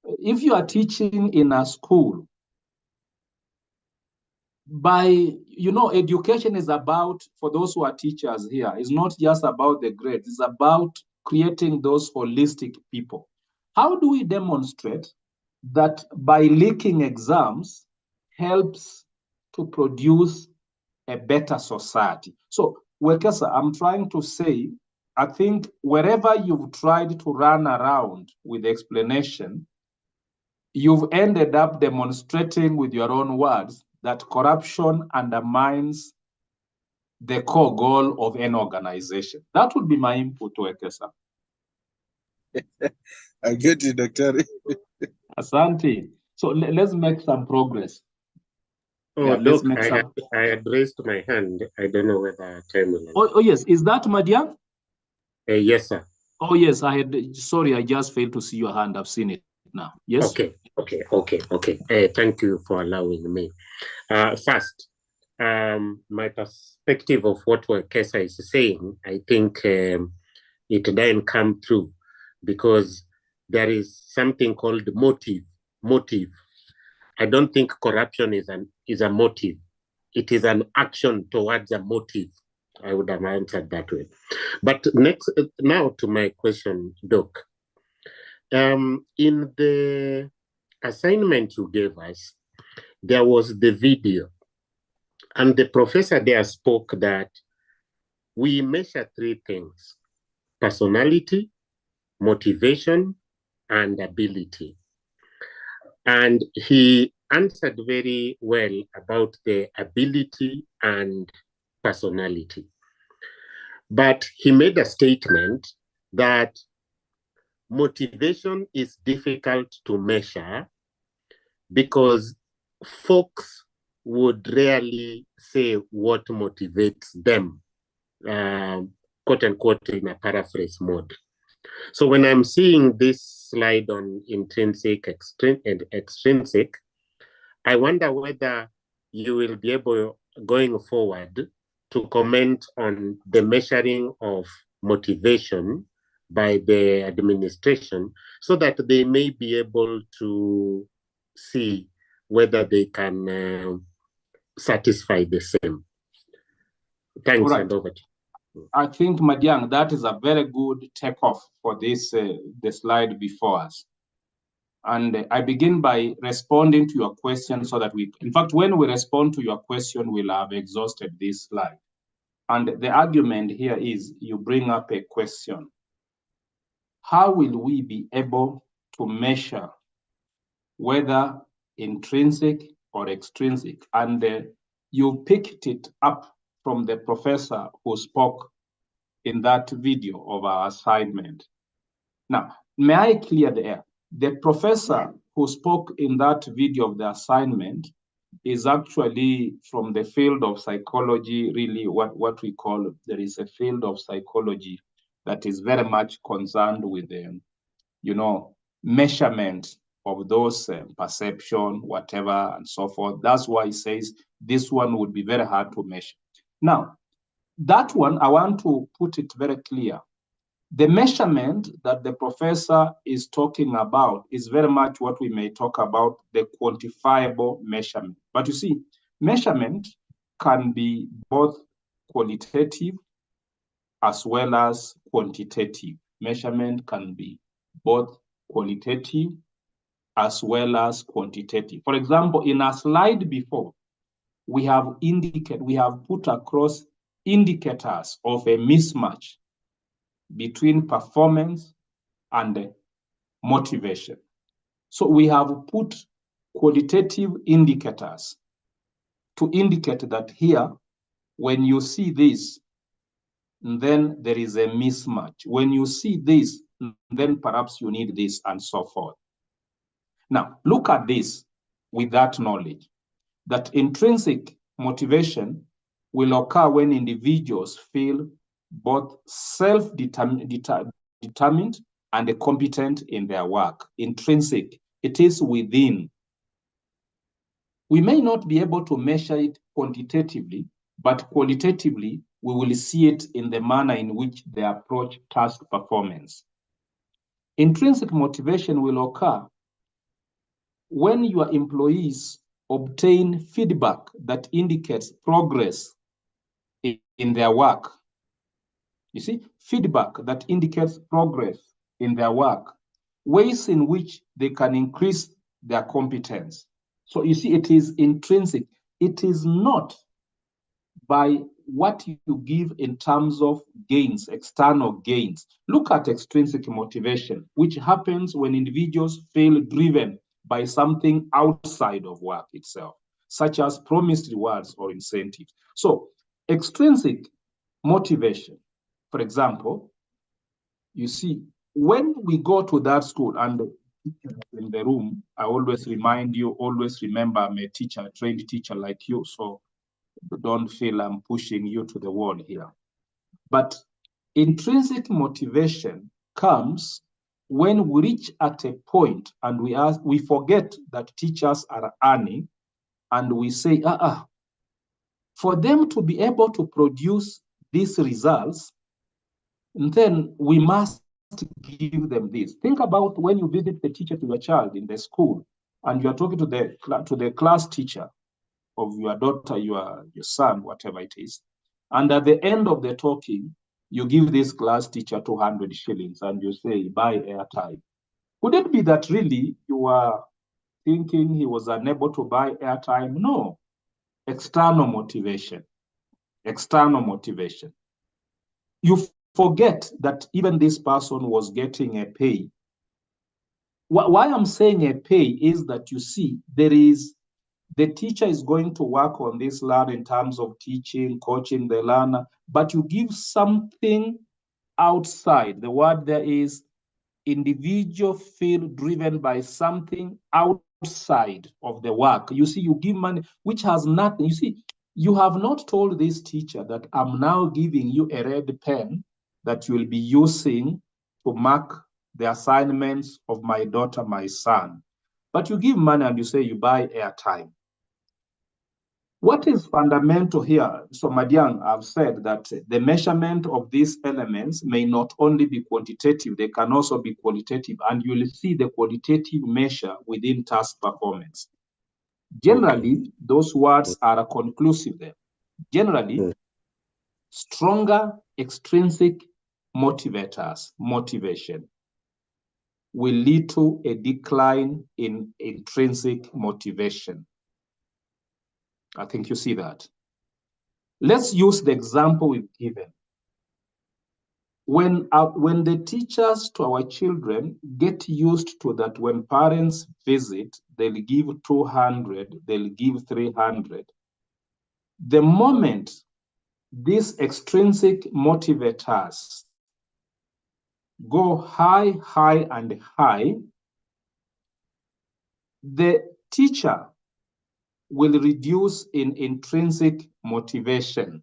If you are teaching in a school, education is about, for those who are teachers here, it's not just about the grades, it's about creating those holistic people. How do we demonstrate that by leaking exams helps to produce a better society? So, Wekesa, I'm trying to say, I think wherever you've tried to run around with explanation, you've ended up demonstrating with your own words that corruption undermines the core goal of an organization. That would be my input to Wekesa. I get it, Dr. Asante. So let's make some progress. Oh, yeah, look, I had raised my hand. I don't know whether time will. Oh, yes. Is that Madiang? Yes, sir. Oh, yes. Sorry, I just failed to see your hand. I've seen it now. Yes. Okay. Thank you for allowing me. First, my perspective of what Wekesa is saying, I think it doesn't come true, because there is something called motive. I don't think corruption is a motive. It is an action towards a motive. I would have answered that way. But now to my question, Doc. In the assignment you gave us, there was the video. And the professor there spoke that we measure 3 things: personality, motivation, and ability. And he answered very well about the ability and personality. But he made a statement that motivation is difficult to measure because folks would rarely say what motivates them, quote unquote, in a paraphrase mode. So when I'm seeing this slide on intrinsic and extrinsic, I wonder whether you will be able, going forward, to comment on the measuring of motivation by the administration, so that they may be able to see whether they can satisfy the same. Thanks, Right. and over to you. I think, Madiang, that is a very good takeoff for this the slide before us. And I begin by responding to your question so that in fact, when we respond to your question, we'll have exhausted this slide. And the argument here is, you bring up a question. How will we be able to measure whether intrinsic or extrinsic? And you picked it up from the professor who spoke in that video of our assignment. Now, may I clear the air? The professor who spoke in that video of the assignment is actually from the field of psychology, really what we call, there is a field of psychology that is very much concerned with the, measurement of those perception, whatever, and so forth. That's why he says this one would be very hard to measure. Now, that one, I want to put it very clear. The measurement that the professor is talking about is very much what we may talk about, the quantifiable measurement. But you see, measurement can be both qualitative as well as quantitative. Measurement can be both qualitative as well as quantitative. For example, in a slide before, we have put across indicators of a mismatch between performance and motivation. So we have put qualitative indicators to indicate that here, when you see this, then there is a mismatch. When you see this, then perhaps you need this, and so forth. Now, look at this with that knowledge, that intrinsic motivation will occur when individuals feel both self-determined and competent in their work. Intrinsic, it is within. We may not be able to measure it quantitatively, but qualitatively, we will see it in the manner in which they approach task performance. Intrinsic motivation will occur when your employees obtain feedback that indicates progress in their work. You see, feedback that indicates progress in their work, ways in which they can increase their competence. So you see, it is intrinsic. It is not by what you give in terms of gains, external gains. Look at extrinsic motivation, which happens when individuals feel driven by something outside of work itself, such as promised rewards or incentives. So extrinsic motivation, for example, you see, when we go to that school, and in the room, I always remind you, always remember I'm a teacher, a trained teacher like you, so don't feel I'm pushing you to the wall here. But intrinsic motivation comes when we reach at a point and we forget that teachers are earning, and we say, for them to be able to produce these results, then we must give them this. Think about when you visit the teacher to your child in the school, and you're talking to the class teacher of your daughter, your son, whatever it is. And at the end of the talking, you give this class teacher 200 shillings and you say, buy airtime. Could it be that really you are thinking he was unable to buy airtime? No. External motivation. External motivation. You forget that even this person was getting a pay. Why I'm saying a pay is that, you see, the teacher is going to work on this learn in terms of teaching, coaching the learner, but you give something outside. The word there is individual feel driven by something outside of the work. You see, you give money, which has nothing. You see, you have not told this teacher that I'm now giving you a red pen that you will be using to mark the assignments of my daughter, my son. But you give money and you say you buy airtime. What is fundamental here? So Madiang, I've said that the measurement of these elements may not only be quantitative, they can also be qualitative, and you'll see the qualitative measure within task performance. Generally, those words are conclusive there. Generally, stronger extrinsic motivators, motivation, will lead to a decline in intrinsic motivation. I think you see that. Let's use the example we've given. When the teachers to our children get used to that, when parents visit, they'll give 200, they'll give 300. The moment these extrinsic motivators go high, high, and high, the teacher will reduce in intrinsic motivation.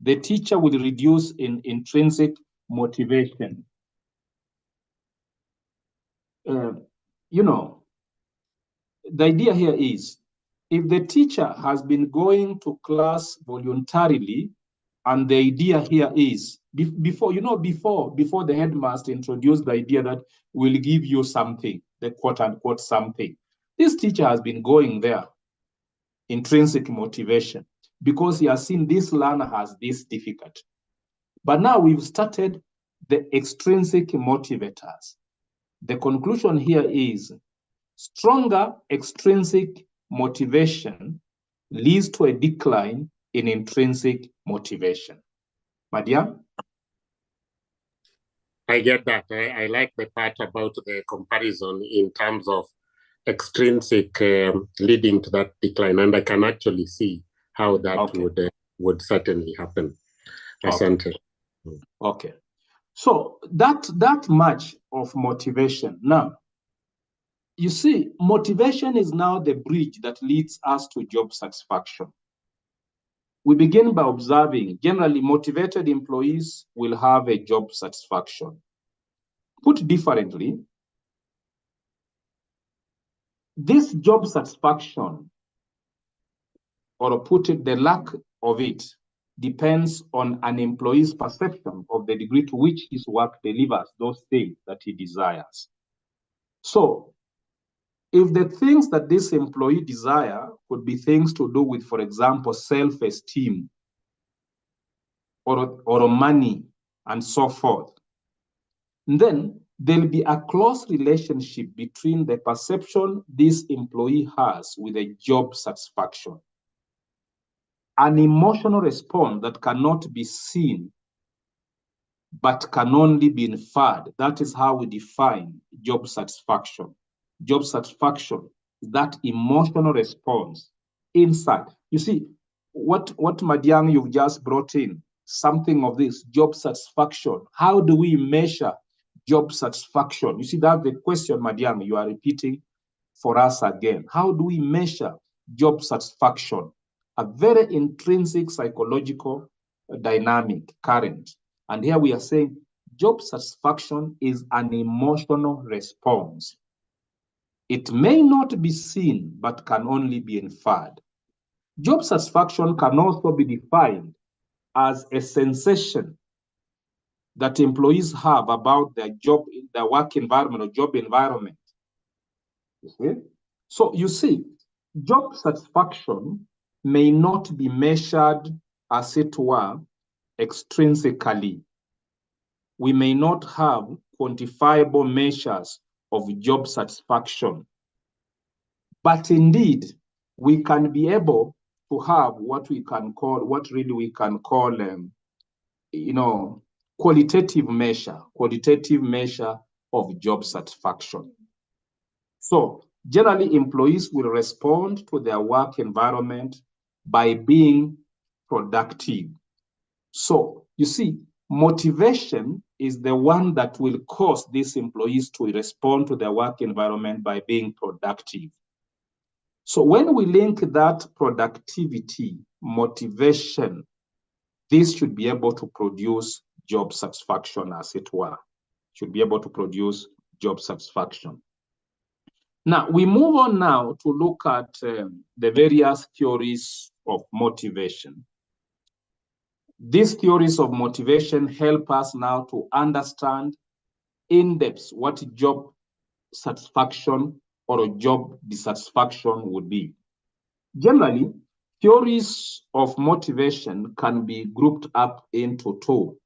The teacher will reduce in intrinsic motivation. You know, the idea here is, if the teacher has been going to class voluntarily, and the idea here is, before the headmaster introduced the idea that we'll give you something, the quote unquote something, this teacher has been going there, intrinsic motivation, because he has seen this learner has this difficulty. But now we've started the extrinsic motivators. The conclusion here is stronger extrinsic motivation leads to a decline in intrinsic motivation. Madia? I get that. I like the part about the comparison in terms of extrinsic leading to that decline, and I can actually see how that would certainly happen. Asante. Okay. So that much of motivation. Now, you see, motivation is now the bridge that leads us to job satisfaction. We begin by observing generally motivated employees will have a job satisfaction. Put differently, this job satisfaction, or put it, the lack of it, depends on an employee's perception of the degree to which his work delivers those things that he desires. So, if the things that this employee desire could be things to do with, for example, self-esteem or money and so forth, then there'll be a close relationship between the perception this employee has with a job satisfaction. An emotional response that cannot be seen but can only be inferred. That is how we define job satisfaction. Job satisfaction is that emotional response inside. You see, what Madiang you've just brought in, something of this, job satisfaction. How do we measure job satisfaction? You see, that's the question, Madiang, you are repeating for us again. How do we measure job satisfaction? A very intrinsic psychological dynamic current. And here we are saying job satisfaction is an emotional response. It may not be seen, but can only be inferred. Job satisfaction can also be defined as a sensation that employees have about their job, their work environment or job environment. You see? So you see, job satisfaction may not be measured, as it were, extrinsically. We may not have quantifiable measures of job satisfaction. But indeed, we can be able to have what we can call, qualitative measure of job satisfaction. So generally, employees will respond to their work environment by being productive. So you see, motivation is the one that will cause these employees to respond to their work environment by being productive. So when we link that productivity, motivation, this should be able to produce job satisfaction, as it were, should be able to produce job satisfaction. Now, we move on now to look at the various theories of motivation. These theories of motivation help us now to understand in depth what job satisfaction or job dissatisfaction would be. Generally, theories of motivation can be grouped up into two.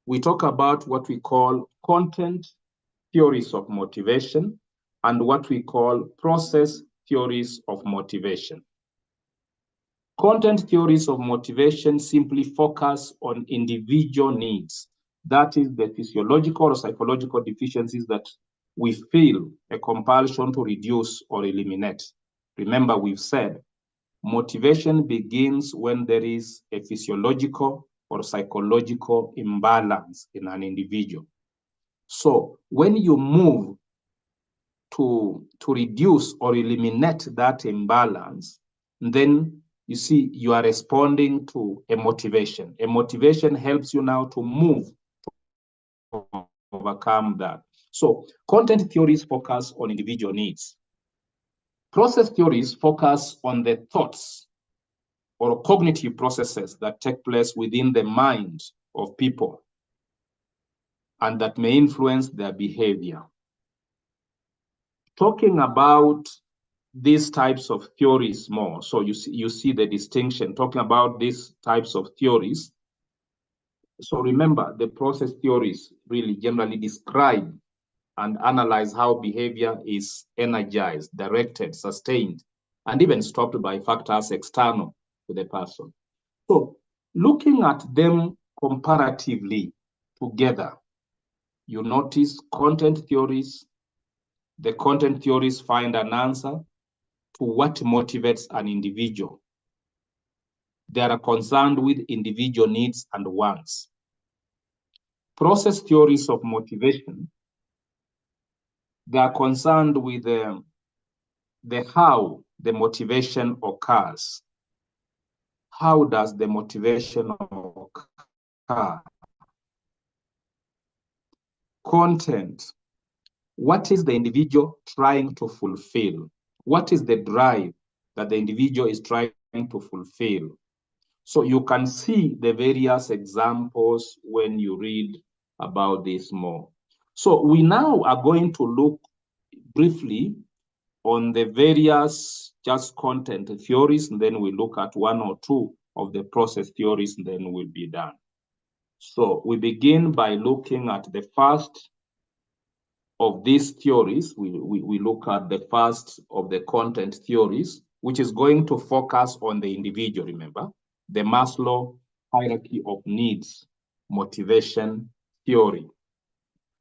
We talk about what we call content theories of motivation and what we call process theories of motivation. Content theories of motivation simply focus on individual needs. That is the physiological or psychological deficiencies that we feel a compulsion to reduce or eliminate. Remember, we've said motivation begins when there is a physiological or psychological imbalance in an individual. So when you move to reduce or eliminate that imbalance, then you see you are responding to a motivation. A motivation helps you now to move to overcome that. So content theories focus on individual needs. Process theories focus on the thoughts or cognitive processes that take place within the mind of people and that may influence their behavior. Talking about these types of theories more, so you see the distinction, talking about these types of theories. So remember, the process theories really generally describe and analyze how behavior is energized, directed, sustained and even stopped by factors external to the person. So looking at them comparatively together, you notice content theories. The content theories find an answer to what motivates an individual. They are concerned with individual needs and wants. Process theories of motivation, they are concerned with the how the motivation occurs. How does the motivation occur? Content, what is the individual trying to fulfill? What is the drive that the individual is trying to fulfill? So you can see the various examples when you read about this more. So we now are going to look briefly on the various just content theories, and then we look at one or two of the process theories, and then we'll be done. So we begin by looking at the first of these theories. We look at the first of the content theories, which is going to focus on the individual, remember, the Maslow hierarchy of needs motivation theory.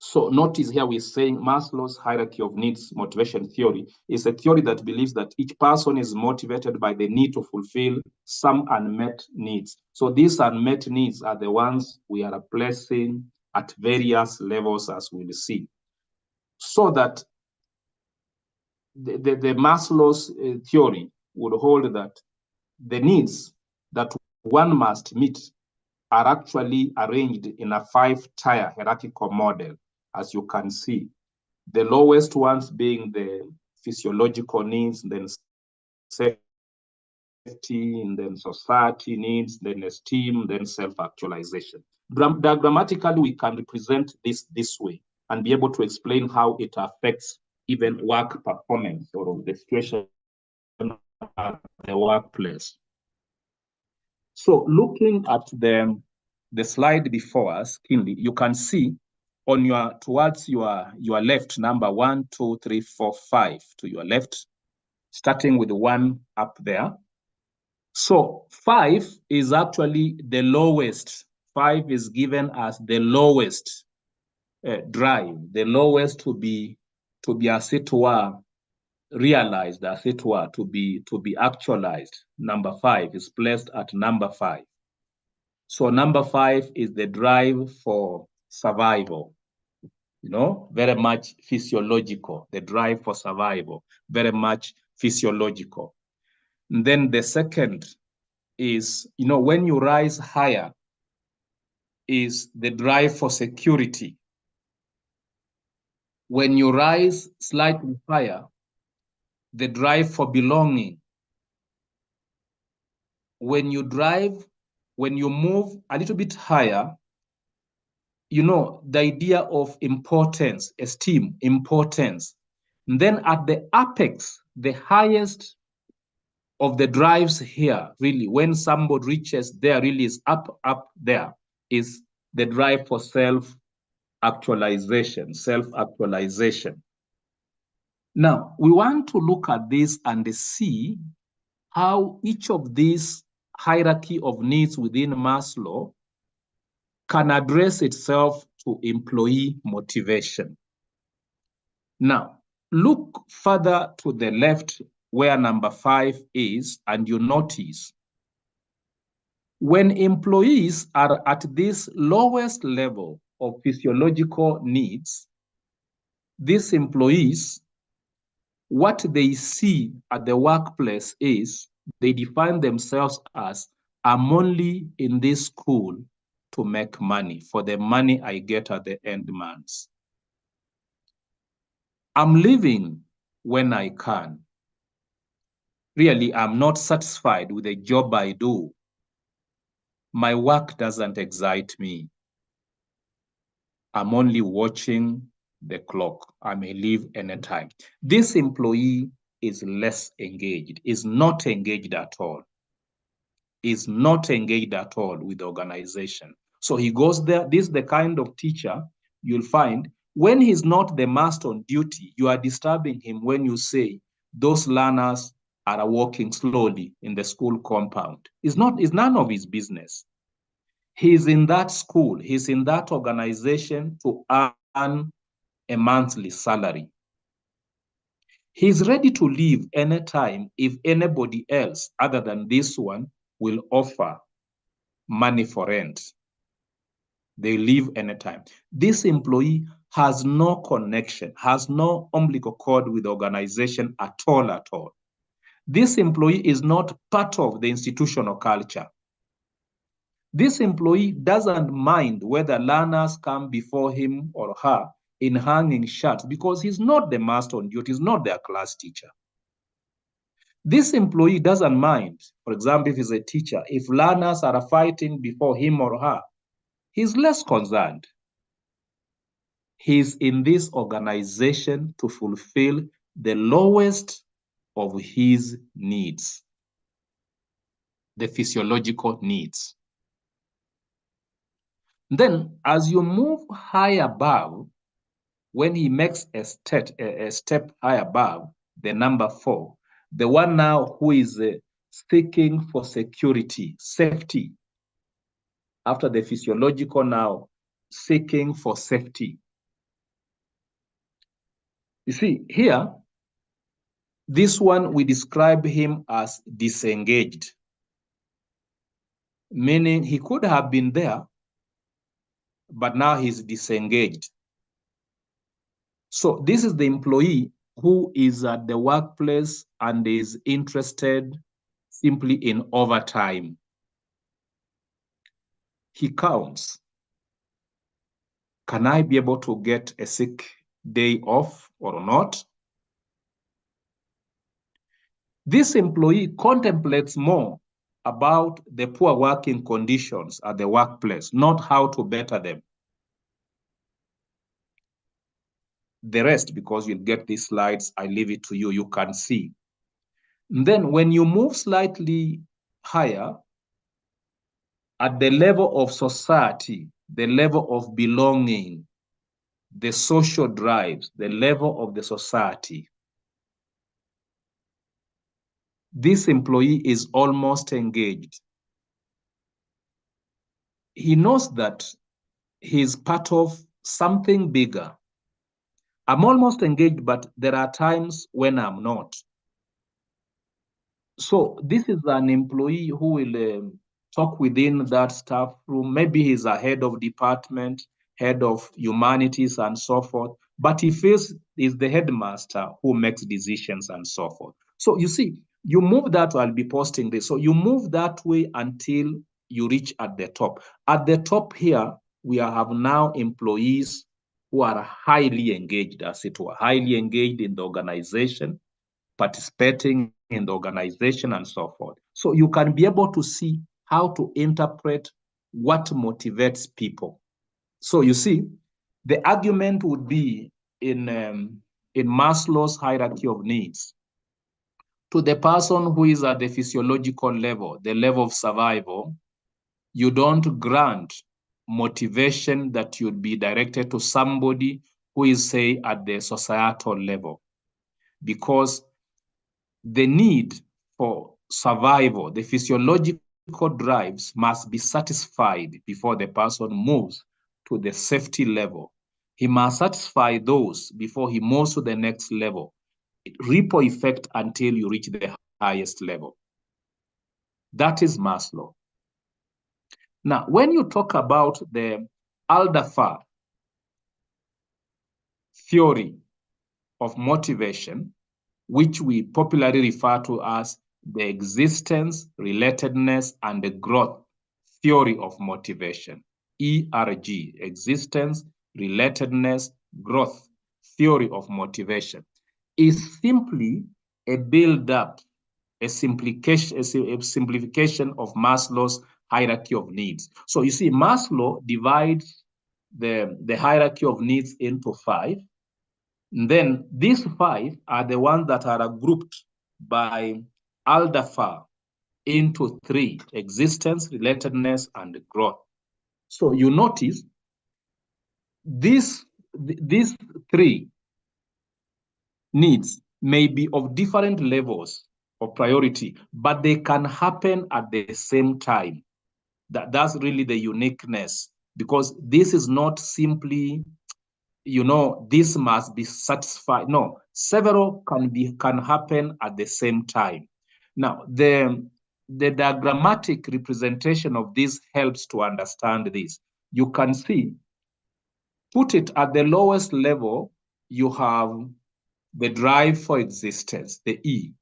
So notice here we're saying Maslow's hierarchy of needs motivation theory is a theory that believes that each person is motivated by the need to fulfill some unmet needs. So these unmet needs are the ones we are placing at various levels, as we'll see. So that the Maslow's theory would hold that the needs that one must meet are actually arranged in a 5-tier hierarchical model, as you can see. The lowest ones being the physiological needs, then safety, and then society needs, then esteem, then self-actualization. Diagrammatically, we can represent this way and be able to explain how it affects even work performance or the situation at the workplace. So looking at the slide before us, keenly, you can see on towards your left, number 1, 2, 3, 4, 5 to your left, starting with 1 up there. So 5 is actually the lowest. 5 is given as the lowest drive, the lowest to be as it were realized, as it were to be actualized. Number 5 is placed at number 5. So number 5 is the drive for survival. Very much physiological, the drive for survival, very much physiological. And then the second is, when you rise higher, is the drive for security. When you rise slightly higher, the drive for belonging. When you move a little bit higher, the idea of importance, esteem, importance. And then at the apex, the highest of the drives here, really, when somebody reaches there, really is up there, is the drive for self-actualization, Now, we want to look at this and see how each of these hierarchy of needs within Maslow can address itself to employee motivation. Now, look further to the left where number 5 is, and you notice when employees are at this lowest level of physiological needs, these employees, what they see at the workplace is they define themselves as, I'm only in this school to make money, for the money I get at the end months. I'm living when I can. Really, I'm not satisfied with the job I do. My work doesn't excite me. I'm only watching the clock. I may leave anytime. This employee is less engaged, is not engaged at all. Is not engaged at all with the organization. So he goes there. This is the kind of teacher you'll find when he's not the master on duty, you are disturbing him when you say those learners are walking slowly in the school compound. It's none of his business. He's in that school, he's in that organization to earn a monthly salary. He's ready to leave anytime if anybody else other than this one will offer money for rent. They leave anytime. This employee has no connection, has no umbilical cord with the organization at all. This employee is not part of the institutional culture. This employee doesn't mind whether learners come before him or her in hanging shirts because he's not the master on duty, he's not their class teacher. This employee doesn't mind, for example, if he's a teacher, if learners are fighting before him or her, he's less concerned. He's in this organization to fulfill the lowest of his needs, the physiological needs. Then, as you move high above, when he makes a step high above, the number 4, the one now who is seeking for security, safety, after the physiological now, seeking for safety. You see, here, this one, we describe him as disengaged, meaning he could have been there, but now he's disengaged. So this is the employee who is at the workplace and is interested simply in overtime. He counts. Can I be able to get a sick day off or not? This employee contemplates more about the poor working conditions at the workplace, not how to better them. The rest, because you'll get these slides, I leave it to you, you can see. And then when you move slightly higher, at the level of society, the level of belonging, the social drives, the level of the society, this employee is almost engaged. He knows that he's part of something bigger. I'm almost engaged, but there are times when I'm not. So this is an employee who will talk within that staff room. Maybe he's a head of department, head of humanities and so forth, but he feels he's the headmaster who makes decisions and so forth. So you see, you move that, I'll be posting this. So you move that way until you reach at the top. At the top here, we have now employees who are highly engaged, as it were, highly engaged in the organization, participating in the organization and so forth. So you can be able to see how to interpret what motivates people. So you see, the argument would be in Maslow's hierarchy of needs, to the person who is at the physiological level, the level of survival, you don't grant motivation that you'd be directed to somebody who is, say, at the societal level, because the need for survival, the physiological drives must be satisfied before the person moves to the safety level. He must satisfy those before he moves to the next level. Ripple effect until you reach the highest level. That is Maslow. Now, when you talk about the Aldafer theory of motivation, which we popularly refer to as the existence, relatedness, and the growth theory of motivation, ERG, existence, relatedness, growth theory of motivation, is simply a build-up, a simplification of Maslow's hierarchy of needs. So you see, Maslow divides the hierarchy of needs into 5. And then these 5 are the ones that are grouped by Aldafer into 3, existence, relatedness, and growth. So you notice these 3 needs may be of different levels or priority, but they can happen at the same time. That's really the uniqueness, because this is not simply, this must be satisfied. No, several can happen at the same time. Now, the diagrammatic representation of this helps to understand this. You can see, put it at the lowest level, you have the drive for existence, the E,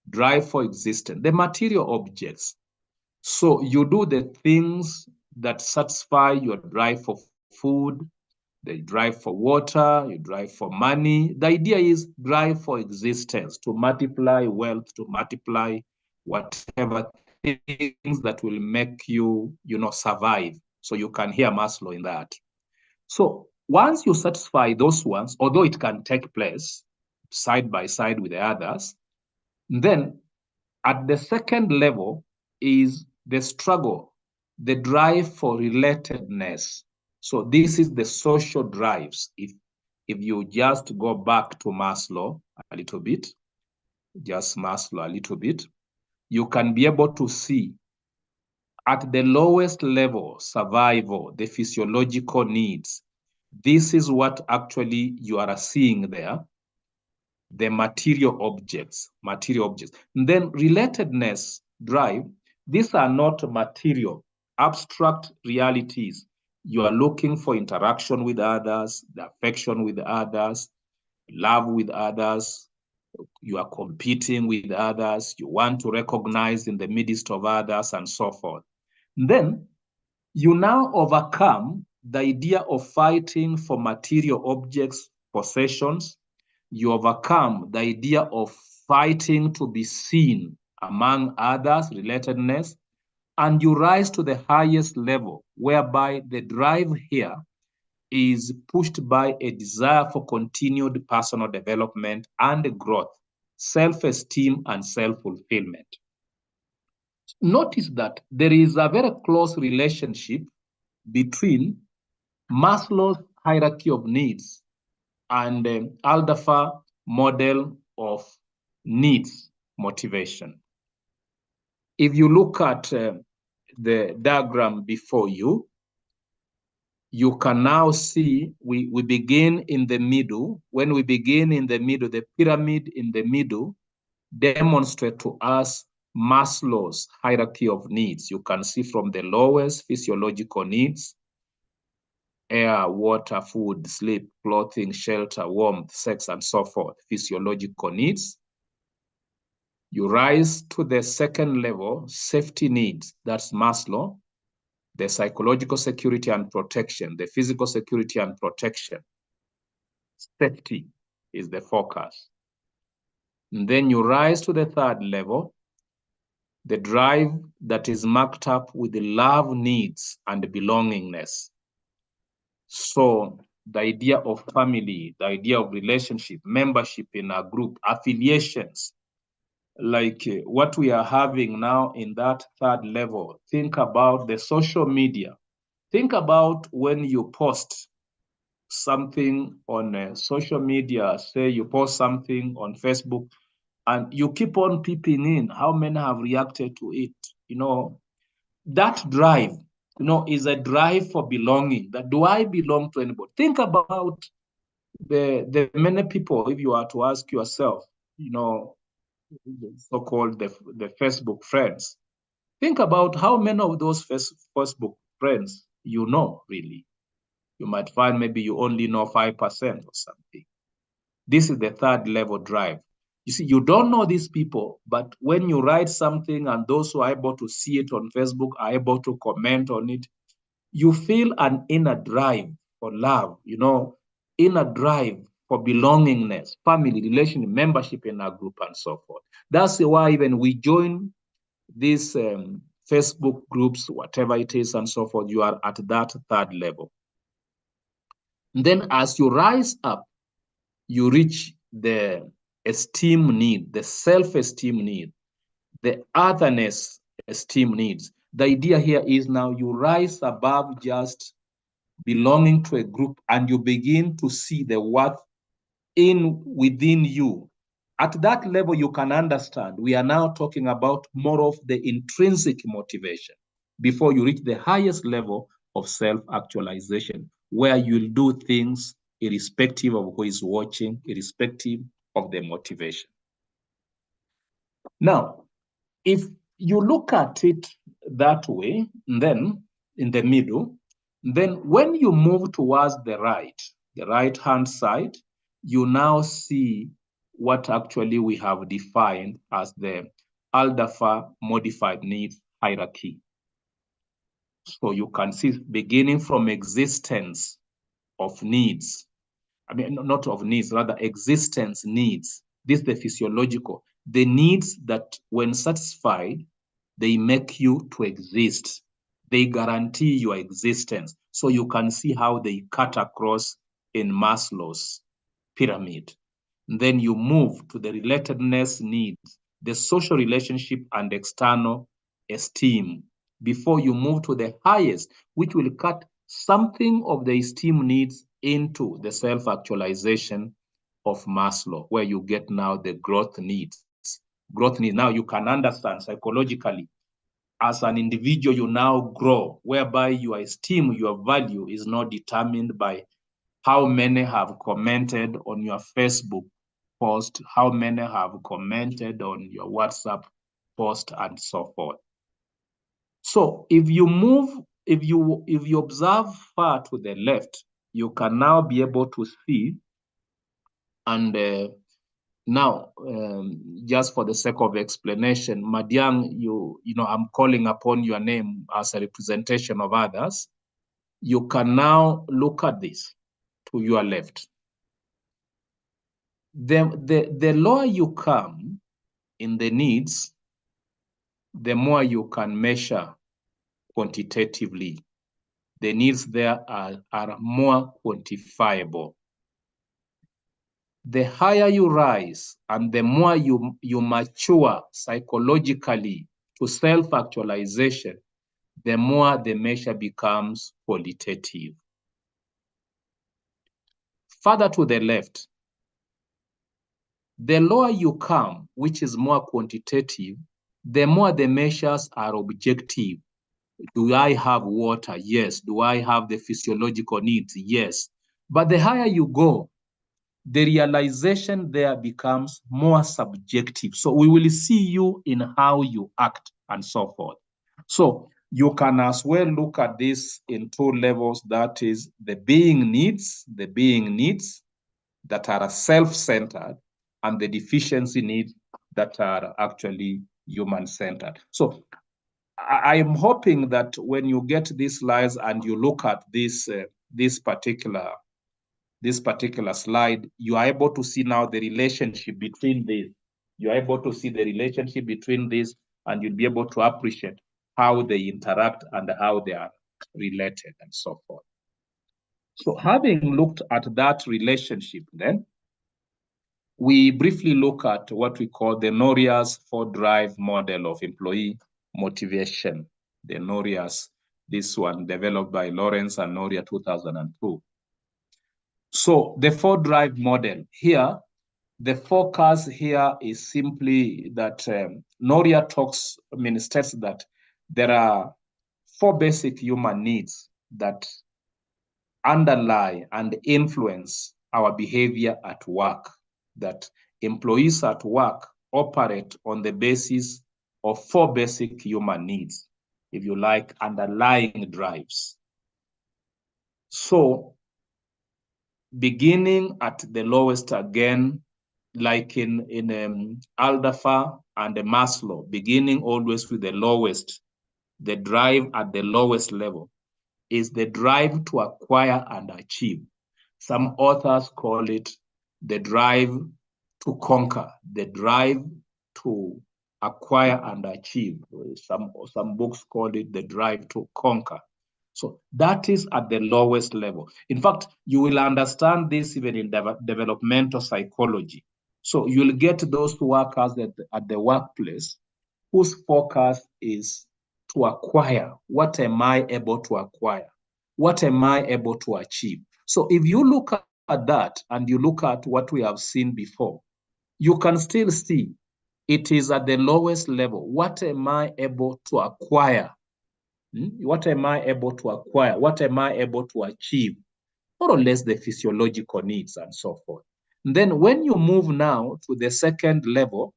drive for existence, the material objects. So you do the things that satisfy your drive for food, the drive for water, you drive for money. The idea is drive for existence, to multiply wealth, to multiply whatever things that will make you, survive. So you can hear Maslow in that. So once you satisfy those ones, although it can take place side by side with the others, then at the second level is the struggle, the drive for relatedness. So this is the social drives. If you just go back to Maslow a little bit, you can be able to see at the lowest level, survival, the physiological needs. This is what actually you are seeing there, the material objects. And then relatedness drive, these are not material, abstract realities. You are looking for interaction with others, the affection with others, love with others. You are competing with others. You want to recognize in the midst of others and so forth. And then you now overcome the idea of fighting for material objects, possessions. You overcome the idea of fighting to be seen among others, relatedness, and you rise to the highest level, whereby the drive here is pushed by a desire for continued personal development and growth, self-esteem and self-fulfillment. Notice that there is a very close relationship between Maslow's hierarchy of needs and Aldafa model of needs motivation. If you look at the diagram before you, you can now see we begin in the middle. When we begin in the middle, the pyramid in the middle demonstrates to us Maslow's hierarchy of needs. You can see from the lowest physiological needs, air, water, food, sleep, clothing, shelter, warmth, sex, and so forth, physiological needs. You rise to the second level, safety needs, that's Maslow, the psychological security and protection, the physical security and protection. Safety is the focus. And then you rise to the third level, the drive that is marked up with the love needs and belongingness. So the idea of family, the idea of relationship, membership in a group, affiliations, like what we are having now in that third level. Think about the social media. Think about when you post something on social media, say you post something on Facebook, and you keep on peeping in how many have reacted to it. That drive, is a drive for belonging. That do I belong to anybody? Think about the many people, if you are to ask yourself, so-called the Facebook friends. Think about how many of those Facebook friends really. You might find maybe you only know 5% or something. This is the third level drive. You see, you don't know these people, but when you write something and those who are able to see it on Facebook are able to comment on it, you feel an inner drive for love, inner drive for belongingness, family, relation, membership in a group, and so forth. That's why even we join these Facebook groups, whatever it is, and so forth, you are at that third level. And then as you rise up, you reach the esteem need, the self-esteem need, the otherness esteem needs. The idea here is now you rise above just belonging to a group and you begin to see the worth within you, At that level, you can understand we are now talking about more of the intrinsic motivation before you reach the highest level of self-actualization, where you'll do things irrespective of who is watching, irrespective of the motivation. Now, if you look at it that way, then in the middle, then when you move towards the right-hand side, you now see what actually we have defined as the Aldafa modified needs hierarchy. So you can see beginning from existence of needs, I mean, not of needs, rather existence needs. This is the physiological. The needs that when satisfied, they make you to exist. They guarantee your existence. So you can see how they cut across in Maslow's pyramid. And then you move to the relatedness needs, the social relationship and external esteem, before you move to the highest, which will cut something of the esteem needs into the self-actualization of Maslow, where you get now the growth needs. Growth needs. Now you can understand psychologically, as an individual, you now grow, whereby your esteem, your value is not determined by how many have commented on your Facebook post, how many have commented on your WhatsApp post, and so forth. So if you move, if you observe far to the left, you can now be able to see, and now, just for the sake of explanation, Madiang, you know, I'm calling upon your name as a representation of others. You can now look at this to your left. The lower you come in the needs, the more you can measure quantitatively. The needs there are more quantifiable. The higher you rise and the more you mature psychologically to self-actualization, the more the measure becomes qualitative. Further to the left, the lower you come, which is more quantitative, the more the measures are objective. Do I have water? Yes. Do I have the physiological needs? Yes. But the higher you go, the realization there becomes more subjective. So we will see you in how you act and so forth. So you can as well look at this in two levels. That is the being needs that are self-centered, and the deficiency needs that are actually human-centered. So I am hoping that when you get these slides and you look at this particular slide, you are able to see now the relationship between these. You are able to see the relationship between these, and you'll be able to appreciate how they interact and how they are related and so forth. So having looked at that relationship, then we briefly look at what we call the Noria's 4-drive model of employee motivation. The Noria's, this one developed by Lawrence and Noria 2002. So the 4-drive model here, the focus here is simply that Noria states that there are 4 basic human needs that underlie and influence our behavior at work, that employees at work operate on the basis of 4 basic human needs, if you like, underlying drives. So beginning at the lowest again, like in Aldafa and Maslow, beginning always with the lowest, the drive at the lowest level is the drive to acquire and achieve. Some authors call it the drive to conquer, the drive to acquire and achieve. Some books call it the drive to conquer. So that is at the lowest level. In fact, you will understand this even in developmental psychology. So you'll get those workers at the workplace whose focus is to acquire. What am I able to acquire? What am I able to achieve? So if you look at that and you look at what we have seen before, you can still see it is at the lowest level. What am I able to acquire? What am I able to acquire? What am I able to achieve? More or less the physiological needs and so forth. And then when you move now to the second level,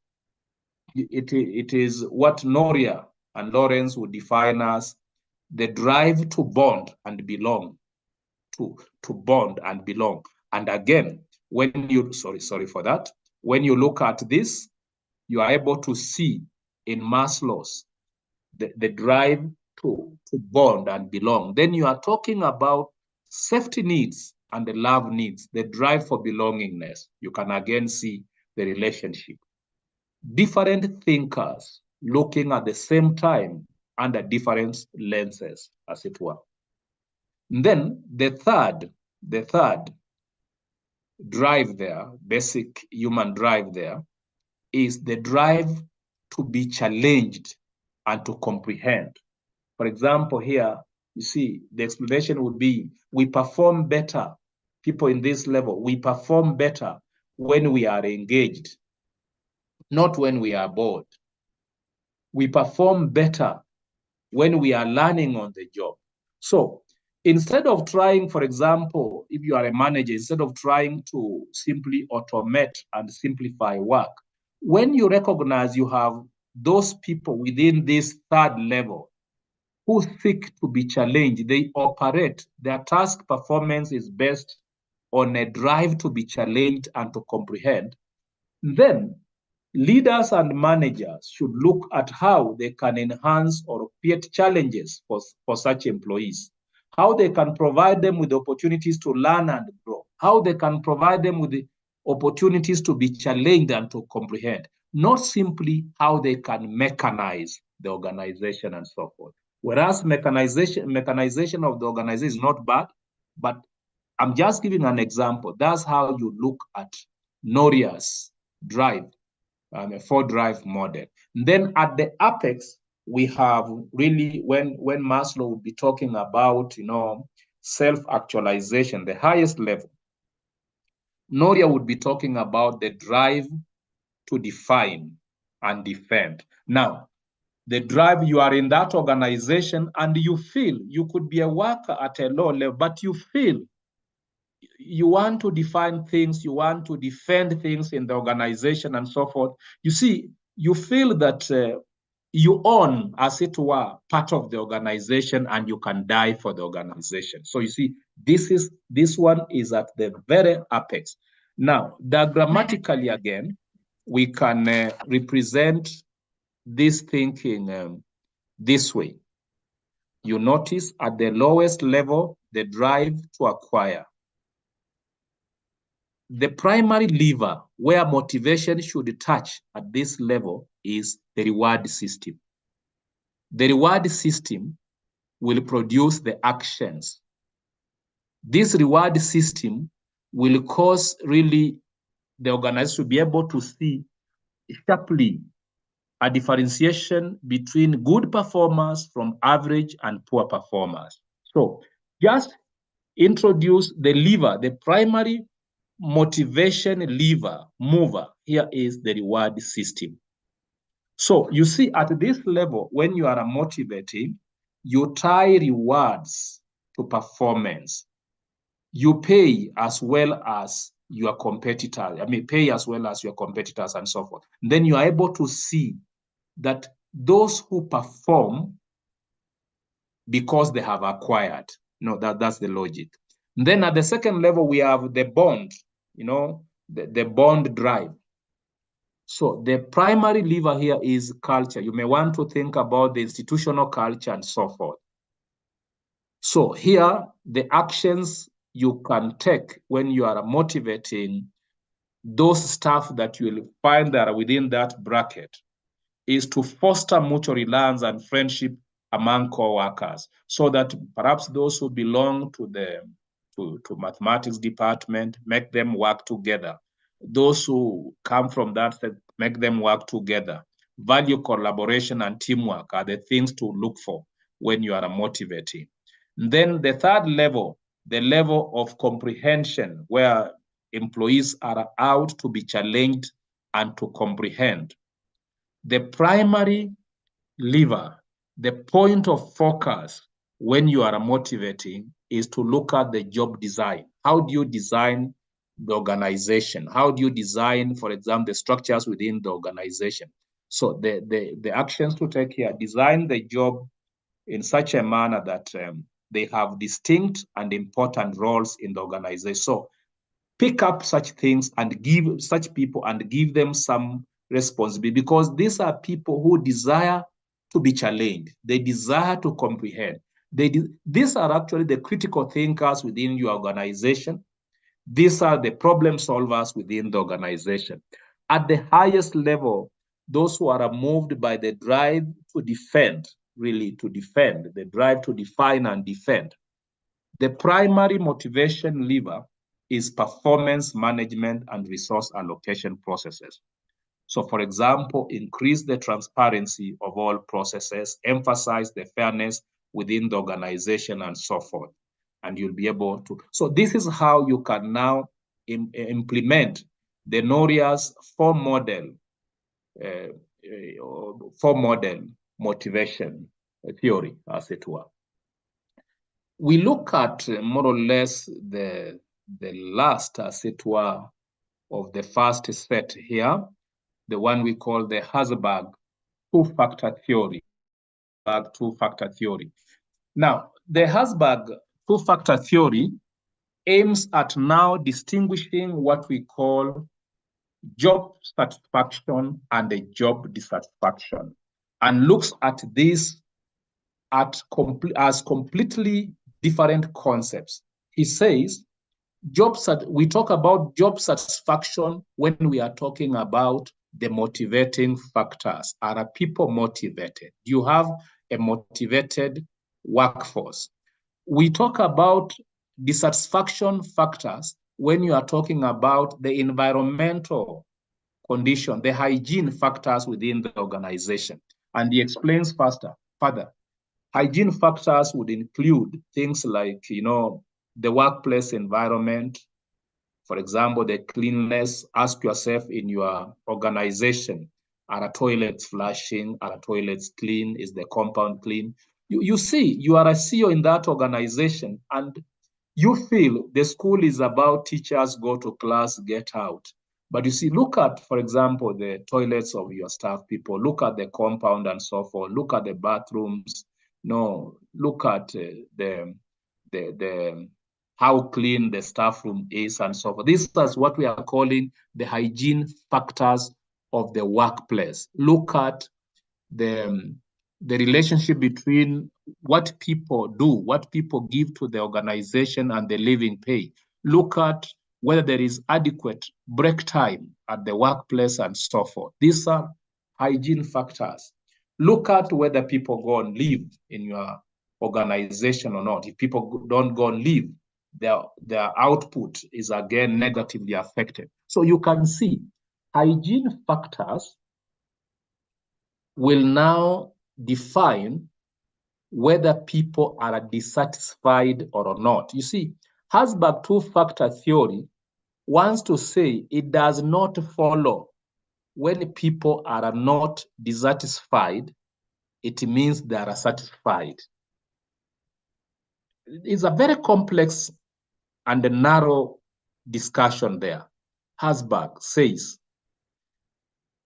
it is what Noria and Lawrence would define as the drive to bond and belong, to bond and belong. And again, when you, sorry for that, when you look at this, you are able to see in Maslow's the drive to bond and belong. Then you are talking about safety needs and the love needs, the drive for belongingness. You can again see the relationship. Different thinkers looking at the same time under different lenses, as it were. And then the third drive there, basic human drive there, is the drive to be challenged and to comprehend. For example, here, you see, the explanation would be, we perform better, people in this level, we perform better when we are engaged, not when we are bored. We perform better when we are learning on the job. So instead of trying, for example, if you are a manager, instead of trying to simply automate and simplify work, when you recognize you have those people within this third level who seek to be challenged, they operate, their task performance is based on a drive to be challenged and to comprehend, then leaders and managers should look at how they can enhance or create challenges for such employees, how they can provide them with opportunities to learn and grow, how they can provide them with the opportunities to be challenged and to comprehend, not simply how they can mechanize the organization and so forth. Whereas mechanization of the organization is not bad, but I'm just giving an example. That's how you look at Noria's drive, a 4-drive model. And then at the apex, we have really, when Maslow would be talking about, self-actualization, the highest level, Noria would be talking about the drive to define and defend. Now, the drive, you are in that organization and you feel you could be a worker at a low level, but you feel you want to define things, you want to defend things in the organization and so forth. You see, you feel that you own, as it were, part of the organization and you can die for the organization. So you see, this one is at the very apex. Now, diagrammatically again, we can represent this thinking this way. You notice at the lowest level, the drive to acquire. The primary lever where motivation should touch at this level is the reward system. The reward system will produce the actions. This reward system will cause really the organization to be able to see sharply a differentiation between good performers from average and poor performers. So just introduce the lever, the primary motivation lever, mover. Here is the reward system. So you see at this level, when you are motivating, you tie rewards to performance. You pay as well as your competitors. Pay as well as your competitors and so forth. And then you are able to see that those who perform because they have acquired, that's the logic. And then at the second level, we have the bond, the bond drive. So the primary lever here is culture. You may want to think about the institutional culture and so forth. So here, the actions you can take when you are motivating those staff that you will find that are within that bracket is to foster mutual reliance and friendship among co-workers, so that perhaps those who belong to the mathematics department, make them work together. Those who come from that, make them work together. Value collaboration and teamwork are the things to look for when you are motivating. And then the third level, the level of comprehension, where employees are out to be challenged and to comprehend. The primary lever, the point of focus when you are motivating is to look at the job design. How do you design the organization? How do you design, for example, the structures within the organization? So the actions to take here, design the job in such a manner that they have distinct and important roles in the organization. So pick up such things and give such people and give them some responsibility, because these are people who desire to be challenged. They desire to comprehend. These are actually the critical thinkers within your organization. These are the problem solvers within the organization. At the highest level, those who are moved by the drive to defend, really to defend, the drive to define and defend. The primary motivation lever is performance management and resource allocation processes. So, for example, increase the transparency of all processes, emphasize the fairness within the organization, and so forth. And you'll be able to. So, this is how you can now implement the NORIA's four model motivation theory, as it were. We look at more or less the last, as it were, of the first set here, the one we call the Herzberg two-factor theory. Two-factor theory. Now, the Herzberg two-factor theory aims at now distinguishing what we call job satisfaction and the job dissatisfaction, and looks at this as completely different concepts. He says, we talk about job satisfaction when we are talking about the motivating factors. Are people motivated? Do you have a motivated workforce? We talk about dissatisfaction factors when you are talking about the environmental condition, the hygiene factors within the organization. And he explains further. Hygiene factors would include things like, the workplace environment. For example, the cleanliness. Ask yourself in your organization, are toilets flushing? Are toilets clean? Is the compound clean? You see, you are a CEO in that organization, and you feel the school is about teachers go to class, get out. But you see, look at, for example, the toilets of your staff people. Look at the compound and so forth. Look at the bathrooms. Look at how clean the staff room is and so forth. This is what we are calling the hygiene factors of the workplace. Look at the relationship between what people do, what people give to the organization, and the living pay. Look at whether there is adequate break time at the workplace and so forth. These are hygiene factors. Look at whether people go on leave in your organization or not. If people don't go on leave, their output is again negatively affected. So you can see hygiene factors will now define whether people are dissatisfied or not. You see, Herzberg two-factor theory wants to say it does not follow when people are not dissatisfied, it means they are satisfied. It's a very complex and a narrow discussion there. Herzberg says,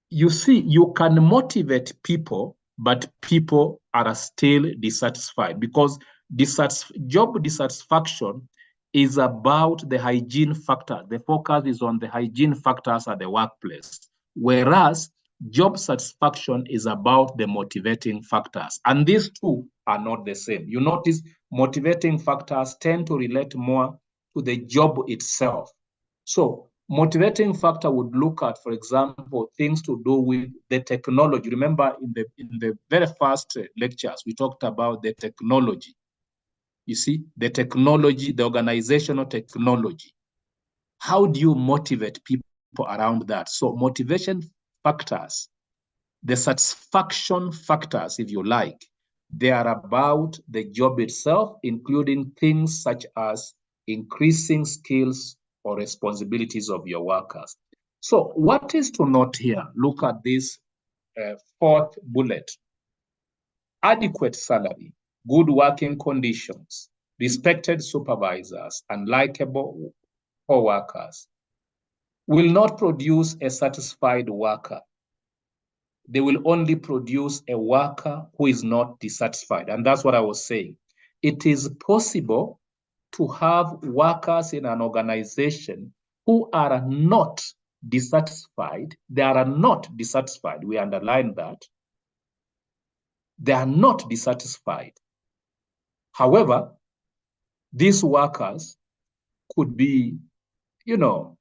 you see, you can motivate people, but people are still dissatisfied, because job dissatisfaction is about the hygiene factor. The focus is on the hygiene factors at the workplace, whereas job satisfaction is about the motivating factors. And these two are not the same. You notice motivating factors tend to relate more to the job itself. So motivating factor would look at, for example, things to do with the technology. Remember, in the very first lectures, we talked about the technology. You see, the technology, the organizational technology. How do you motivate people around that? So motivation factors, the satisfaction factors, if you like, they are about the job itself, including things such as increasing skills or responsibilities of your workers. So what is to note here? Look at this fourth bullet. Adequate salary, good working conditions, respected supervisors, and likable co-workers will not produce a satisfied worker. They will only produce a worker who is not dissatisfied. And that's what I was saying. It is possible to have workers in an organization who are not dissatisfied. They are not dissatisfied. We underline that. They are not dissatisfied. However, these workers could be, you know,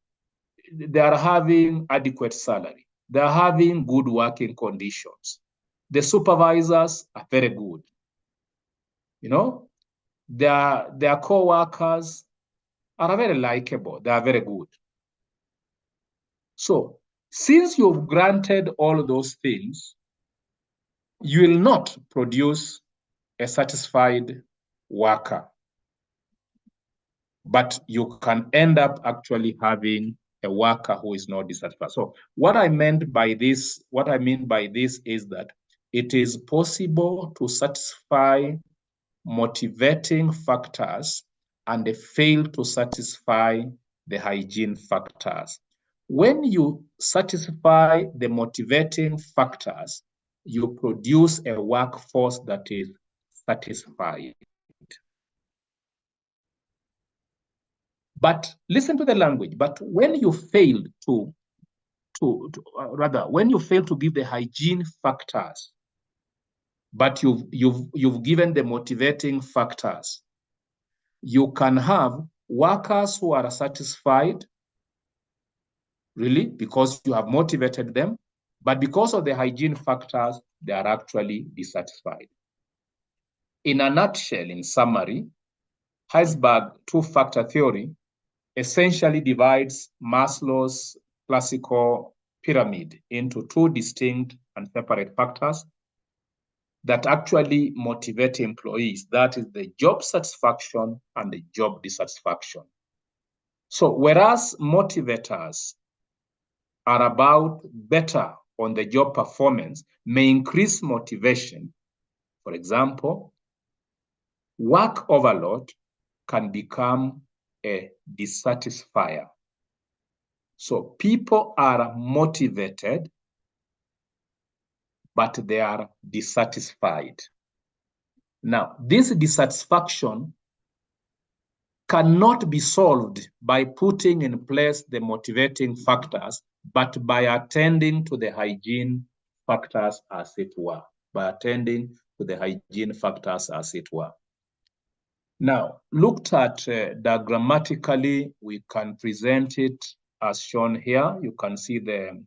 they are having adequate salary. They are having good working conditions. The supervisors are very good. You know, their co-workers are very likable. They are very good. So since you've granted all those things, you will not produce a satisfied worker, but you can end up actually having a worker who is not dissatisfied. So what I mean by this is that it is possible to satisfy motivating factors and they fail to satisfy the hygiene factors. When you satisfy the motivating factors, you produce a workforce that is satisfied. But listen to the language. But when you fail when you fail to give the hygiene factors, but you've given the motivating factors, you can have workers who are satisfied, really, because you have motivated them, but because of the hygiene factors, they are actually dissatisfied. In a nutshell, in summary, Herzberg two-factor theory essentially divides Maslow's classical pyramid into two distinct and separate factors that actually motivate employees. That is the job satisfaction and the job dissatisfaction. So whereas motivators are about better on the job performance, may increase motivation. For example, work overload can become a dissatisfier. So people are motivated, but they are dissatisfied. Now, this dissatisfaction cannot be solved by putting in place the motivating factors, but by attending to the hygiene factors, as it were. By attending to the hygiene factors, as it were. Now, looked at diagrammatically, we can present it as shown here. You can see the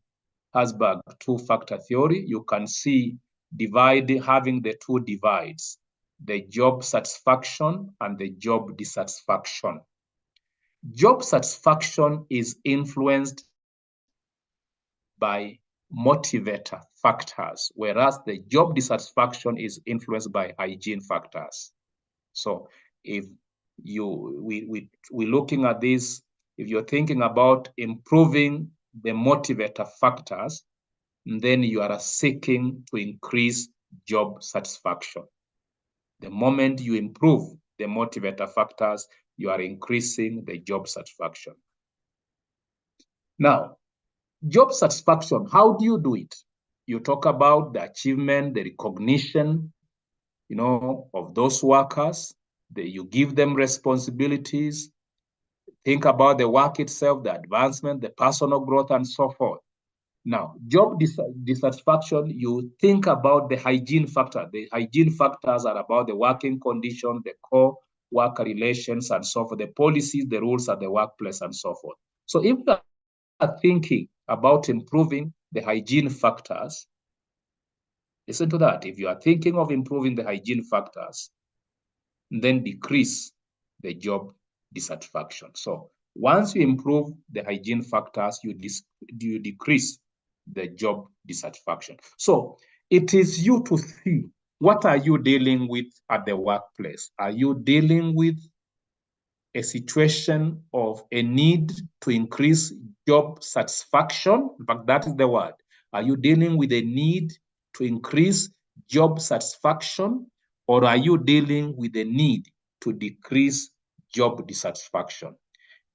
Herzberg two-factor theory. You can see having the two divides, the job satisfaction and the job dissatisfaction. Job satisfaction is influenced by motivator factors, whereas the job dissatisfaction is influenced by hygiene factors. So if we're looking at this, if you're thinking about improving the motivator factors, then you are seeking to increase job satisfaction. The moment you improve the motivator factors, you are increasing the job satisfaction. Now, job satisfaction, how do you do it? You talk about the achievement, the recognition, of those workers. You give them responsibilities. Think about the work itself, the advancement, the personal growth, and so forth. Now, job dissatisfaction, you think about the hygiene factor. The hygiene factors are about the working condition, the core worker relations, and so forth, the policies, the rules at the workplace, and so forth. So if you are thinking about improving the hygiene factors, listen to that. If you are thinking of improving the hygiene factors, then decrease the job dissatisfaction. So once you improve the hygiene factors, you decrease the job dissatisfaction. So it is you to see, what are you dealing with at the workplace? Are you dealing with a situation of a need to increase job satisfaction? In fact, that is the word. Are you dealing with a need to increase job satisfaction, or are you dealing with a need to decrease job dissatisfaction?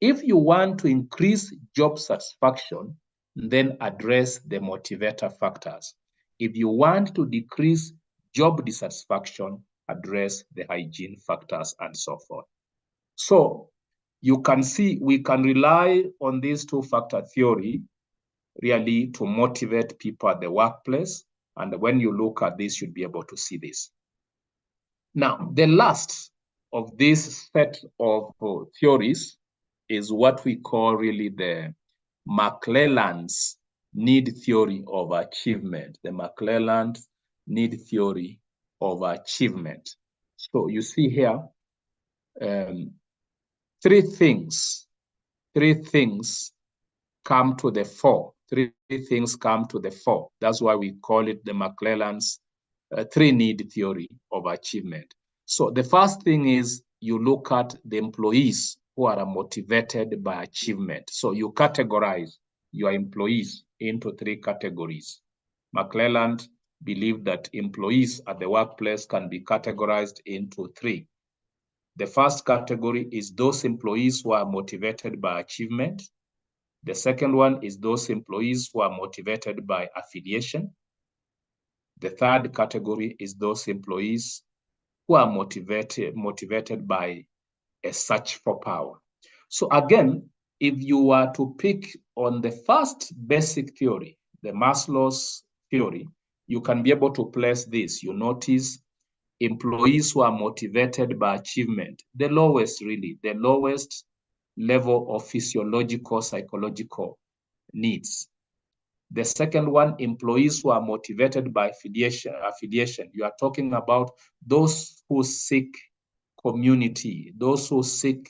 If you want to increase job satisfaction, then address the motivator factors. If you want to decrease job dissatisfaction, address the hygiene factors and so forth. So you can see we can rely on these two-factor theory really to motivate people at the workplace. And when you look at this, you'll be able to see this. Now, the last of this set of theories is what we call really the McClelland's need theory of achievement, the McClelland need theory of achievement. So you see here, three things come to the fore. Three things come to the fore. That's why we call it the McClelland's three-need theory of achievement. So the first thing is you look at the employees who are motivated by achievement. So you categorize your employees into three categories. McClelland believed that employees at the workplace can be categorized into three. The first category is those employees who are motivated by achievement. The second one is those employees who are motivated by affiliation. The third category is those employees who are motivated by a search for power. So again, if you were to pick on the first basic theory, the Maslow's theory, you can be able to place this. You notice employees who are motivated by achievement, the lowest level of physiological, psychological needs. The second one, employees who are motivated by affiliation. You are talking about those who seek community, those who seek,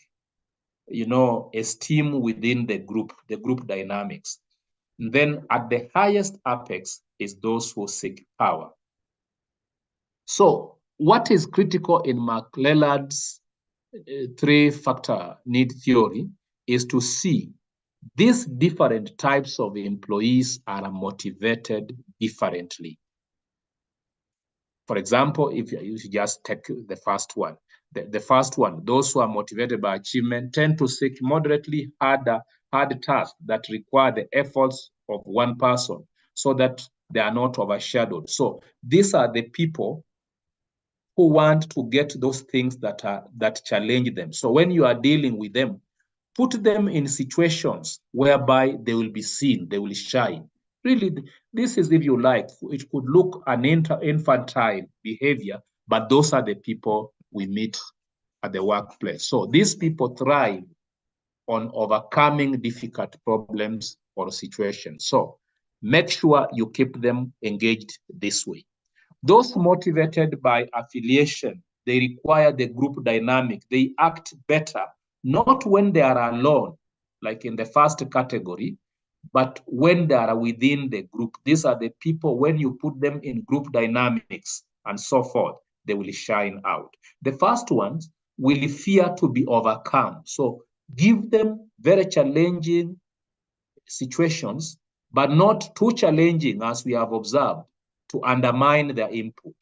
esteem within the group dynamics. And then at the highest apex is those who seek power. So what is critical in McClelland's three-factor need theory is to see these different types of employees are motivated differently. For example, if you just take the first one, the first one, those who are motivated by achievement tend to seek moderately hard tasks that require the efforts of one person so that they are not overshadowed. So these are the people who want to get those things that challenge them. So when you are dealing with them, put them in situations whereby they will be seen, they will shine. Really, this is, if you like, it could look an infantile behavior, but those are the people we meet at the workplace. So these people thrive on overcoming difficult problems or situations. So make sure you keep them engaged this way. Those motivated by affiliation, they require the group dynamic. They act better, not when they are alone, like in the first category, but when they are within the group. These are the people, when you put them in group dynamics and so forth, they will shine out. The first ones will fear to be overcome. So give them very challenging situations, but not too challenging, as we have observed, to undermine their input.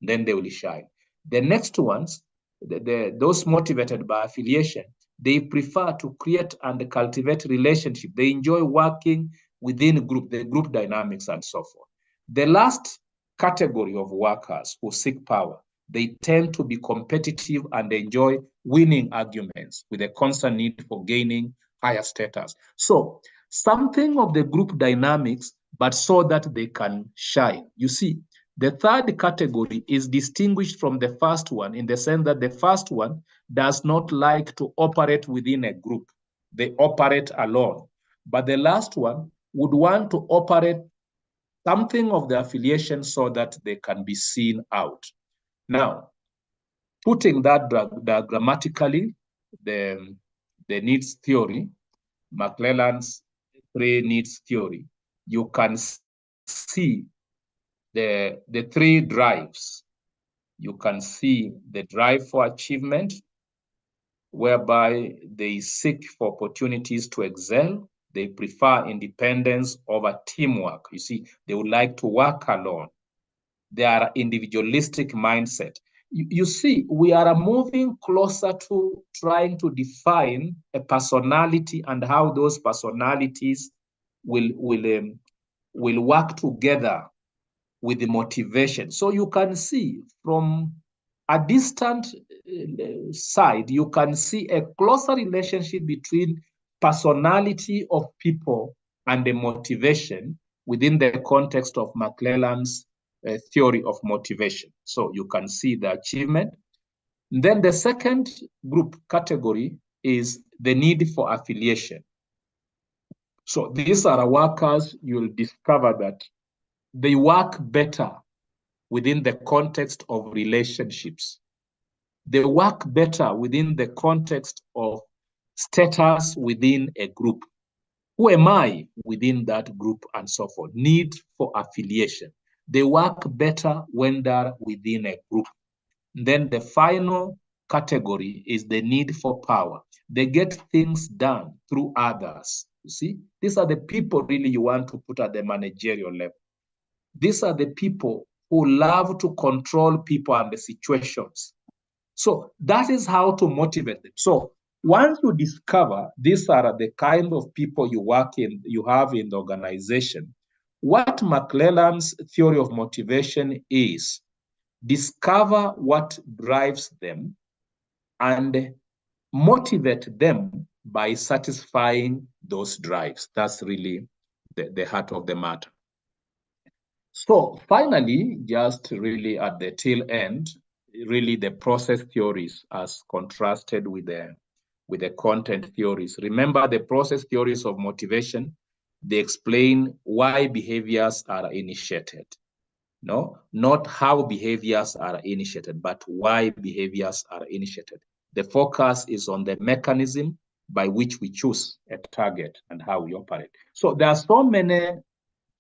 Then they will shine. The next ones, those motivated by affiliation, they prefer to create and cultivate relationship. They enjoy working within the group dynamics and so forth. The last category of workers who seek power, they tend to be competitive and enjoy winning arguments with a constant need for gaining higher status. So something of the group dynamics, but so that they can shine. You see, the third category is distinguished from the first one in the sense that the first one does not like to operate within a group. They operate alone. But the last one would want to operate something of the affiliation so that they can be seen out. Now, putting that diagrammatically, the needs theory, McClelland's three needs theory, you can see the three drives. You can see the drive for achievement, whereby they seek for opportunities to excel. They prefer independence over teamwork. You see, they would like to work alone. They are individualistic mindset. You see, we are moving closer to trying to define a personality and how those personalities will work together with the motivation. So you can see from a distant side, you can see a closer relationship between personality of people and the motivation within the context of McClelland's theory of motivation. So you can see the achievement. Then the second group category is the need for affiliation. So these are workers, you'll discover that they work better within the context of relationships. They work better within the context of status within a group. Who am I within that group and so forth? Need for affiliation. They work better when they're within a group. Then the final category is the need for power. They get things done through others. You see, these are the people really you want to put at the managerial level. These are the people who love to control people and the situations. So that is how to motivate them. So once you discover these are the kind of people you have in the organization, what McClelland's theory of motivation is, discover what drives them and motivate them by satisfying those drives. That's really the heart of the matter. So finally, just really at the tail end, really the process theories as contrasted with the content theories. Remember, the process theories of motivation, they explain why behaviors are initiated. No, not how behaviors are initiated, but why behaviors are initiated. The focus is on the mechanism by which we choose a target and how we operate. So there are so many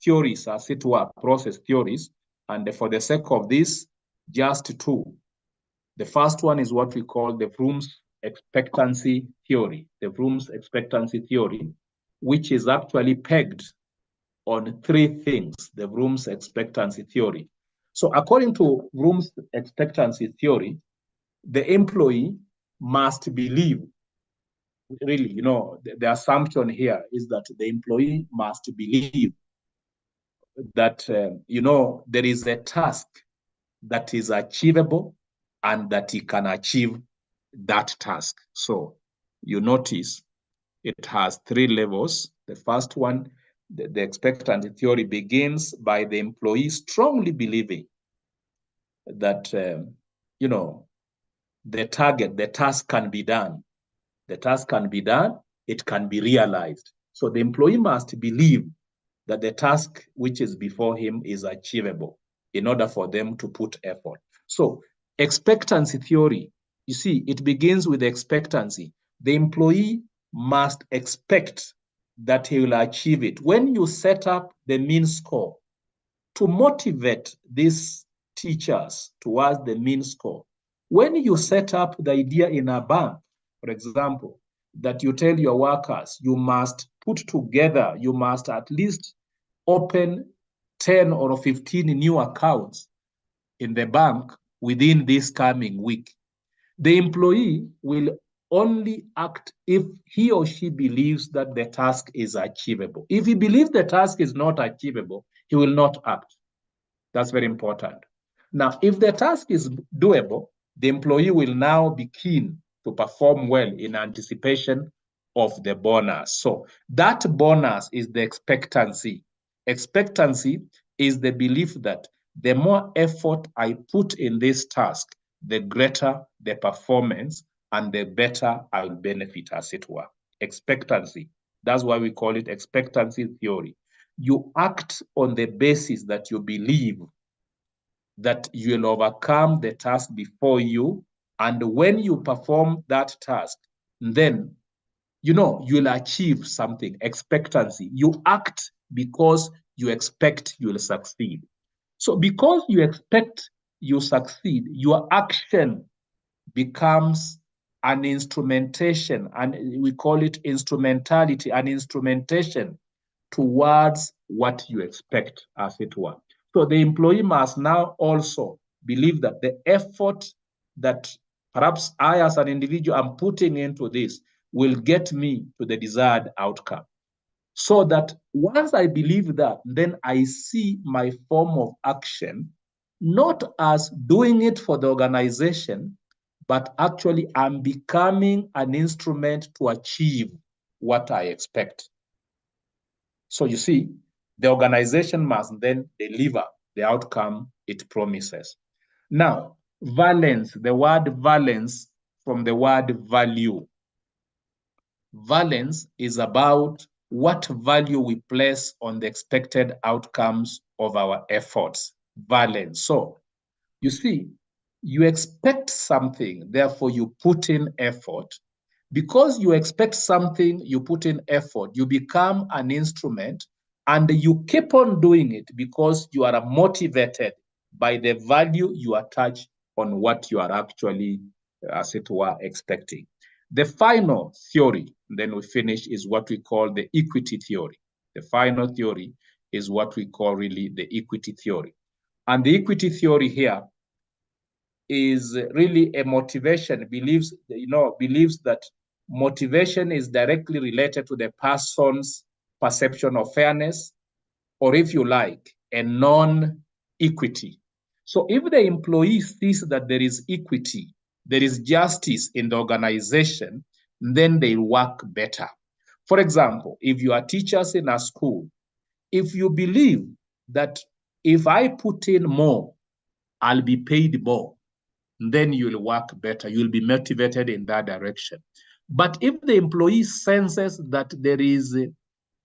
theories, as it were, process theories, and for the sake of this, just two. The first one is what we call the Vroom's expectancy theory, which is actually pegged on three things, the Vroom's expectancy theory. So according to Vroom's expectancy theory, the employee must believe, really, the assumption here is that the employee must believe that, there is a task that is achievable and that he can achieve that task. So you notice it has three levels. The first one, the expectancy theory begins by the employee strongly believing that, the task can be done. The task can be done, it can be realized. So the employee must believe that the task which is before him is achievable in order for them to put effort. So expectancy theory, you see, it begins with expectancy. The employee must expect that he will achieve it. When you set up the mean score to motivate these teachers towards the mean score, when you set up the idea in a bank, for example, that you tell your workers, you must put together, you must at least open 10 or 15 new accounts in the bank within this coming week, the employee will only act if he or she believes that the task is achievable. If he believes the task is not achievable, he will not act. That's very important. Now, if the task is doable, the employee will now be keen to perform well in anticipation of the bonus. So that bonus is the expectancy. Expectancy is the belief that the more effort I put in this task, the greater the performance and the better I'll benefit, as it were. Expectancy. That's why we call it expectancy theory. You act on the basis that you believe that you will overcome the task before you, and when you perform that task, then you'll achieve something. Expectancy. You act because you expect you'll succeed. So because you expect you succeed, your action becomes an instrumentation, and we call it instrumentality, an instrumentation towards what you expect, as it were. So the employee must now also believe that the effort that perhaps I as an individual am putting into this will get me to the desired outcome. So that once I believe that, then I see my form of action not as doing it for the organization, but actually I'm becoming an instrument to achieve what I expect. So you see, the organization must then deliver the outcome it promises. Now, valence, the word valence from the word value. Valence is about what value we place on the expected outcomes of our efforts. Valence. So you see, you expect something, therefore you put in effort. Because you expect something, you put in effort, you become an instrument, and you keep on doing it because you are motivated by the value you attach on what you are actually, as it were, expecting. The final theory, then we finish, is what we call the equity theory. The final theory is what we call really the equity theory. And the equity theory here is really a motivation, believes that motivation is directly related to the person's perception of fairness, or if you like, a non-equity. So if the employee sees that there is equity, there is justice in the organization, then they work better. For example, if you are teachers in a school, if you believe that if I put in more, I'll be paid more, then you'll work better. You'll be motivated in that direction. But if the employee senses that there is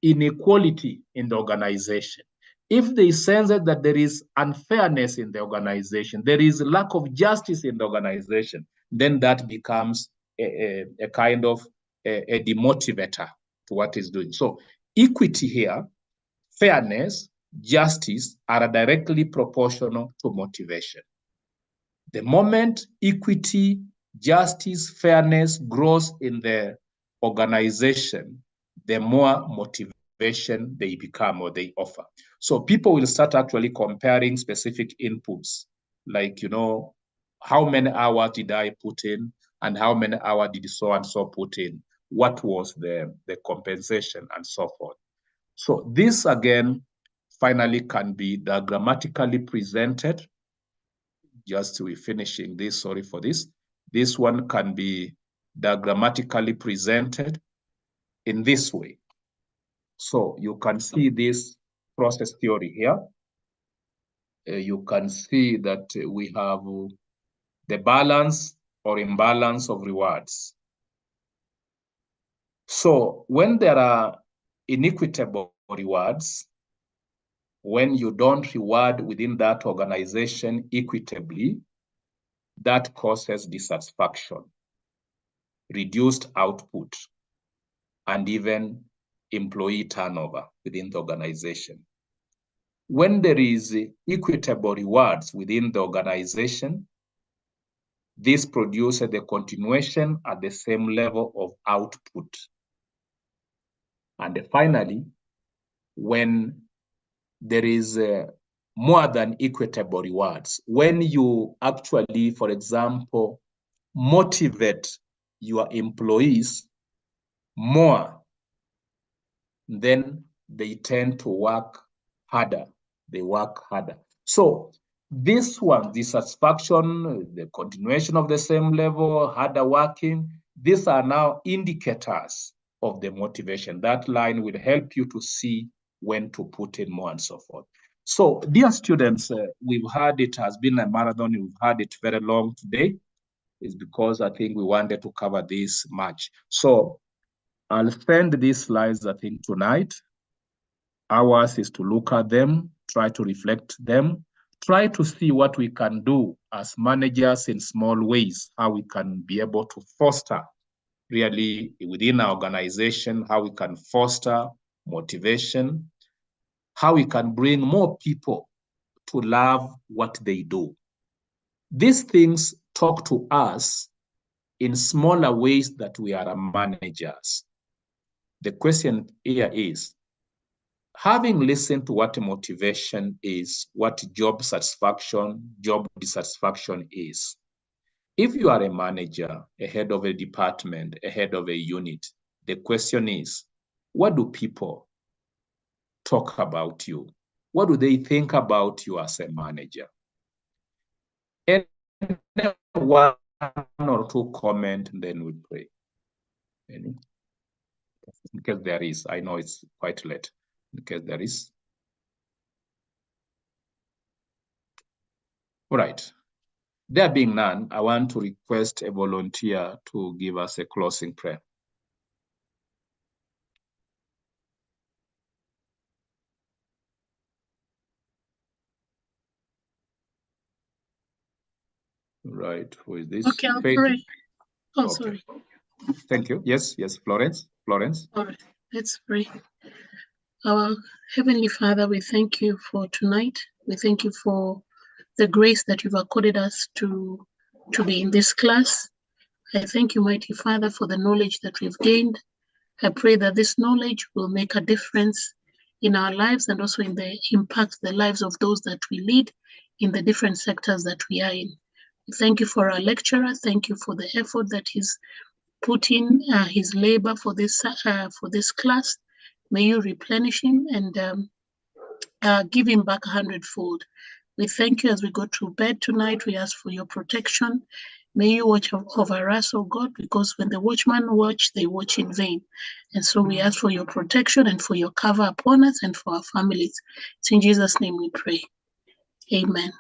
inequality in the organization, if they sense that there is unfairness in the organization, there is lack of justice in the organization, then that becomes a kind of a demotivator to what is doing. So equity here, fairness, justice are directly proportional to motivation. The moment equity, justice, fairness grows in the organization, the more motivation they become or they offer. So people will start actually comparing specific inputs, like, how many hours did I put in and how many hours did so and so put in? What was the compensation and so forth? So this again, finally can be diagrammatically presented. Just we're finishing this, sorry for this. This one can be diagrammatically presented in this way. So you can see this process theory here. You can see that we have the balance or imbalance of rewards. So when there are inequitable rewards, when you don't reward within that organization equitably, that causes dissatisfaction, reduced output, and even employee turnover within the organization. When there is equitable rewards within the organization, this produces the continuation at the same level of output. And finally, when there is more than equitable rewards, when you actually, for example, motivate your employees more, then they tend to work harder. They work harder. So this one, the satisfaction, the continuation of the same level, harder working, these are now indicators of the motivation. That line will help you to see when to put in more and so forth. So dear students, we've had, it has been a marathon. We've had it very long today. It's because I think we wanted to cover this much. So I'll send these slides, I think, tonight. Ours is to look at them, try to reflect them, try to see what we can do as managers in small ways, how we can be able to foster really within our organization, how we can foster motivation, how we can bring more people to love what they do. These things talk to us in smaller ways that we are managers. The question here is, having listened to what motivation is, what job satisfaction, job dissatisfaction is, if you are a manager, a head of a department, a head of a unit, the question is, what do people talk about you? What do they think about you as a manager? And one or two comment, and then we pray. Any? In case there is, I know it's quite late. In case there is. All right. There being none, I want to request a volunteer to give us a closing prayer. Right, who is this? Okay, I'll Faith? pray. Oh, Okay. sorry. Thank you. Yes, Florence. All right, let's pray. Our Heavenly Father, we thank you for tonight. We thank you for the grace that you've accorded us to be in this class. I thank you, mighty Father, for the knowledge that we've gained. I pray that this knowledge will make a difference in our lives and also in the impact the lives of those that we lead in the different sectors that we are in. We thank you for our lecturer. Thank you for the effort that he's put in, his labor for this class. May you replenish him and give him back 100-fold. We thank you as we go to bed tonight. We ask for your protection. May you watch over us, oh God, because when the watchmen watch, they watch in vain. And so we ask for your protection and for your cover upon us and for our families. It's in Jesus' name we pray. Amen.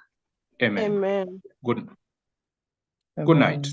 Amen. Amen. Good night.